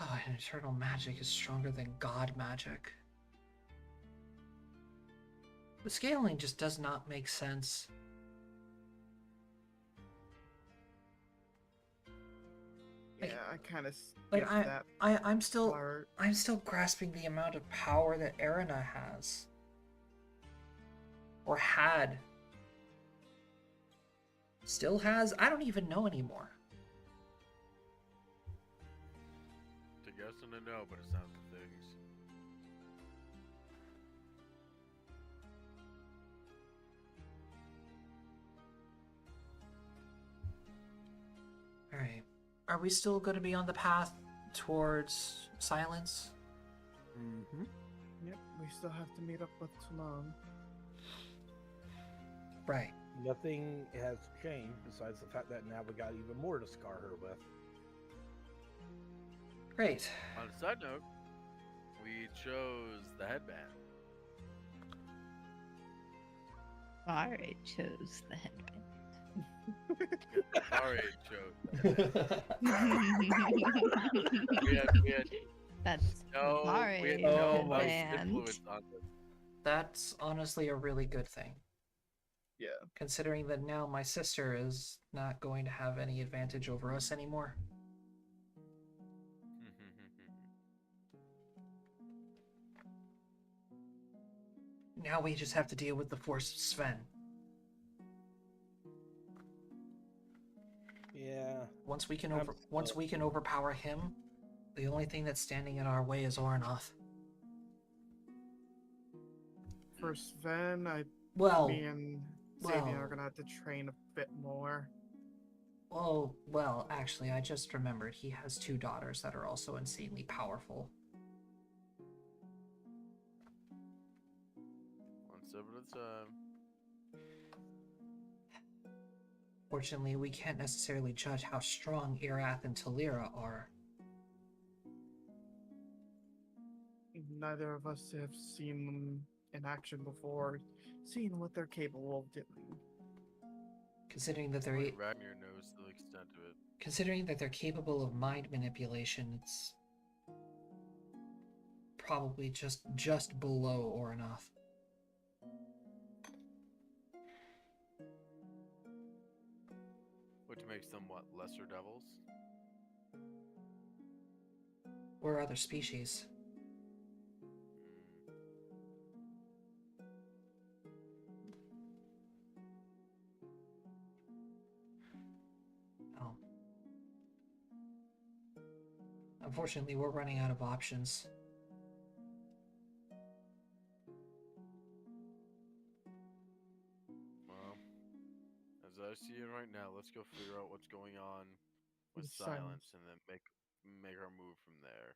Oh, and eternal magic is stronger than god magic. The scaling just does not make sense. Yeah, I kind of Like skipped that I'm still part. grasping the amount of power that Erina has. Or had. Still has? I don't even know anymore. To guess and to know, but it's not the things. Alright. Are we still going to be on the path towards silence? Mm-hmm. Yep, we still have to meet up with Tunan. Right. Nothing has changed besides the fact that now we got even more to scar her with. Great. On a side note, we chose the headband. I chose the headband. Sorry, chose. We had That's no, we had Vare no my influence on this. That's honestly a really good thing. Yeah. Considering that now my sister is not going to have any advantage over us anymore. Now we just have to deal with the force of Sven. Yeah. Once we can overpower him, the only thing that's standing in our way is Oranoth. For Sven, Well, me and Xavier are gonna have to train a bit more. well, actually, I just remembered he has 2 daughters that are also insanely powerful. One step at a time. Fortunately, we can't necessarily judge how strong Irath and Talira are. Neither of us have seen them in action before, seen what they're capable of doing. Considering that they're Only Ragnar knows the extent of it. considering that they're capable of mind manipulation, it's probably just below Oranoth. Which makes them what, lesser devils? Or other species. Oh. Unfortunately, we're running out of options. Well, as I see it right now, let's go figure out what's going on with With silence, silence. and then make our move from there.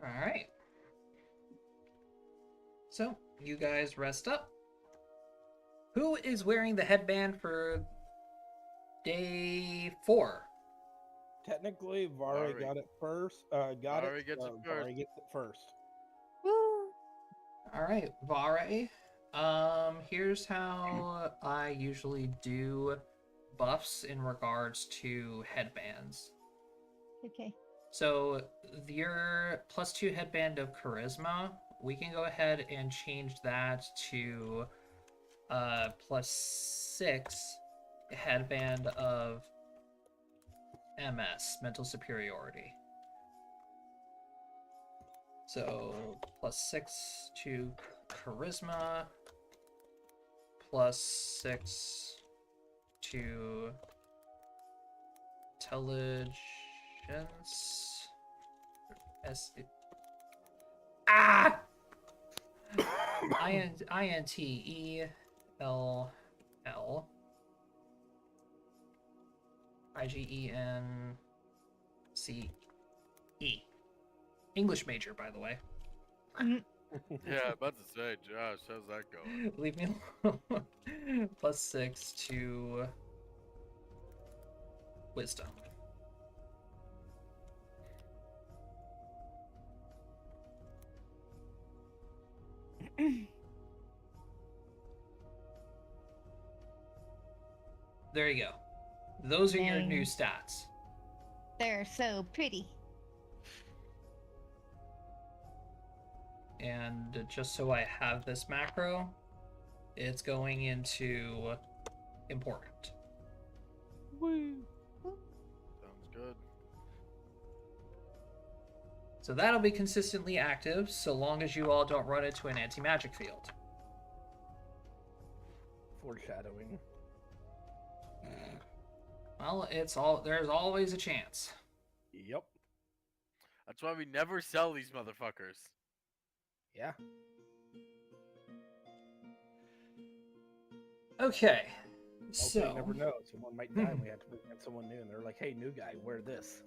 Alright. So, you guys rest up. Who is wearing the headband for day 4? Technically, Vare Vare. got it first. Vare gets it Vare first. gets it first. Woo! Alright, Vare. Here's how I usually do buffs in regards to headbands. Okay. So your +2 headband of charisma, we can go ahead and change that to +6 headband of MS, mental superiority. So +6 to charisma, +6 to intelligence. INTELL IGENCE. English major, by the way. Yeah, about to say, Josh, how's that going? Leave me alone. +6 to wisdom. There you go. Those are your Dang. new stats. They're so pretty. And just so I have this macro, it's going into important. Woo. Sounds good. So that'll be consistently active so long as you all don't run into an anti-magic field. Foreshadowing. Well, there's always a chance. Yep. That's why we never sell these motherfuckers. Yeah. Okay. Also, you So never know. Someone might die and we have to bring in someone new, and they're like, "Hey, new guy, wear this."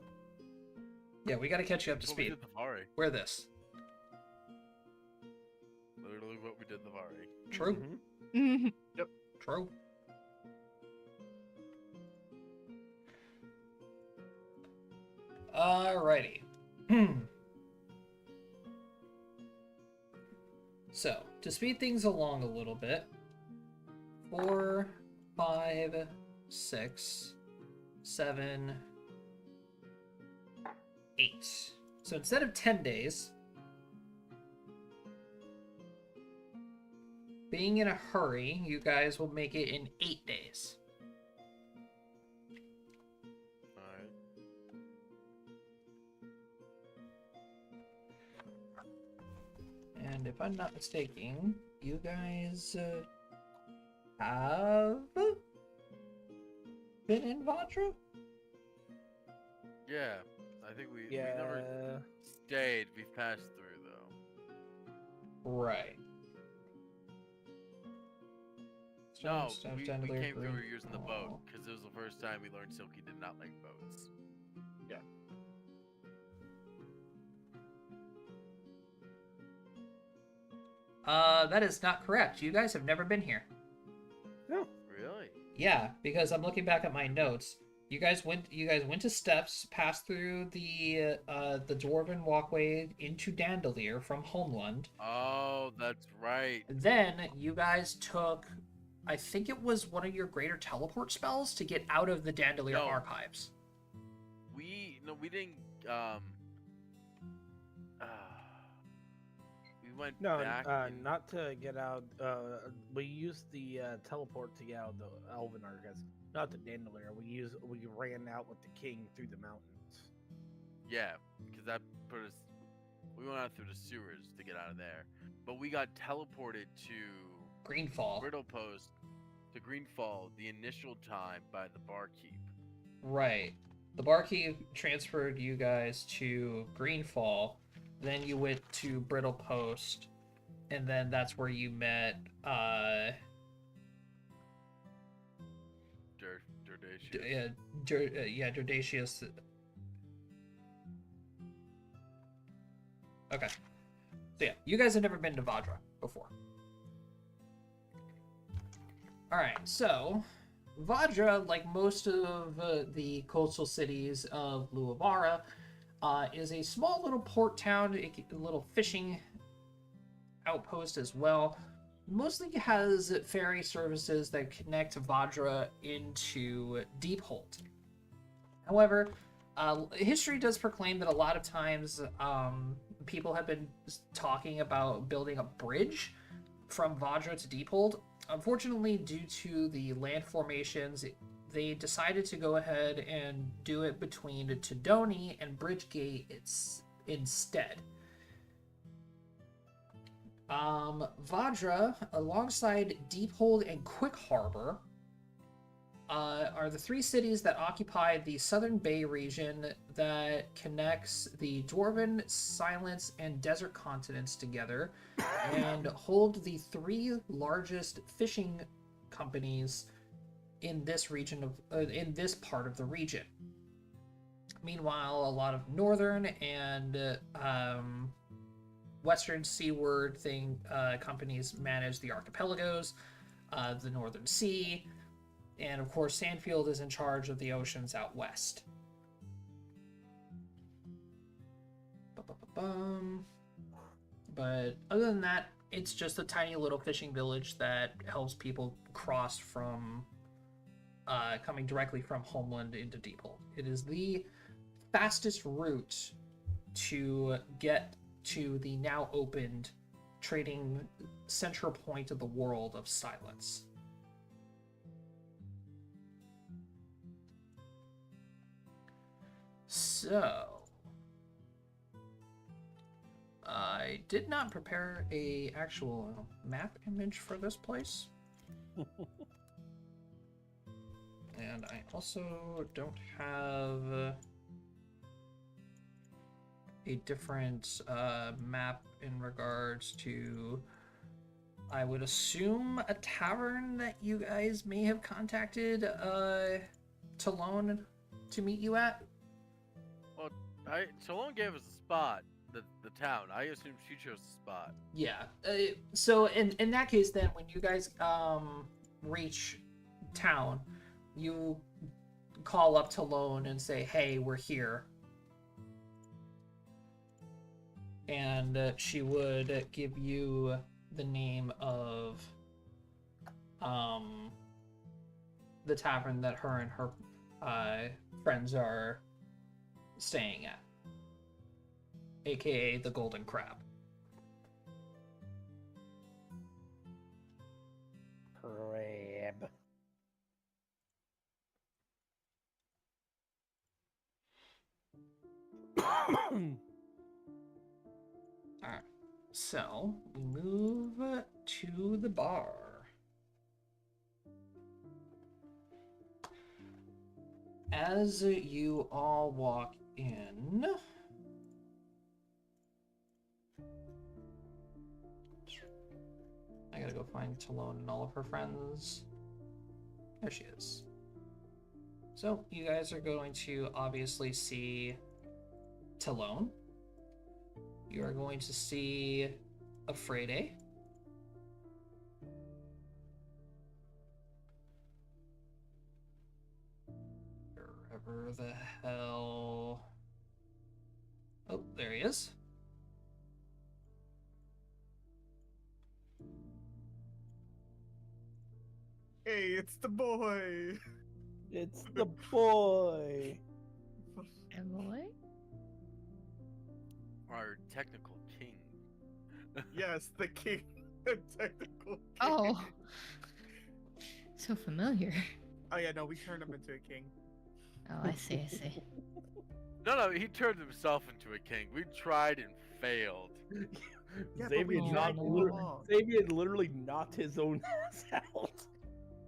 yeah, we got to catch you up to That's what we speed. did the Vari. Wear this. Literally what we did the Vari. True. Mhm. True. Alrighty. So, to speed things along a little bit, 4, 5, 6, 7, 8. So instead of 10 days, being in a hurry, you guys will make it in 8 days. Alright. And if I'm not mistaken, you guys have been in Vajra? Yeah. I think we Yeah. never stayed. We passed through though. Right. No, Stone, we Chandelier, came through Green using the boat Hall. because it was the first time we learned Silky did not like boats. That is not correct. You guys have never been here. No. Really? Yeah, because I'm looking back at my notes. You guys went to steps, passed through the dwarven walkway into Dandelier from Homeland. Oh, that's right. Then you guys took, I think it was one of your greater teleport spells to get out of the Dandelier No. archives. We didn't we went No, back in- not to get out. We used the teleport to get out of the Elven Archives. Not the Dandelier. We ran out with the king through the mountains. Yeah, because that put us. We went out through the sewers to get out of there, but we got teleported to Greenfall. Brittle Post to Greenfall the initial time by the barkeep. Right. The barkeep transferred you guys to Greenfall. Then you went to Brittle Post, and then that's where you met Durdacious. Durdacious. Okay. So yeah, you guys have never been to Vajra before. Alright, so Vajra, like most of the coastal cities of Luavara, is a small little port town, a little fishing outpost as well. Mostly has ferry services that connect Vajra into Deephold. However, History does proclaim that a lot of times people have been talking about building a bridge from Vajra to Deephold. Unfortunately, due to the land formations, they decided to go ahead and do it between Tadoni and Bridgegate instead. Vajra, alongside Deephold and Quick Harbor, are the three cities that occupy the Southern Bay region that connects the Dwarven, Silence, and Desert continents together, and hold the three largest fishing companies in this region in this part of the region. Meanwhile, a lot of northern and western seaward companies manage the archipelagos, the Northern Sea. And of course, Sandfield is in charge of the oceans out west. But other than that, it's just a tiny little fishing village that helps people cross from coming directly from Homeland into Deephold. It is the fastest route to get to the now opened trading central point of the world of Silence. So, I did not prepare a actual map image for this place. And I also don't have a different map in regards to, I would assume, a tavern that you guys may have contacted Talon to meet you at. Talon gave us a spot, the town. I assume she chose the spot. Yeah. So in that case, then, when you guys reach town, you call up Talon and say, "Hey, we're here," and she would give you the name of the tavern that her and her friends are staying at, aka the Golden Crab. Crab. Alright, so we move to the bar. As you all walk in, I gotta go find Talon and all of her friends. There she is. So you guys are going to obviously see Talon. You are going to see Afrede. Wherever the hell... Oh, there he is. Hey, it's the boy. It's the boy. Emily? Our technical king. Yes, the king. The technical king. Oh. So familiar. Oh yeah, no, we turned him into a king. Oh, I see, I see. No, he turned himself into a king. We tried and failed. Yeah, but we Xavier, dragged him no. along. Xavier literally knocked his own ass out.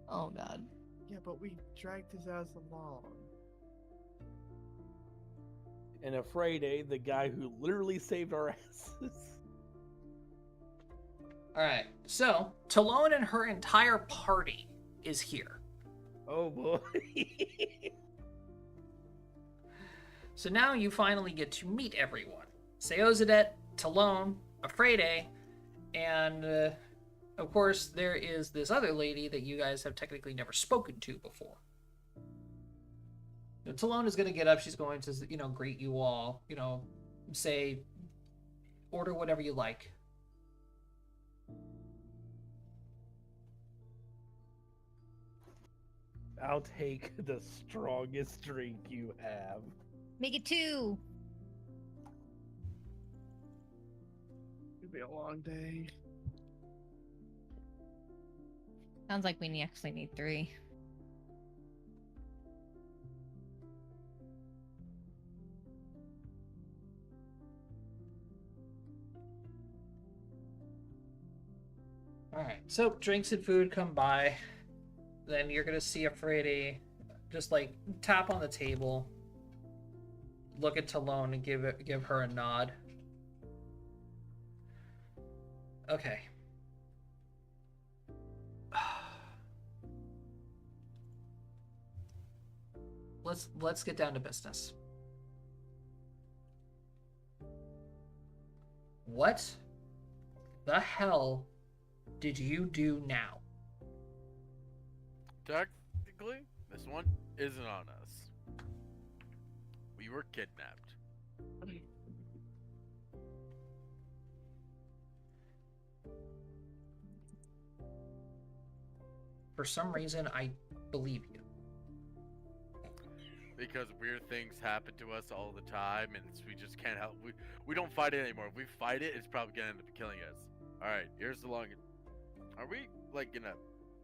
Oh god. Yeah, but we dragged his ass along. And Afraid, the guy who literally saved our asses. Alright, so Talon and her entire party is here. Oh boy. So now you finally get to meet everyone. Seozadet, Talon, Afrede, and of course there is this other lady that you guys have technically never spoken to before. Now, Talon is going to get up, she's going to, greet you all, say, order whatever you like. I'll take the strongest drink you have. Make it 2. It'll be a long day. Sounds like we actually need 3. Alright, so drinks and food come by. Then you're gonna see Afrede just like tap on the table, look at Talone and give her a nod. Okay. Let's get down to business. What the hell did you do now? Technically, this one isn't on us. We were kidnapped. For some reason, I believe you. Because weird things happen to us all the time, and we just can't help. We don't fight it anymore. If we fight it, it's probably gonna end up killing us. All right, here's the long. Are we like in a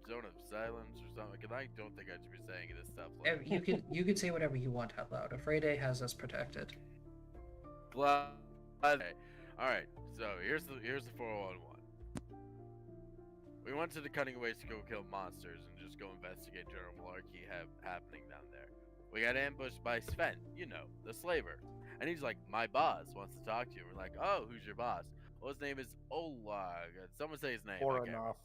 zone of silence or something? Because I don't think I should be saying this stuff. Like, You can say whatever you want out loud. Afrede has us protected. glad. Okay. All right. So here's the 411. We went to the cutting ways to go kill monsters and just go investigate general malarkey happening down there. We got ambushed by Sven, you know, the slaver. And he's like, my boss wants to talk to you. We're like, oh, who's your boss? Well, his name is Olag. Someone say his name. Or okay. enough.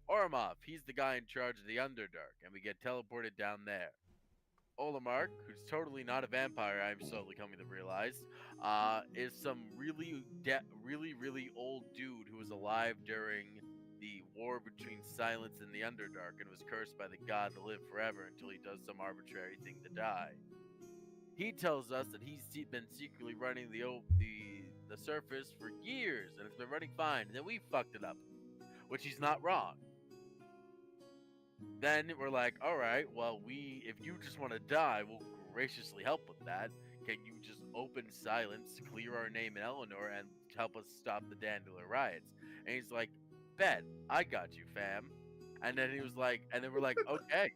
Oromov, he's the guy in charge of the Underdark, and we get teleported down there. Olamark, who's totally not a vampire, I'm slowly coming to realize, is some really old dude who was alive during the war between Silence and the Underdark and was cursed by the god to live forever until he does some arbitrary thing to die. He tells us that he's been secretly running the surface for years and it's been running fine, and then we fucked it up, which he's not wrong. Then we're like, all right, well, if you just want to die, we'll graciously help with that. Can you just open Silence, clear our name in Eleanor, and help us stop the Dandelion riots? And he's like, bet, I got you, fam. And then he was like, and then we're like, okay.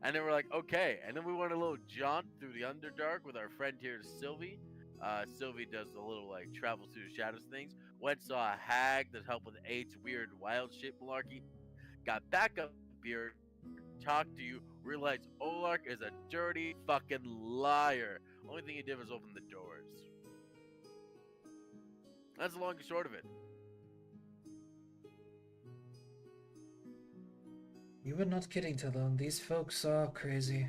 And then we're like, okay. And then we went a little jaunt through the Underdark with our friend here, Sylvie. Sylvie does a little like travels through the shadows things. Went saw a hag that helped with AIDS, weird, wild shit malarkey. Got back up here, talked to you, realized Olark is a dirty fucking liar. Only thing he did was open the doors. That's the long and short of it. You were not kidding, Talon. These folks are crazy.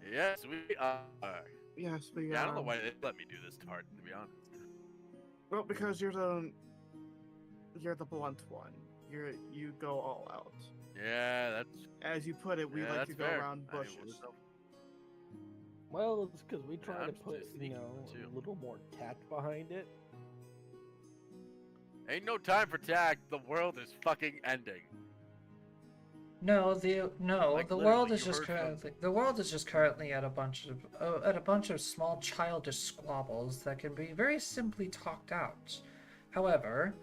Yes, we are. Yes, we Yeah, I don't know why they let me do this part, to be honest. Well, because you're the blunt one. You go all out. Yeah, that's. As you put it, we Yeah, like that's to go fair. around I mean, bushes. Well, it's because we try I'm to just put, sneaky, too. a little more tact behind it. Ain't no time for tact. The world is fucking ending. No, the Like, world literally, is you just heard currently at a bunch of small childish squabbles that can be very simply talked out. However,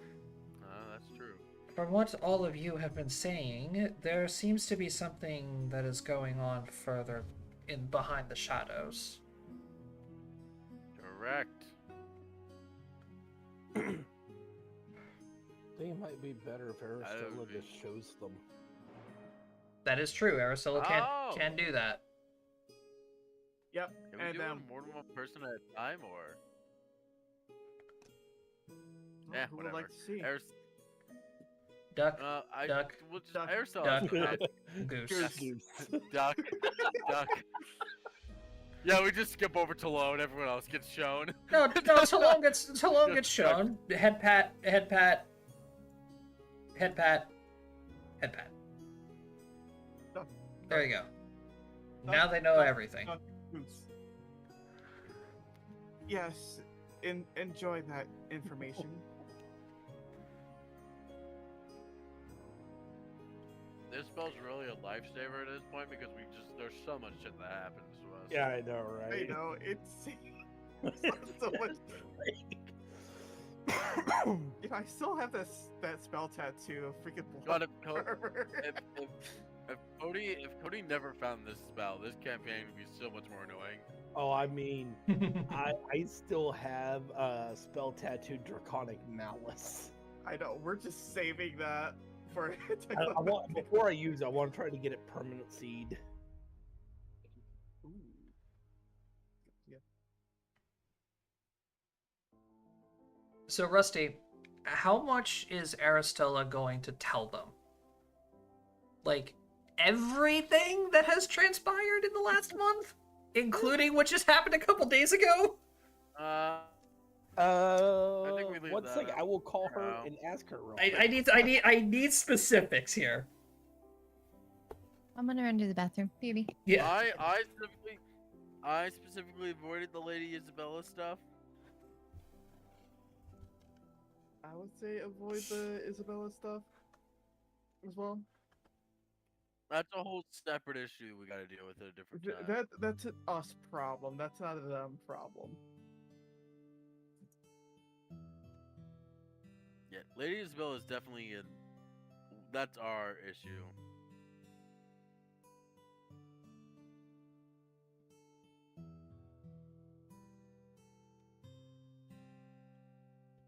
That's true. from what all of you have been saying, there seems to be something that is going on further in behind the shadows. Correct. They might be better if Aristella would be- just shows them. That is true. Aristella Oh! can do that. Yep. Can we And do it more than one person at a time, or? Yeah, who would whatever. like to see? Duck, duck, We'll just, duck, Aristotle. duck, goose. Duck. Duck. Yeah, we just skip over Talon. Everyone else gets shown. No, Talon gets shown. Head pat, head pat, head pat, head pat. Duck, There you go. duck, Now they know duck, everything. duck, goose. Yes, enjoy that information. this spell's really a lifesaver at this point because there's so much shit that happens to us. Yeah, I know, I right? know, it's so much. You know, I still have that spell tattoo of freaking God, blood. if Cody never found this spell, this campaign would be so much more annoying. Oh, I mean, I still have spell tattoo Draconic Malice. I know, we're just saving that for I want, before I use it, I want to try to get it permanent seed. Ooh. Yeah. So, Rusty, how much is Aristella going to tell them? Like, everything that has transpired in the last month? Including what just happened a couple days ago? I think we leave One that second, out I will call for her now. and ask her real I quick. need specifics here. I'm gonna run to the bathroom. Baby. Yeah. I specifically avoided the Lady Isabella stuff. I would say avoid the Isabella stuff as well. That's a whole separate issue we gotta deal with at a different time. That's an us problem. That's not a them problem. Yeah, Lady Isabella is definitely that's our issue.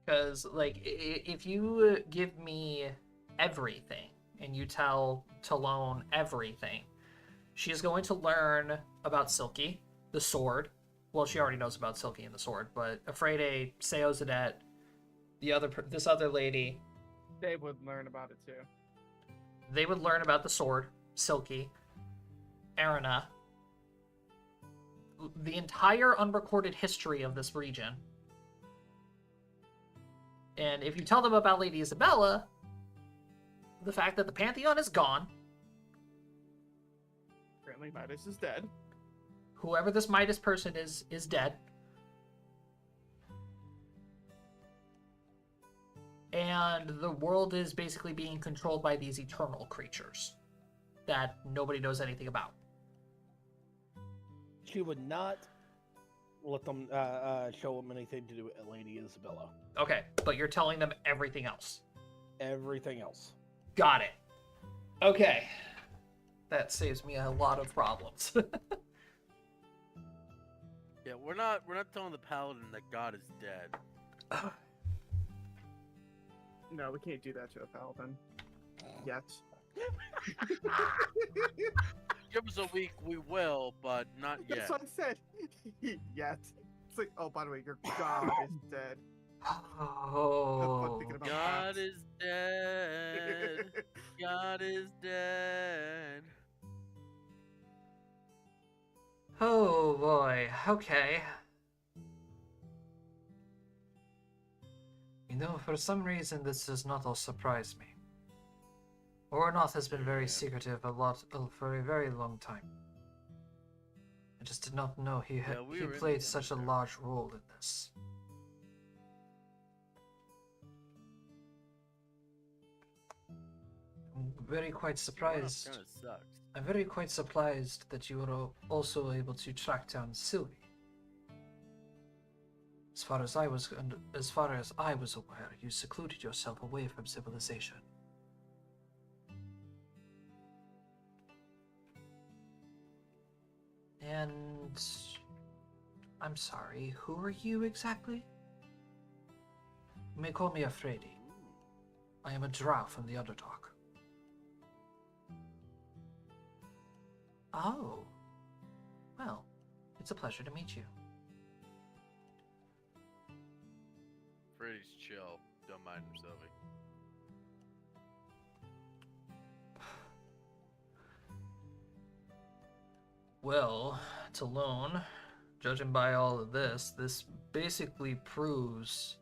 Because, like, if you give me everything and you tell Talone everything, she's going to learn about Silky, the sword. Well, she already knows about Silky and the sword, but Afrede, Seozadet, this other lady, They would learn about it too. they would learn about the sword, Silky, Arena, the entire unrecorded history of this region. And if you tell them about Lady Isabella, the fact that the Pantheon is gone, Apparently Midas is dead. whoever this Midas person is dead. And the world is basically being controlled by these eternal creatures that nobody knows anything about. She would not let them show them anything to do with Lady Isabella. Okay, but you're telling them everything else. Everything else. Got it. Okay. That saves me a lot of problems. Yeah, we're not telling the paladin that God is dead. No, we can't do that to a paladin. Yet. Give us a week, we will, but not yet. That's what I said. Yet. It's like, oh, by the way, your god is dead. Oh. Thinking about God that. is dead. God is dead. Oh boy, okay. You know, for some reason this does not all surprise me. Ornoth has been very Yeah. secretive for a very long time. I just did not know he Yeah, we he were in played the such a Underdark. large role in this. I'm very quite surprised. Kind of sucks. I'm very quite surprised that you were also able to track down Sylvie. As far as I was aware, you secluded yourself away from civilization. And I'm sorry, who are you exactly? You may call me Afredi. I am a drow from the Underdark. Oh. Well, it's a pleasure to meet you. Freddy's chill. Don't mind him, Sylvie. Well, Talone, judging by all of this basically proves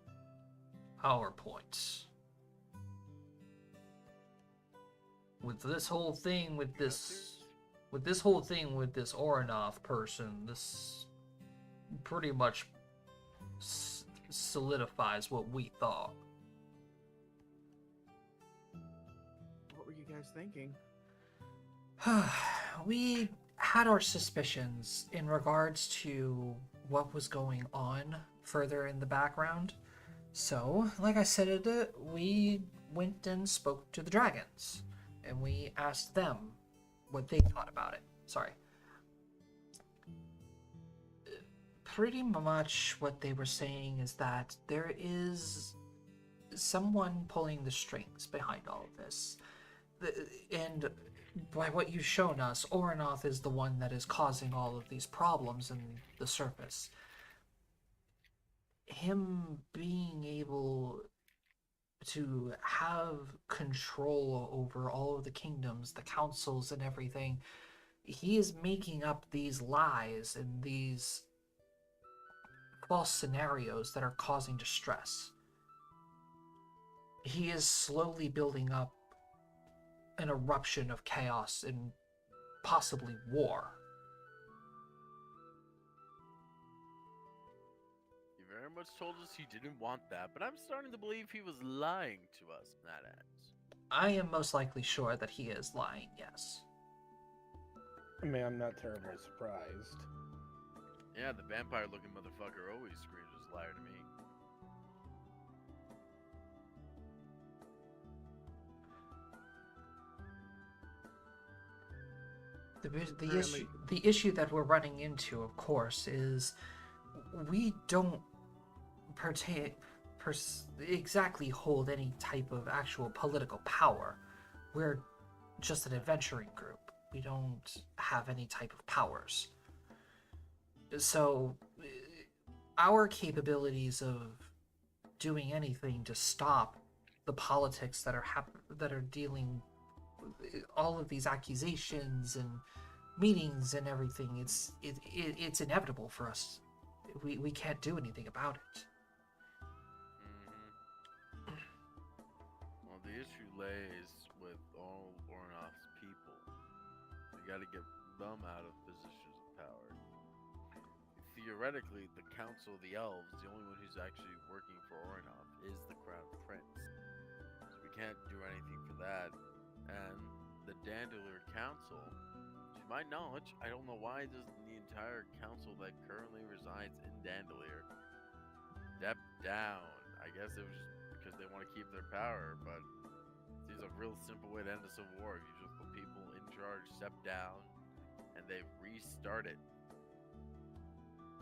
our points. With this whole thing with this Oranoth person, this pretty much solidifies what we thought. What were you guys thinking? We had our suspicions in regards to what was going on further in the background. So, like I said, we went and spoke to the dragons, and we asked them what they thought about it. Sorry. Pretty much what they were saying is that there is someone pulling the strings behind all of this. And by what you've shown us, Oranoth is the one that is causing all of these problems in the surface. Him being able to have control over all of the kingdoms, the councils, and everything, he is making up these lies and these false scenarios that are causing distress. He is slowly building up an eruption of chaos and possibly war. He very much told us he didn't want that, but I'm starting to believe he was lying to us in that end. I am most likely sure that he is lying, yes. I mean, I'm not terribly surprised. Yeah, the vampire-looking motherfucker always screams as liar to me. The issue that we're running into, of course, is we don't exactly hold any type of actual political power. We're just an adventuring group. We don't have any type of powers. So, our capabilities of doing anything to stop the politics that are dealing with all of these accusations and meetings and everything, it's inevitable for us. We can't do anything about it. Well, the issue lays with all Ornoff's people. We gotta get them out of positions of power. Theoretically, the Council of the Elves, the only one who's actually working for Ornoff, is the Crown Prince. So we can't do anything for that. And the Dandelier Council, to my knowledge, I don't know why doesn't the entire council that currently resides in Dandelier step down. I guess it was just because they want to keep their power, but it seems a real simple way to end a civil war. If you just the people in charge step down and they restart it.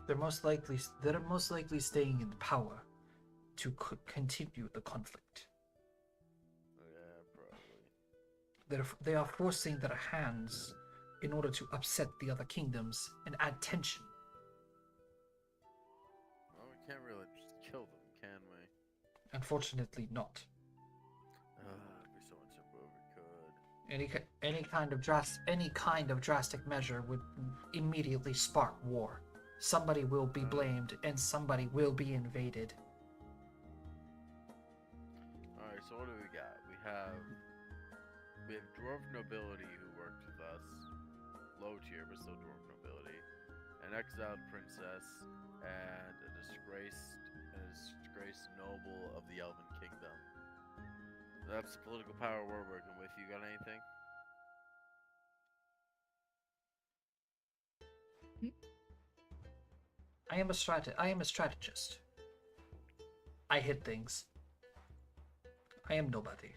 They're most likely staying in power to continue the conflict. Yeah, probably. They are forcing their hands in order to upset the other kingdoms and add tension. Well, we can't really just kill them, can we? Unfortunately, not. It'd be so much simpler if we could. Any kind of drastic measure would immediately spark war. Somebody will be blamed and somebody will be invaded. Alright, so what do we got? We have dwarf nobility who worked with us, low tier but still dwarf nobility, an exiled princess, and a disgraced noble of the Elven Kingdom. That's the political power we're working with. You got anything? I am a strategist. I hit things. I am nobody.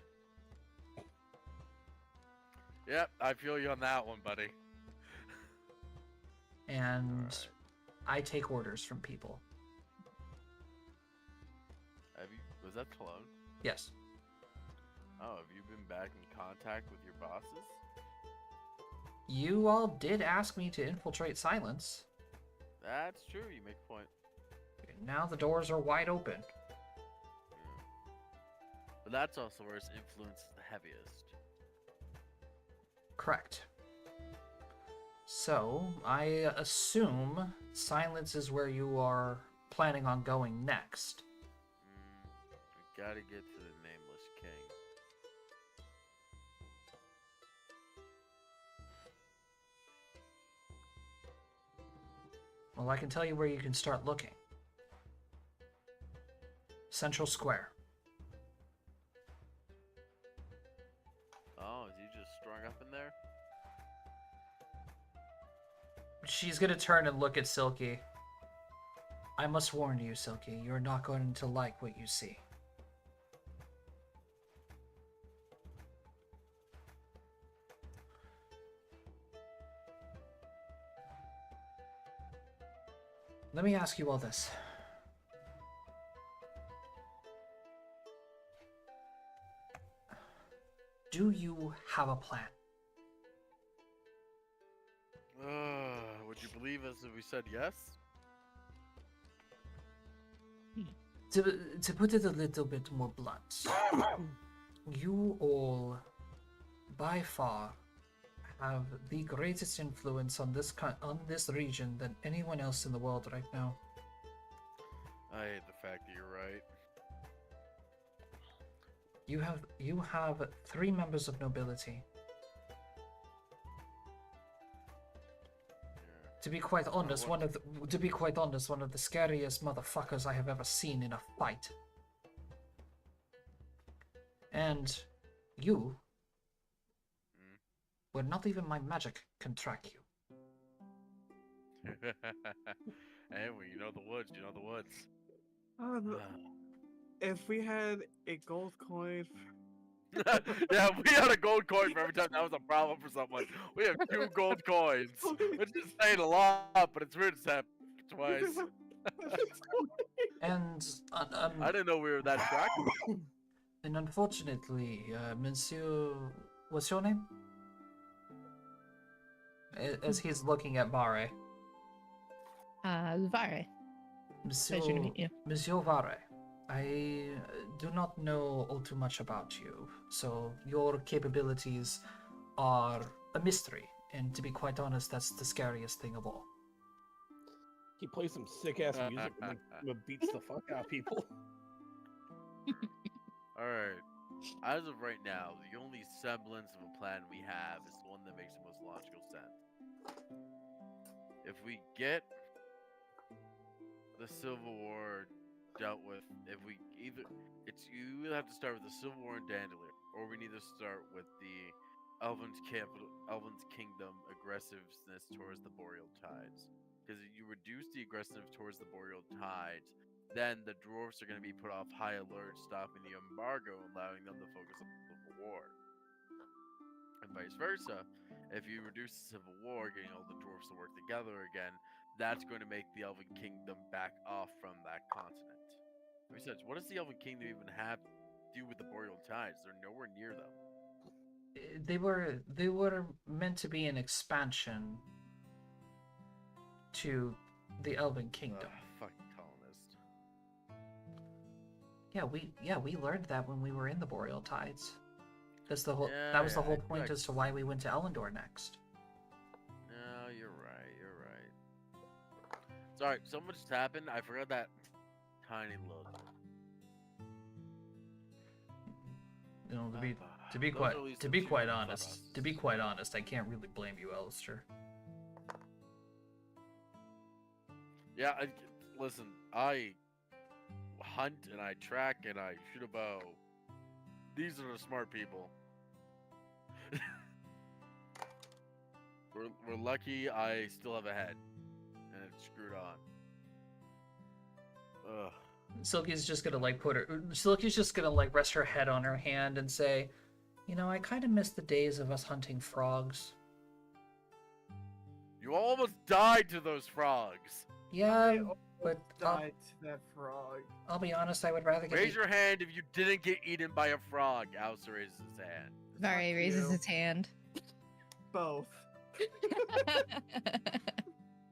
Yep, I feel you on that one, buddy. And Alright. I take orders from people. Was that Cologne? Yes. Oh, have you been back in contact with your bosses? You all did ask me to infiltrate Silence. That's true, you make a point. Now the doors are wide open. Yeah. But that's also where his influence is the heaviest. Correct. So, I assume Silence is where you are planning on going next. We gotta get to the Nameless King. Well, I can tell you where you can start looking. Central Square. Oh, is he just strung up in there? She's gonna turn and look at Silky. I must warn you, Silky, you're not going to like what you see. Let me ask you all this. Do you have a plan? Would you believe us if we said yes? To put it a little bit more blunt, you all, by far, have the greatest influence on this region than anyone else in the world right now. I hate the fact that you're right. You have 3 members of nobility. To be quite honest, one of the scariest motherfuckers I have ever seen in a fight. And you, well, not even my magic can track you. Hey, well, you know the woods. You know the woods. If we had a gold coin, Yeah, we had a gold coin for every time that was a problem for someone. We have 2 gold coins, which is saying a lot, but it's weird to have twice. And I didn't know we were that tracked. and unfortunately, Monsieur, what's your name? As he's looking at Vare. Luavara. Monsieur, Pleasure to meet you. Monsieur Vare, I do not know all too much about you, so your capabilities are a mystery, and to be quite honest, that's the scariest thing of all. He plays some sick ass music and beats the fuck out of people. Alright. As of right now, the only semblance of a plan we have is the one that makes the most logical sense. If we get the Civil War dealt with, you either have to start with the Civil War in Dandelion, or we need to start with the Elven's Kingdom aggressiveness towards the Boreal Tides. Because if you reduce the aggressive towards the Boreal Tides, then the dwarfs are going to be put off high alert, stopping the embargo, allowing them to focus on the Civil War. And vice versa, if you reduce the Civil War, getting all the dwarfs to work together again, that's going to make the Elven Kingdom back off from that continent. Besides, what does the Elven Kingdom even have to do with the Boreal Tides? They're nowhere near them. They were meant to be an expansion to the Elven Kingdom. Fucking colonist. Yeah, we learned that when we were in the Boreal Tides. That was the Yeah, whole point I- as to why we went to Elendor next. No, you're right. You're right. Sorry, so much has happened. I forgot that tiny little. You know, to Those be are quite at least to the be two quite clubhouses. honest, I can't really blame you, Alistair. Yeah, listen, I hunt and I track and I shoot a bow. These are the smart people. we're lucky I still have a head. And it's screwed on. Ugh. Silky's just gonna rest her head on her hand and say, you know, I kind of miss the days of us hunting frogs. You almost died to those frogs. Yeah, but died to that frog. I'll be honest, I would rather get Raise your hand if you didn't get eaten by a frog. Alistair raises his hand. Vari Fuck raises you. his hand. Both.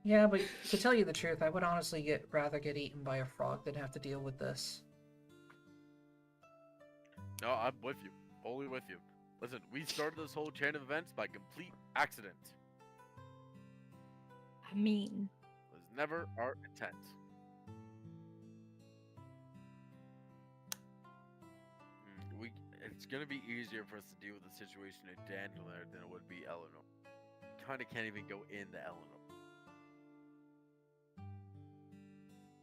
Yeah, but to tell you the truth, I would honestly rather get eaten by a frog than have to deal with this. No, I'm with you. Fully with you. Listen, we started this whole chain of events by complete accident. I mean, It was never our intent. It's gonna be easier for us to deal with the situation in Dandelion than it would be Eleanor. Kinda can't even go into Eleanor.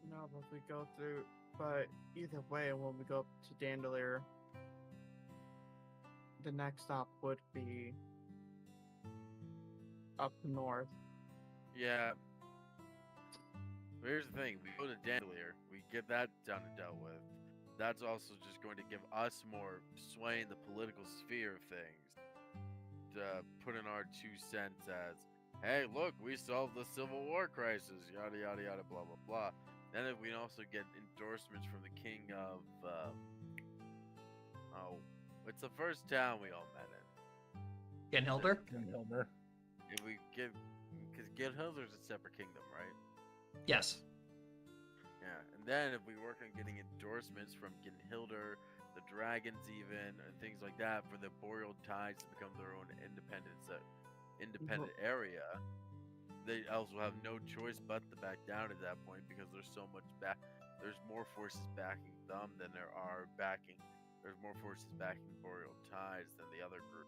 No, but we go through. But either way, when we go up to Dandelion, the next stop would be up north. Yeah. Here's the thing: we go to Dandelier, we get that done and dealt with. That's also just going to give us more sway in the political sphere of things. To put in our 2 cents as, hey, look, we solved the Civil War crisis, yada yada yada, blah blah blah. And if we can also get endorsements from the king of, oh, it's the first town we all met in. Genhilder? Hilder. If we give, because Genhilder's a separate kingdom, right? Yes. Yeah, and then if we work on getting endorsements from Genhilder, the dragons even, and things like that for the Boreal Tides to become their own independent area, they also have no choice but to back down at that point because there's so much there's more forces backing them than there's more forces backing Boreal Tides than the other group.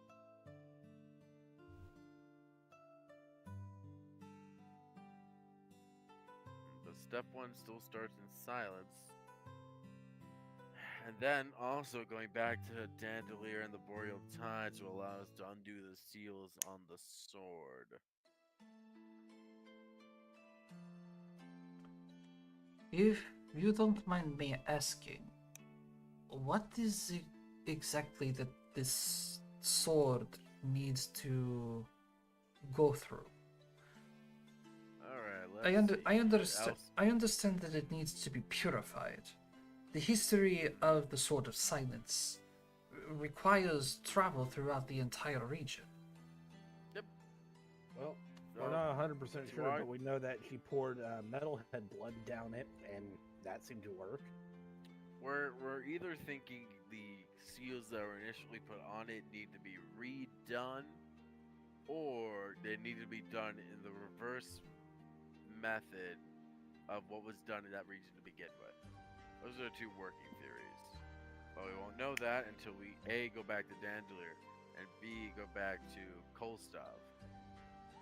But step 1 still starts in silence. And then also going back to Dandelier and the Boreal Tides will allow us to undo the seals on the sword. If you don't mind me asking, what is it exactly that this sword needs to go through? Alright, I understand that it needs to be purified. The history of the Sword of Silence requires travel throughout the entire region. Well, we're not 100% sure, but we know that she poured metalhead blood down it, and that seemed to work. We're either thinking the seals that were initially put on it need to be redone, or they need to be done in the reverse method of what was done in that region to begin with. Those are the 2 working theories. But we won't know that until we A, go back to Dandelier, and B, go back to Kolstov.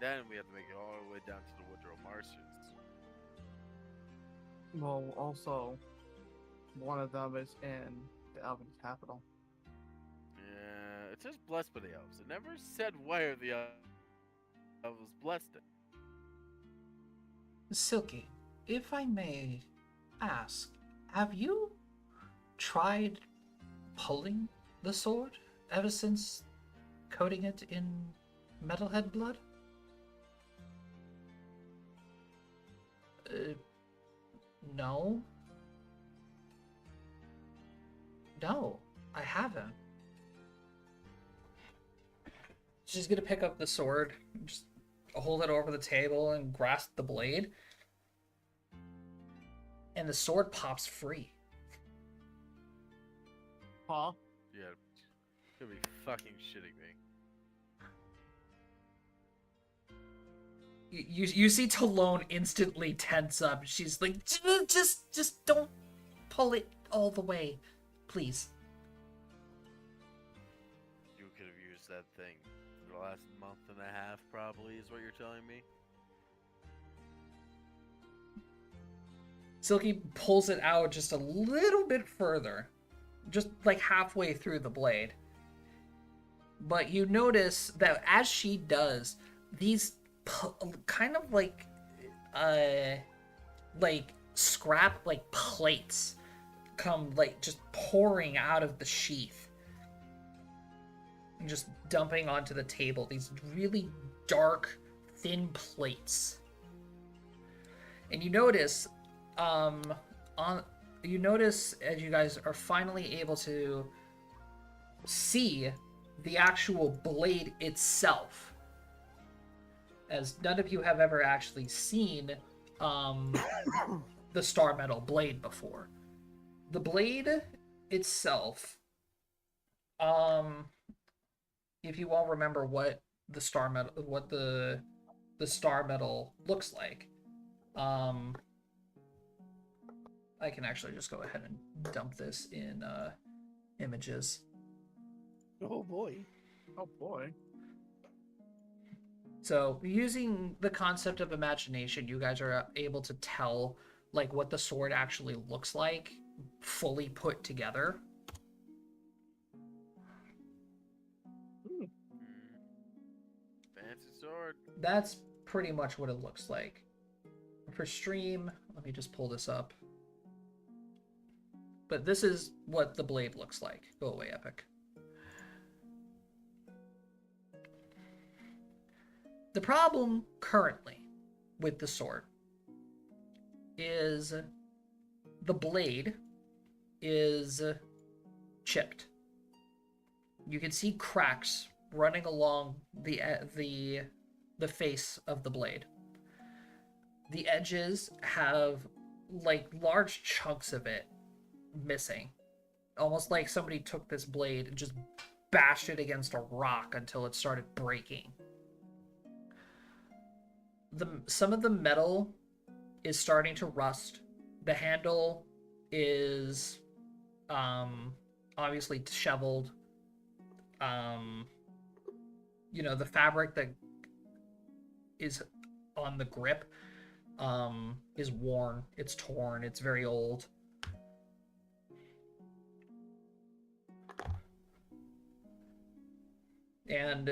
Then we have to make it all the way down to the Woodrow Martians. Well, also, one of them is in the Elven capital. Yeah, it says blessed by the elves. It never said where the elves blessed it. Silky, if I may ask, have you tried pulling the sword ever since coating it in metalhead blood? No. No, I haven't. She's gonna pick up the sword, just hold it over the table and grasp the blade. And the sword pops free. Huh? Yeah, you'll be fucking shitting me. You see Talone instantly tense up. She's like, just don't pull it all the way, please. You could have used that thing for the last month and a half, probably, is what you're telling me? Silky pulls it out just a little bit further, just like halfway through the blade. But you notice that as she does, these kind of like scrap like plates come like just pouring out of the sheath and just dumping onto the table. These really dark, thin plates. And you notice as you guys are finally able to see the actual blade itself, as none of you have ever actually seen the Star Metal blade before. The blade itself, if you all remember what the Star Metal looks like, I can actually just go ahead and dump this in images. Oh boy. Oh boy. So using the concept of imagination, you guys are able to tell like what the sword actually looks like, fully put together. Fancy sword. That's pretty much what it looks like. For stream, let me just pull this up. But this is what the blade looks like. Go away, Epic. The problem currently with the sword is the blade is chipped. You can see cracks running along the face of the blade. The edges have like large chunks of it missing. Almost like somebody took this blade and just bashed it against a rock until it started breaking. Some of the metal is starting to rust. The handle is obviously disheveled. You know, the fabric that is on the grip is worn. It's torn. It's very old. And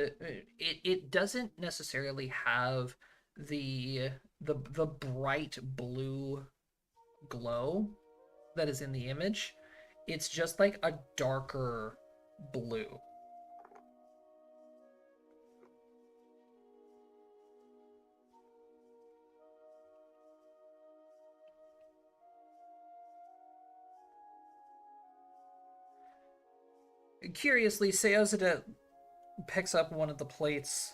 it doesn't necessarily have the bright blue glow that is in the image. It's just like a darker blue. Curiously, Seozida picks up one of the plates,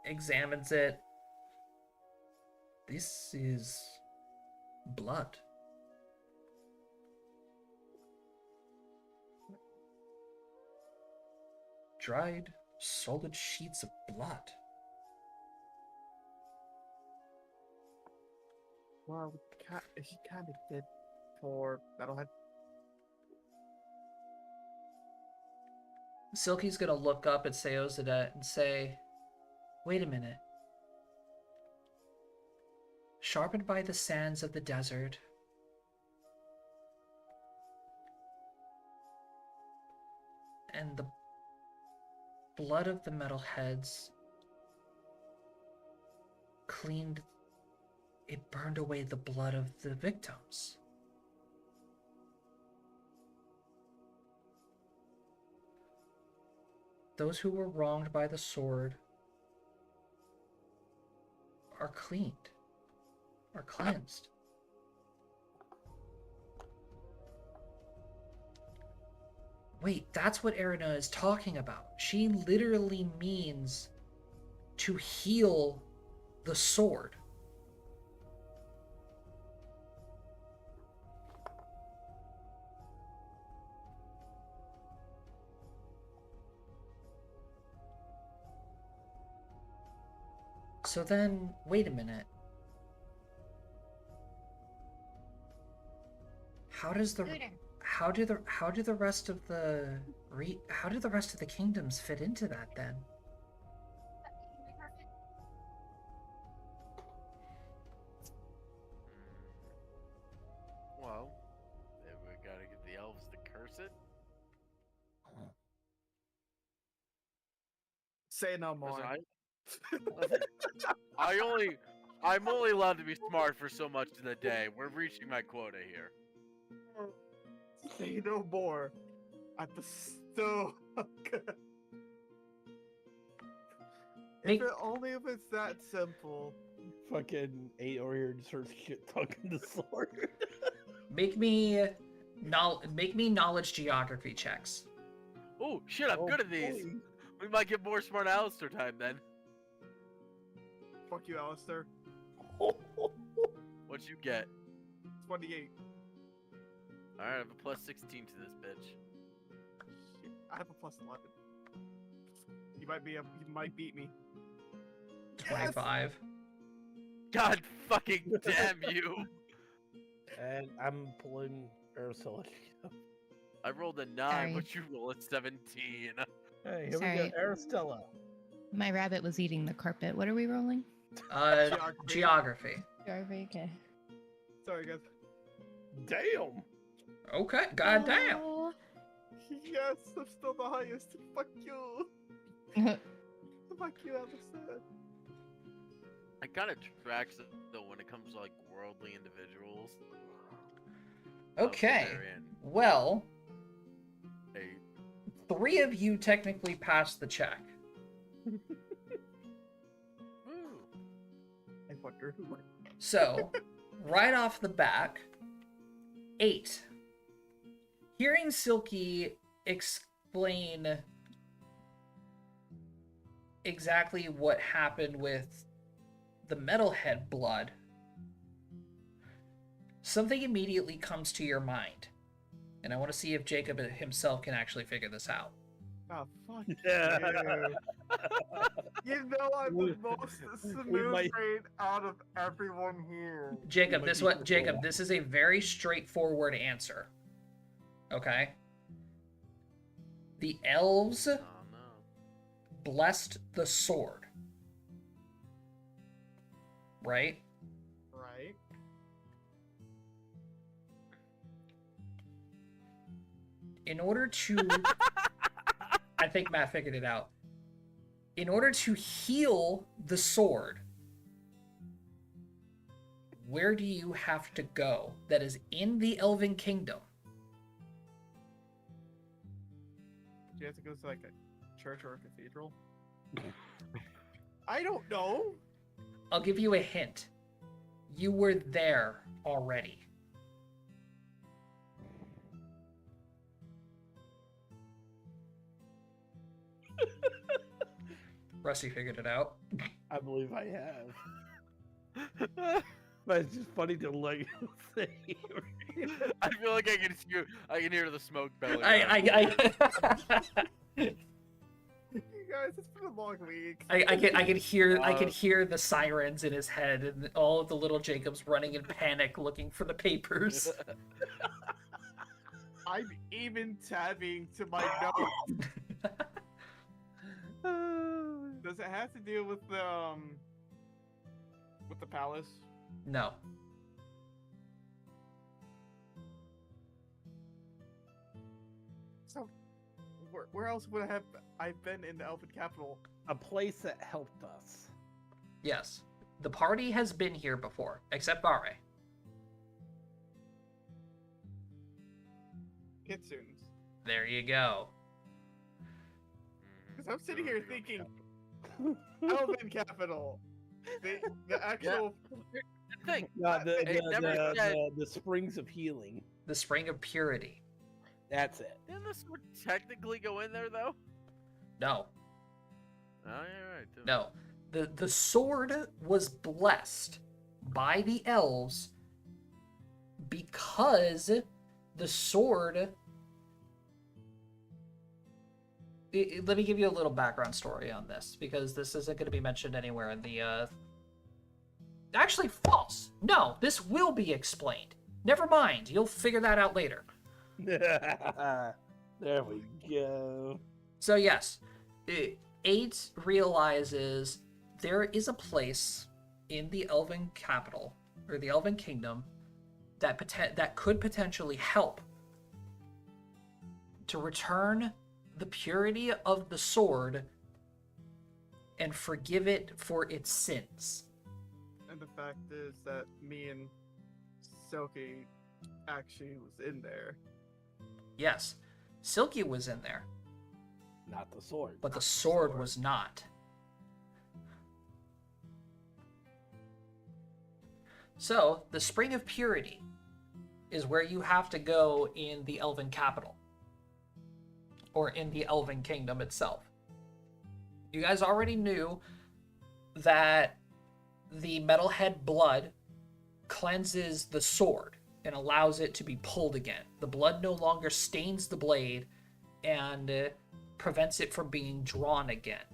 examines it. This is blood. Dried, solid sheets of blood. Well, she kind of did for Metalhead. Silky's gonna look up at Seozida and say, "Wait a minute. Sharpened by the sands of the desert, and the blood of the metalheads cleaned, it burned away the blood of the victims. Those who were wronged by the sword are cleaned, are cleansed. Wait, that's what Erina is talking about. She literally means to heal the sword. So then, wait a minute. How do the rest of the kingdoms fit into that then? Well, then we gotta get the elves to curse it. Say no more. Listen, I'm only allowed to be smart for so much in the day. We're reaching my quota here. Say no more. At the stove. Make- If it's that simple. Fucking 8 over here just starts shit talking the sword. Make me knowledge geography checks. Oh shit! I'm good at these. boy. We might get more smart Alistair time then. Fuck you, Alistair. What'd you get? 28. Alright, I have a plus 16 to this bitch. Shit, I have a plus 11. You might beat me. 25. God fucking damn you! And I'm pulling Araceli. I rolled a 9, Sorry. but you roll a 17. Hey, here Sorry. we go, Aristella. My rabbit was eating the carpet. What are we rolling? Geography. Okay. Sorry, guys. Damn. Okay, goddamn. Oh. Yes, I'm still the highest. Fuck you. Fuck you, Alistair. It kind of tracks it, though when it comes to like worldly individuals. Okay. Therein. Well, Hey, 3 of you technically passed the check. woo. I wonder who. So, right off the back, 8. Hearing Silky explain exactly what happened with the metalhead blood, something immediately comes to your mind. And I want to see if Jacob himself can actually figure this out. Oh, fuck Yeah. you. You know I'm the most smooth might- brain out of everyone here. Jacob, might this be what able to Jacob, laugh. this is a very straightforward answer. Okay? The elves Oh no. blessed the sword. Right? Right? In order to I think Matt figured it out. In order to heal the sword, where do you have to go that is in the Elven Kingdom? Do you have to go to like a church or a cathedral? I don't know. I'll give you a hint. You were there already. Rusty figured it out. I believe I have. But it's just funny to like say. I feel like I can hear the smoke belly. I You guys, it's been a long week. I could hear the sirens in his head and all of the little Jacobs running in panic looking for the papers. I'm even tabbing to my notes. Does it have to do with the palace? No. So, where else would I been in the Elven capital? A place that helped us. Yes. The party has been here before, except Bare. Kitsune's. There you go. Because I'm sitting here thinking, Elven capital. The actual. Thing. No, It never said- the springs of healing. The Spring of Purity. That's it. Didn't this one technically go in there though? No. Oh, you're right. Too. No. The sword was blessed by the elves because the sword... Let me give you a little background story on this, because this isn't going to be mentioned anywhere in the... Actually, false! No, this will be explained. Never mind, you'll figure that out later. There we go. So yes, 8 realizes there is a place in the Elven capital, or the Elven kingdom, that could potentially help to return the purity of the sword and forgive it for its sins. And the fact is that me and Silky actually was in there. Yes, Silky was in there, Not the sword. but the sword was not. So, the Spring of Purity is where you have to go in the Elven capital, or in the Elven kingdom itself. You guys already knew that the metalhead blood cleanses the sword and allows it to be pulled again. The blood no longer stains the blade and prevents it from being drawn again.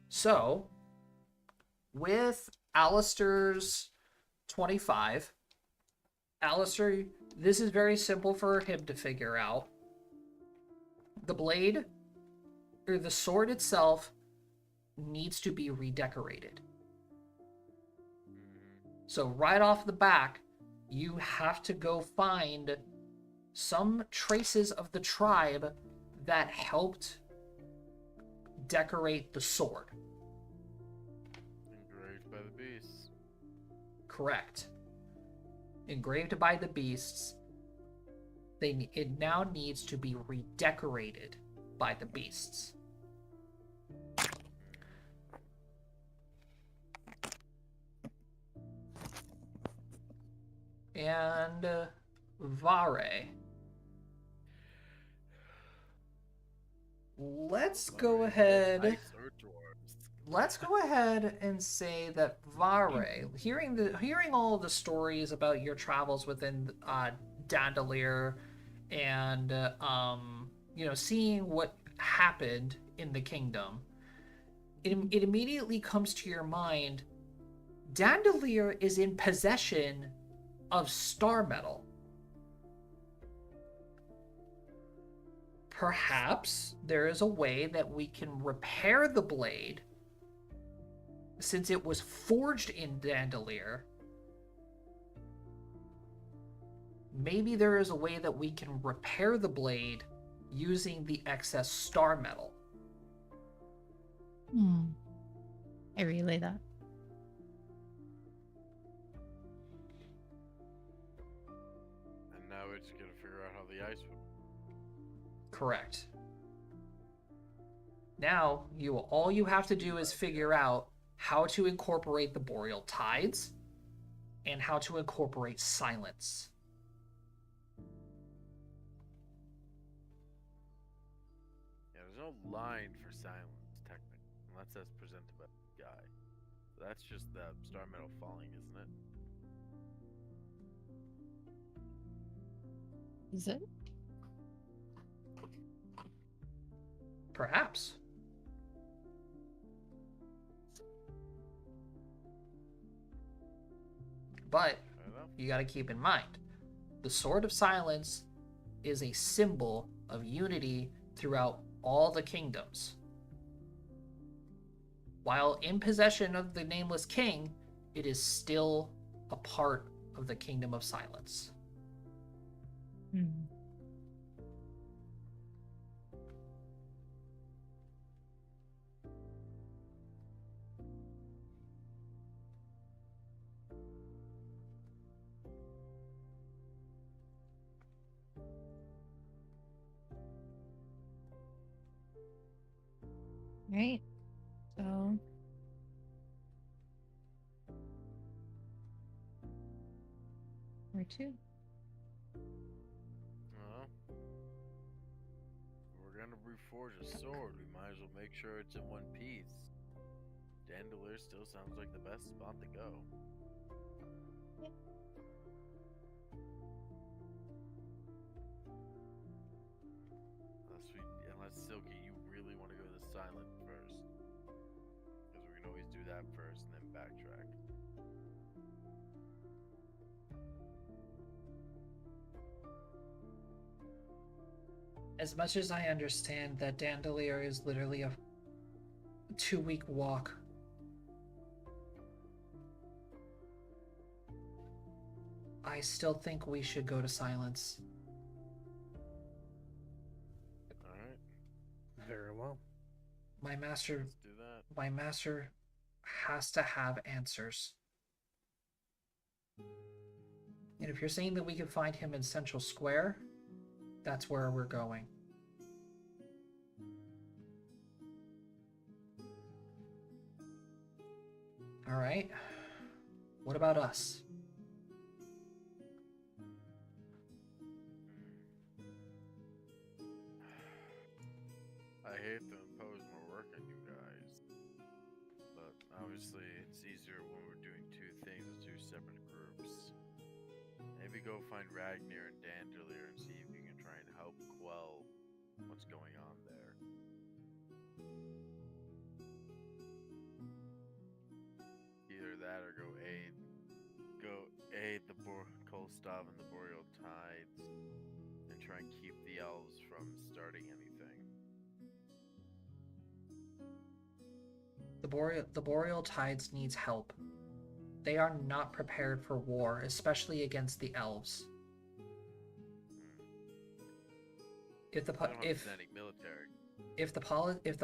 So, with Alistair's 25, Alistair, this is very simple for him to figure out. The blade, or the sword itself, needs to be redecorated. So right off the back, you have to go find some traces of the tribe that helped decorate the sword. Engraved by the beasts. Correct. Engraved by the beasts. It now needs to be redecorated by the beasts. And Vare. Let's go ahead. Ice or dwarves. Let's go ahead and say that Vare, hearing all of the stories about your travels within Dandelier, and seeing what happened in the kingdom, it immediately comes to your mind. Dandelier is in possession of star metal. Perhaps there is a way that we can repair the blade, since it was forged in Dandelier. Maybe there is a way that we can repair the blade using the excess star metal. I relay that. And now we're just gonna figure out how the ice would. Correct. Now, all you have to do is figure out how to incorporate the boreal tides and how to incorporate silence. Yeah, there's no line for silence, technically, unless that's presented by the guy. So that's just the star metal falling, isn't it? Is it? Perhaps. But I don't know. you got to keep in mind, the Sword of Silence is a symbol of unity throughout all the kingdoms. While in possession of the Nameless King, it is still a part of the Kingdom of Silence. Right. So where to? Well, if we're gonna reforge a sword, we might as well make sure it's in one piece. Dandelier still sounds like the best spot to go. Unless Silky, you really want to go to the silent first, because we can always do that first and then backtrack. As much as I understand that Dandelier is literally a 2-week walk, I still think we should go to Silence. Alright, Very well. My master let's do that. My master has to have answers. And if you're saying that we can find him in Central Square, that's where we're going. All right. What about us? I hate to impose more work on you guys, but obviously it's easier when we're doing two things as two separate groups. Maybe go find Ragnar and Dandelier and see if you can try and help quell what's going on there. Either that or go aid the Kolstov and the Boreal Tides and try and keep the elves from starting anything. The Boreal Tides needs help. They are not prepared for war, especially against the elves. If the They don't have if any military. If the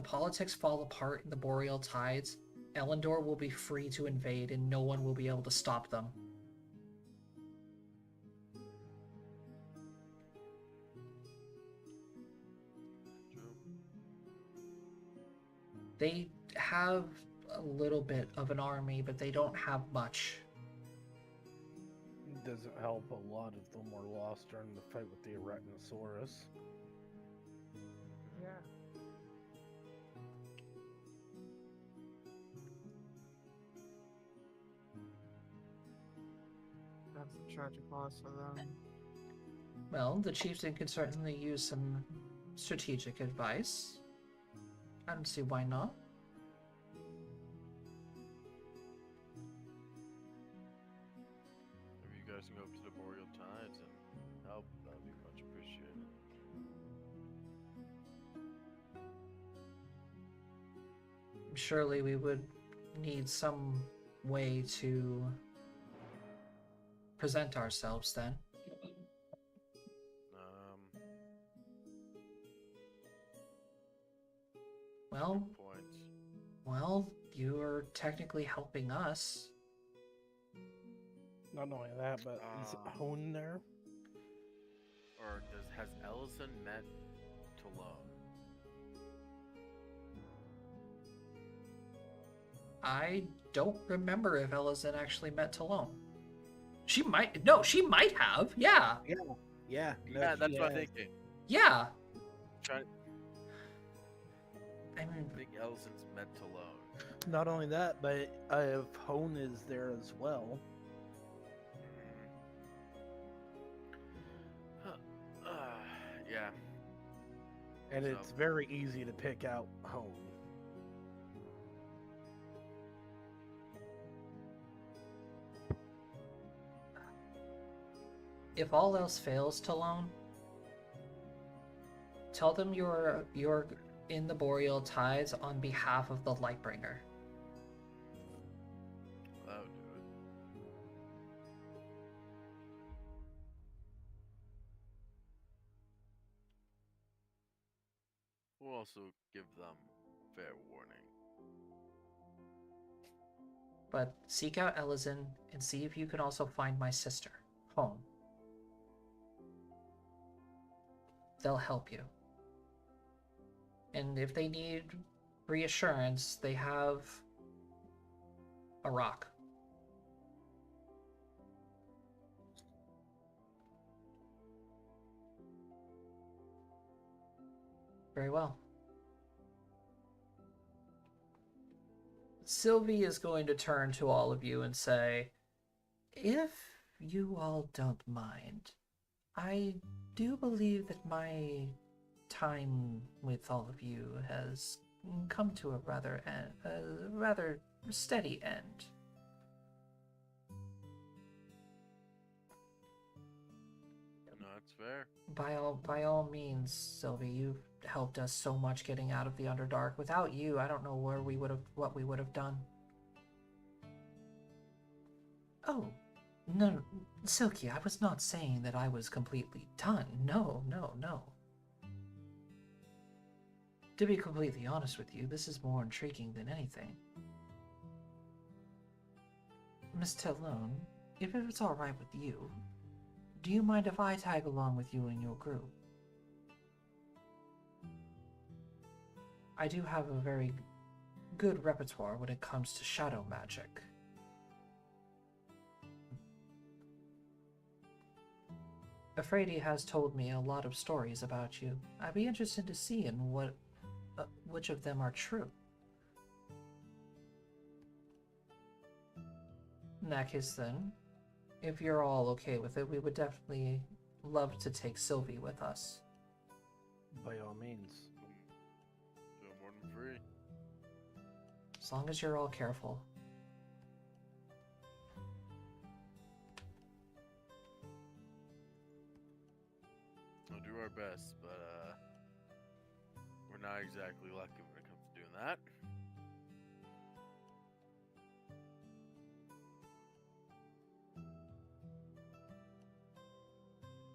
politics fall apart in the Boreal Tides, Elendor will be free to invade and no one will be able to stop them. True. They have a little bit of an army, but they don't have much. Doesn't help a lot of them were lost during the fight with the Arachnosaurus. Yeah. That's a tragic loss for them. Well, the chieftain could certainly use some strategic advice. I don't see why not. If you guys can go up to the Boreal Tides and help, that would be much appreciated. Surely we would need some way to present ourselves then. Well, Good points. well, you're technically helping us. Not only that, but is Hone there? Or has Ellison met Talone? I don't remember if Ellison actually met Talone. She might. No, she might have. Yeah. Yeah. Yeah, that's what I'm thinking. Yeah. Trying. I mean, I think Ellison's met Talone. Not only that, but if Hone is there as well. Yeah. And So- it's very easy to pick out Hone. if all else fails, Talone, tell them you're in the Boreal Tides on behalf of the Lightbringer. That would do it. We'll also give them fair warning. But seek out Ellison and see if you can also find my sister, Home. They'll help you. And if they need reassurance, they have a rock. Very well. Sylvie is going to turn to all of you and say, if you all don't mind, I do believe that my time with all of you has come to a rather steady end. No, that's fair. By all means, Sylvie, you've helped us so much getting out of the Underdark. Without you, I don't know what we would have done. Oh, no, Silky, I was not saying that I was completely done. No. To be completely honest with you, this is more intriguing than anything. Miss Talone, if it's all right with you, do you mind if I tag along with you in your group? I do have a very good repertoire when it comes to shadow magic. Afraidy has told me a lot of stories about you. I'd be interested to see which of them are true. In that case then, if you're all okay with it, we would definitely love to take Sylvie with us. By all means. Feel more than free. As long as you're all careful. We'll do our best, but we're not exactly lucky when it comes to doing that.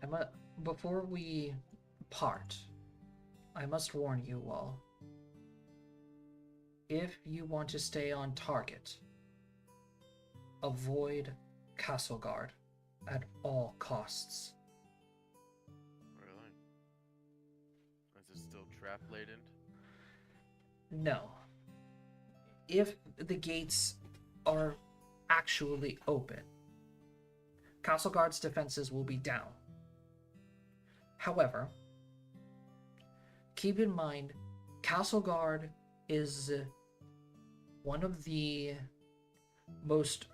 Emma, before we part, I must warn you all. If you want to stay on target, avoid Castleguard at all costs. Really? Is it still trap laden? No. If the gates are actually open, Castleguard's defenses will be down. However, keep in mind, Castleguard is one of the most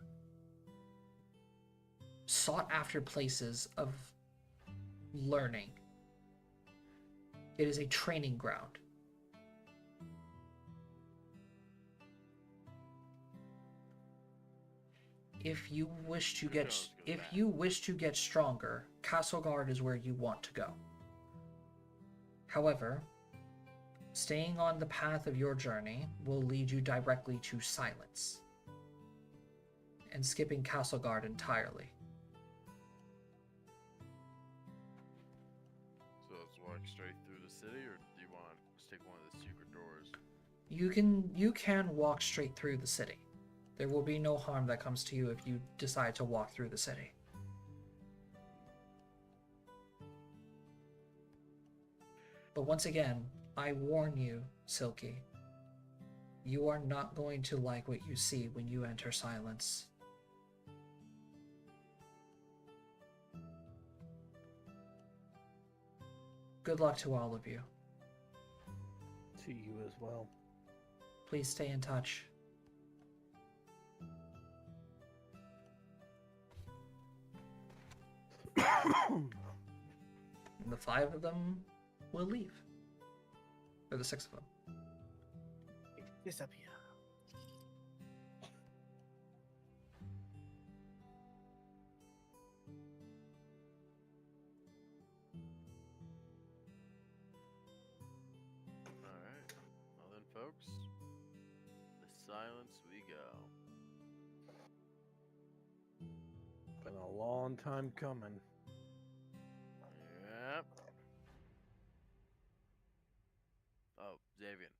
sought after places of learning. It is a training ground. If you wish to get stronger, Castleguard is where you want to go. However, staying on the path of your journey will lead you directly to silence, and skipping Castleguard entirely. So let's walk straight through the city, or do you want to take one of the secret doors? You can walk straight through the city. There will be no harm that comes to you if you decide to walk through the city. But once again, I warn you, Silky, you are not going to like what you see when you enter silence. Good luck to all of you. To you as well. Please stay in touch. The 5 of them will leave. Or the 6 of them. Disappear. Alright. Well then, folks. The silence we go. Been a long time coming. Yep. Oh, Xavier.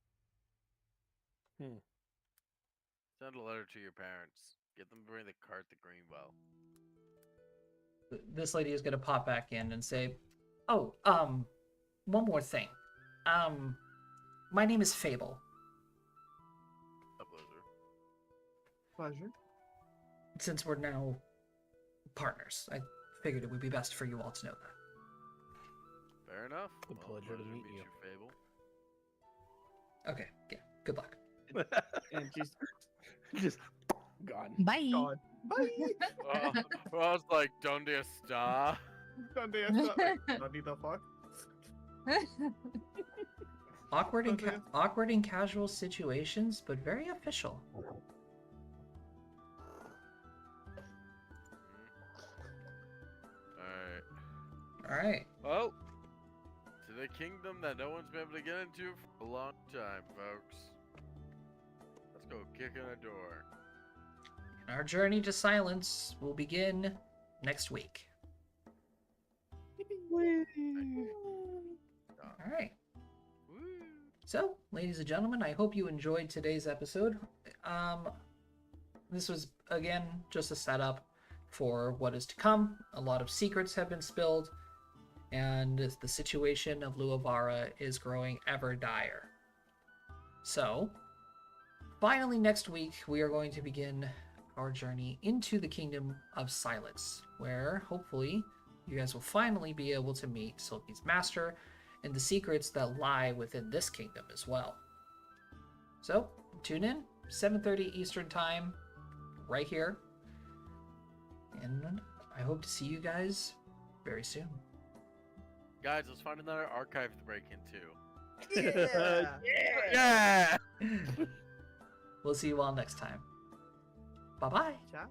Send a letter to your parents. Get them to bring the cart to Greenwell. This lady is going to pop back in and say, "Oh, one more thing. My name is Fable. A pleasure. Pleasure. Since we're now partners, I figured it would be best for you all to know that." Fair enough. A pleasure to meet you. Fable. Okay, yeah, good luck. And she's Just gone. Bye. gone. Bye. Well, I was like, ¿Dónde está? Sunday, Sunday the fuck? Awkward in casual situations, but very official. Alright. All right. Well, to the kingdom that no one's been able to get into for a long time, folks. Let's go kick in a door. And our journey to silence will begin next week. All right. Woo. So, ladies and gentlemen, I hope you enjoyed today's episode. This was, again, just a setup for what is to come. A lot of secrets have been spilled, and the situation of Luavara is growing ever dire. So, finally next week, we are going to begin our journey into the Kingdom of Silence, where, hopefully, you guys will finally be able to meet Silky's master and the secrets that lie within this kingdom as well. So, tune in, 7:30 Eastern Time, right here. And I hope to see you guys very soon. Guys, let's find another archive to break into. Yeah. Yeah! We'll see you all next time. Bye-bye. Ciao.